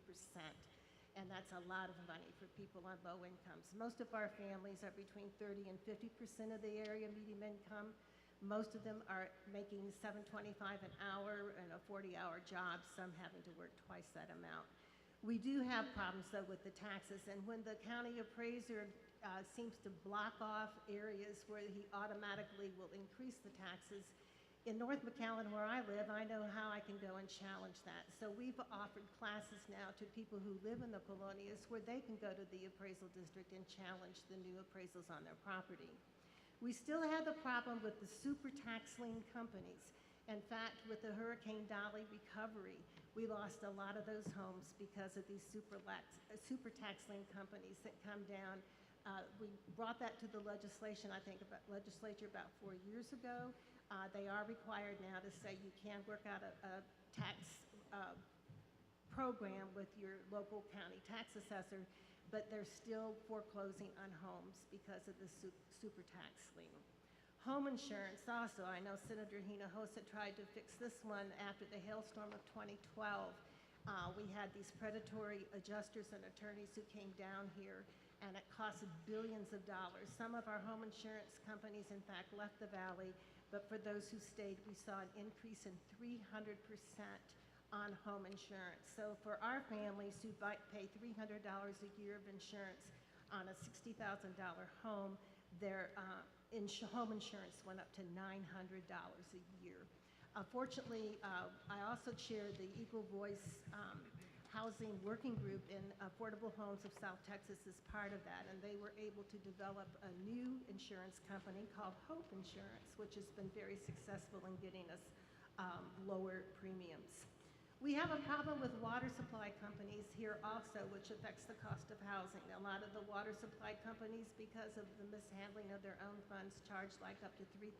And that's a lot of money for people on low incomes. Most of our families are between 30 and 50% of the area median income. Most of them are making $7.25 an hour and a 40-hour job, some having to work twice that amount. We do have problems, though, with the taxes, and when the county appraiser seems to block off areas where he automatically will increase the taxes, in North McAllen, where I live, I know how I can go and challenge that. So we've offered classes now to people who live in the colonias where they can go to the appraisal district and challenge the new appraisals on their property. We still have the problem with the super tax lien companies. In fact, with the Hurricane Dolly recovery, we lost a lot of those homes because of these super tax lien companies that come down. We brought that to the legislature about 4 years ago. They are required now to say you can work out a tax program with your local county tax assessor, but they're still foreclosing on homes because of the super tax lien. Home insurance also, I know Senator Hinojosa tried to fix this one after the hailstorm of 2012. We had these predatory adjusters and attorneys who came down here, and it cost billions of dollars. Some of our home insurance companies, in fact, left the valley, but for those who stayed, we saw an increase in 300% on home insurance. So for our families who might pay $300 a year of insurance on a $60,000 home, their home insurance went up to $900 a year. Fortunately, I also chair the Equal Voice housing working group in Affordable Homes of South Texas is part of that, and they were able to develop a new insurance company called Hope Insurance, which has been very successful in getting us lower premiums. We have a problem with water supply companies here also, which affects the cost of housing. A lot of the water supply companies, because of the mishandling of their own funds, charge like up to $3,000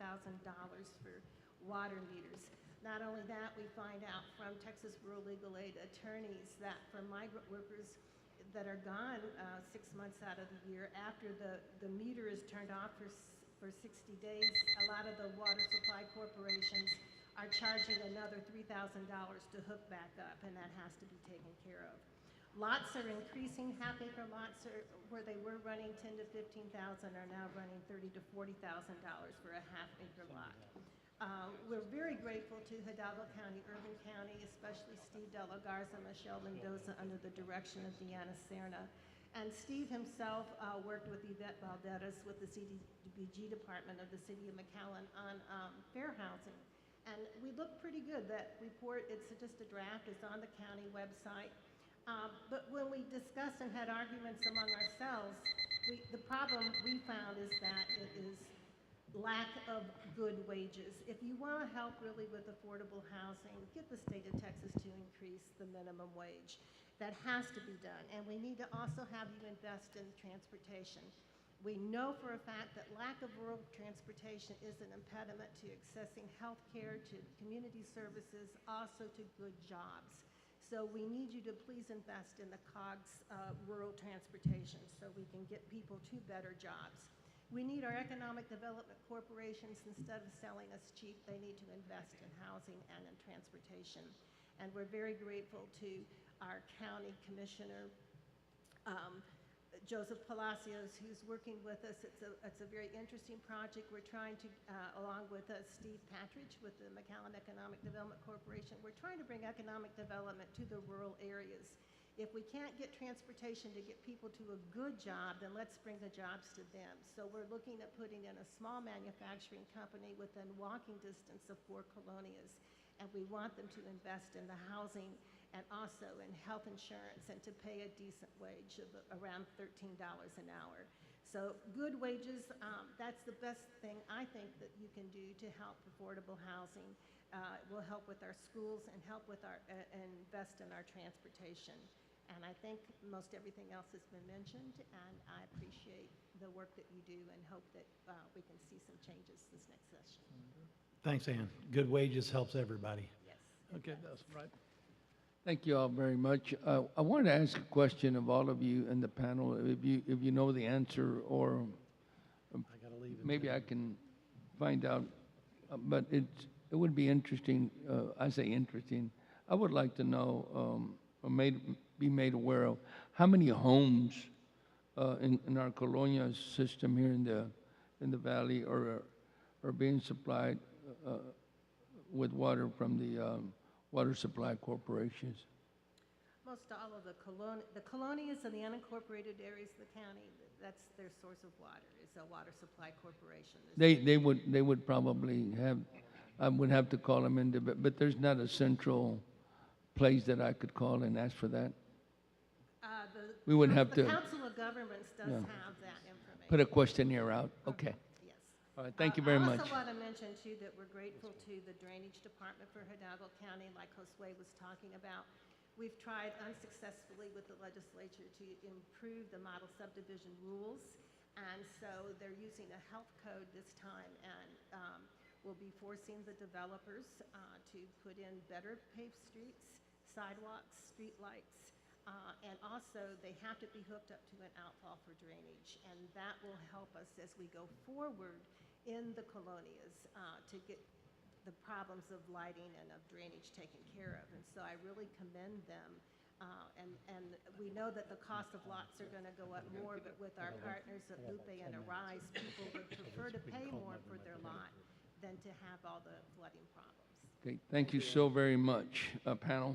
for water meters. Not only that, we find out from Texas Rural Legal Aid attorneys that for migrant workers that are gone 6 months out of the year, after the meter is turned off for 60 days, a lot of the water supply corporations are charging another $3,000 to hook back up, and that has to be taken care of. Lots are increasing. Half-acre lots where they were running $10,000 to $15,000 are now running $30,000 to $40,000 for a half-acre lot. We're very grateful to Hidalgo County, Urban County, especially Steve De La Garza, Michelle Mendoza, under the direction of Deanna Serna. And Steve himself worked with Yvette Valderas with the CDBG department of the city of McAllen on fair housing. And we look pretty good. That report, it's just a draft, it's on the county website. But when we discussed and had arguments among ourselves, the problem we found is that it is lack of good wages. If you want to help really with affordable housing, get the state of Texas to increase the minimum wage. That has to be done. And we need to also have you invest in transportation. We know for a fact that lack of rural transportation is an impediment to accessing health care, to community services, also to good jobs. So we need you to please invest in the COGS rural transportation so we can get people to better jobs. We need our economic development corporations, instead of selling us cheap, they need to invest in housing and in transportation. And we're very grateful to our county commissioner, Joseph Palacios, who's working with us. It's a very interesting project. We're trying to, along with Steve Patridge with the McAllen Economic Development Corporation, we're trying to bring economic development to the rural areas. If we can't get transportation to get people to a good job, then let's bring the jobs to them. So we're looking at putting in a small manufacturing company within walking distance of 4 colonias, and we want them to invest in the housing and also in health insurance and to pay a decent wage of around $13 an hour. So good wages, that's the best thing I think that you can do to help affordable housing. It will help with our schools and help with and invest in our transportation. And I think most everything else has been mentioned, and I appreciate the work that you do and hope that we can see some changes this next session. Thanks, Ann. Good wages helps everybody. Yes. Okay, that's right. Thank you all very much. I wanted to ask a question of all of you in the panel, if you know the answer, or maybe I can find out. But it would be interesting. I say interesting. I would like to know, or be made aware of, how many homes in our Colonia system here in the valley are being supplied with water from the water supply corporations. Most all of the colonias and the unincorporated areas of the county, that's their source of water, is a water supply corporation. They would probably have, I would have to call them in, but there's not a central place that I could call and ask for that. We would have to. The Council of Governments does have that information. Put a questionnaire out. Okay. Yes. All right. Thank you very much. I also want to mention, too, that we're grateful to the Drainage Department for Hidalgo County, like Josue was talking about. We've tried unsuccessfully with the legislature to improve the model subdivision rules, and so they're using a health code this time, and we'll be forcing the developers to put in better paved streets, sidewalks, street lights, and also they have to be hooked up to an outfall for drainage, and that will help us as we go forward in the colonias to get the problems of lighting and of drainage taken care of. And so I really commend them. And we know that the cost of lots are going to go up more, but with our partners at Lupe and Arise, people would prefer to pay more for their lot than to have all the flooding problems. Okay. Thank you so very much, panel.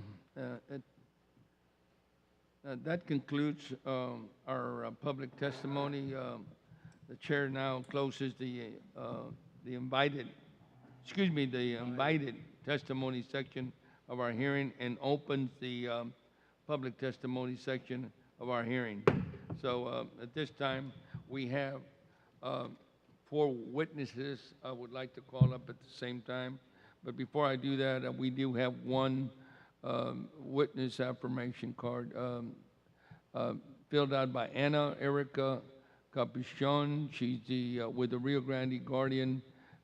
That concludes our public testimony. The chair now closes the invited testimony section of our hearing and opens the public testimony section of our hearing. So at this time, we have 4 witnesses I would like to call up at the same time. But before I do that, we do have one witness affirmation card filled out by Ana Erica Capuchon. She's the with the Rio Grande Guardian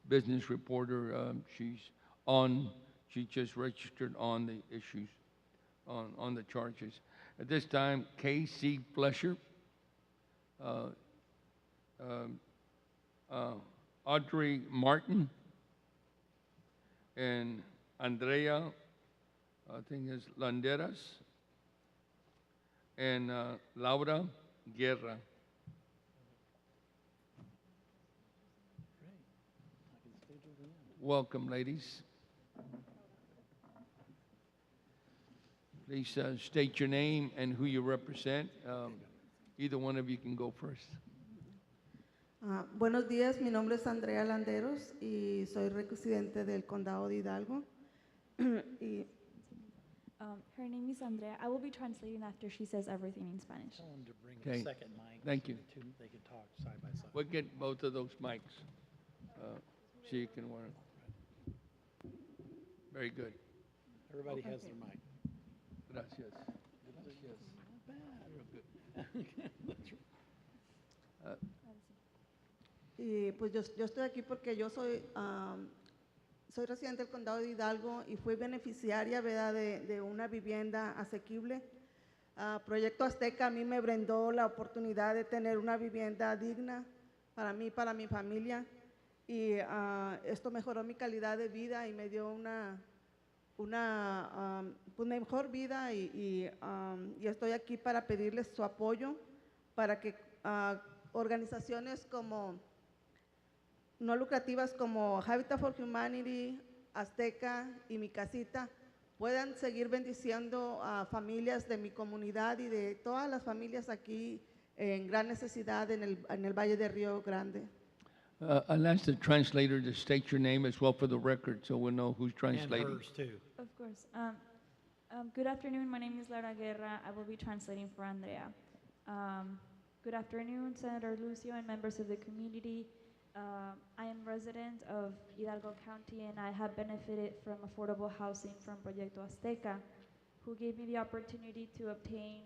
business reporter. She just registered on the issues, on the charges. At this time, K.C. Flesher, Audrey Martin, and Andrea, I think it's Landeras, and Laura Guerra. Welcome, ladies. Please state your name and who you represent. Either one of you can go first. Buenos días, mi nombre es Andrea Landeros y soy residente del Condado de Hidalgo. Y, her name is Andrea. I will be translating after she says everything in Spanish. Tell them to bring Okay. a second mic. Thank so you. they can talk side by side. We'll get both of those mics so you can learn. Very good. Everybody has their mic. Gracias. Gracias. Real good. y pues yo estoy aquí porque yo soy residente del Condado de Hidalgo y fui beneficiaria, ¿verdad?, de una vivienda asequible. Proyecto Azteca a mí me brindó la oportunidad de tener una vivienda digna para mí, para mi familia, y esto mejoró mi calidad de vida y me dio una pues mejor vida, y estoy aquí para pedirles su apoyo para que organizaciones como no lucrativas como Habitat for Humanity, Azteca y Mi Casita puedan seguir bendiciendo a familias de mi comunidad y de todas las familias aquí en gran necesidad en el Valle de Río Grande. I'll ask the translator to state your name as well for the record so we'll know who's translating. And hers too. Of course. Good afternoon. My name is Laura Guerra. I will be translating for Andrea. Good afternoon, Senator Lucio and members of the community. I am resident of Hidalgo County, and I have benefited from affordable housing from Proyecto Azteca, who gave me the opportunity to obtain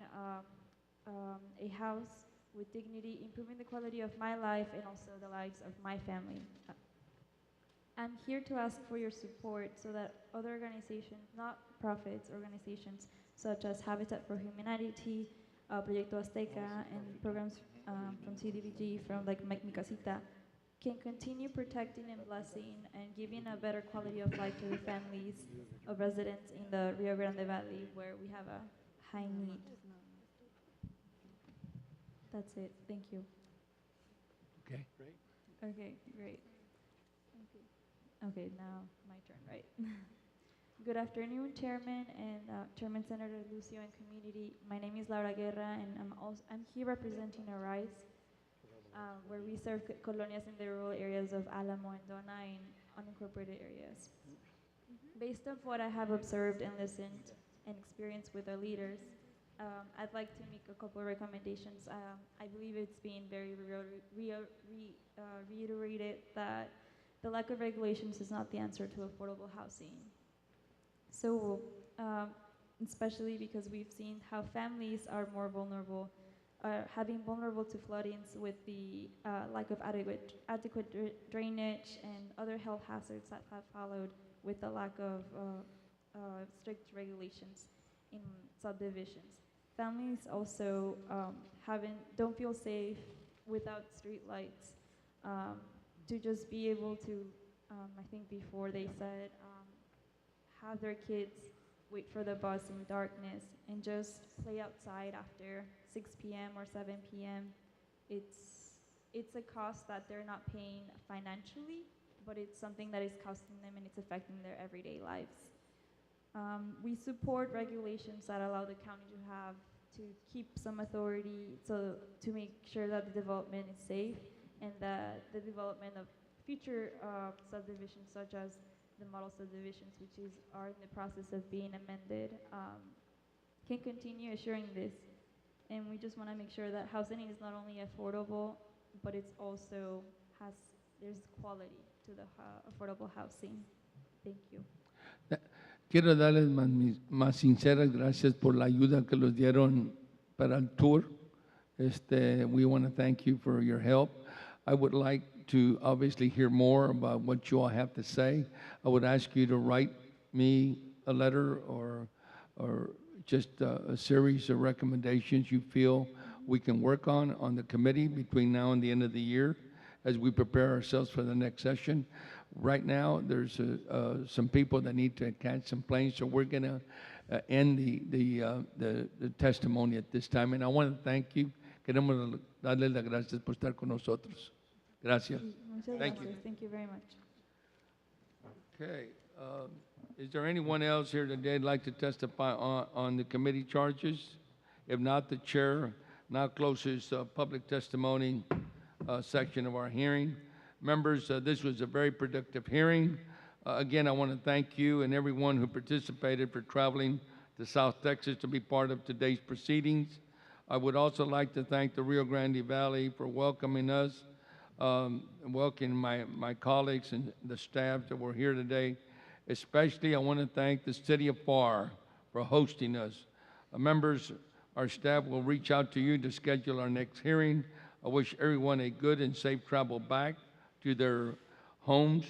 a house with dignity, improving the quality of my life and also the lives of my family. I'm here to ask for your support so that other organizations, not profits, organizations such as Habitat for Humanity, Proyecto Azteca, and programs from CDBG, from like Mi Casita, can continue protecting and blessing and giving a better quality of life to the families of residents in the Rio Grande Valley where we have a high need. That's it. Thank you. Okay. Great. Okay, great. Okay, now my turn, right? Good afternoon, Chairman and Chairman Senator Lucio and community. My name is Laura Guerra, and I'm here representing Arise, where we serve colonias in the rural areas of Alamo and Dona in unincorporated areas. Based on what I have observed and listened and experienced with our leaders, I'd like to make a couple of recommendations. I believe it's been very reiterated that the lack of regulations is not the answer to affordable housing. So, especially because we've seen how families are more vulnerable, having vulnerable to floodings with the lack of adequate drainage and other health hazards that have followed with the lack of strict regulations in subdivisions. Families also don't feel safe without street lights, to just be able to, I think before they said, have their kids wait for the bus in darkness and just play outside after 6 p.m. or 7 p.m. It's a cost that they're not paying financially, but it's something that is costing them and it's affecting their everyday lives. We support regulations that allow the county to keep some authority to make sure that the development is safe and that the development of future subdivisions such as the model subdivisions, which are in the process of being amended, can continue assuring this. And we just want to make sure that housing is not only affordable, but it's also there's quality to the affordable housing. Thank you. Quiero darles mis más sinceras gracias por la ayuda que los dieron para el tour. We want to thank you for your help. I would like to obviously hear more about what you all have to say. I would ask you to write me a letter or just a series of recommendations you feel we can work on the committee between now and the end of the year as we prepare ourselves for the next session. Right now, there's some people that need to catch some planes, so we're going to end the testimony at this time. And I want to thank you. Queremos darles las gracias por estar con nosotros. Gracias. Muchas Thank gracias. you. Thank you very much. Okay. Is there anyone else here today that'd like to testify on the committee charges? If not, the chair now closes public testimony section of our hearing. Members, this was a very productive hearing. Again, I want to thank you and everyone who participated for traveling to South Texas to be part of today's proceedings. I would also like to thank the Rio Grande Valley for welcoming us, welcoming my colleagues and the staff that were here today. Especially, I want to thank the city of Pharr for hosting us. Members, our staff will reach out to you to schedule our next hearing. I wish everyone a good and safe travel back to their homes.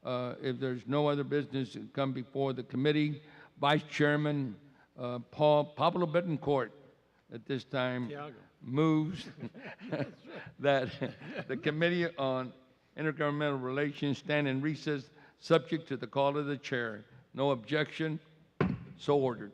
If there's no other business to come before the committee, Vice Chairman Pablo Betancourt at this time moves that the Committee on Intergovernmental Relations stand in recess subject to the call of the chair. No objection, so ordered.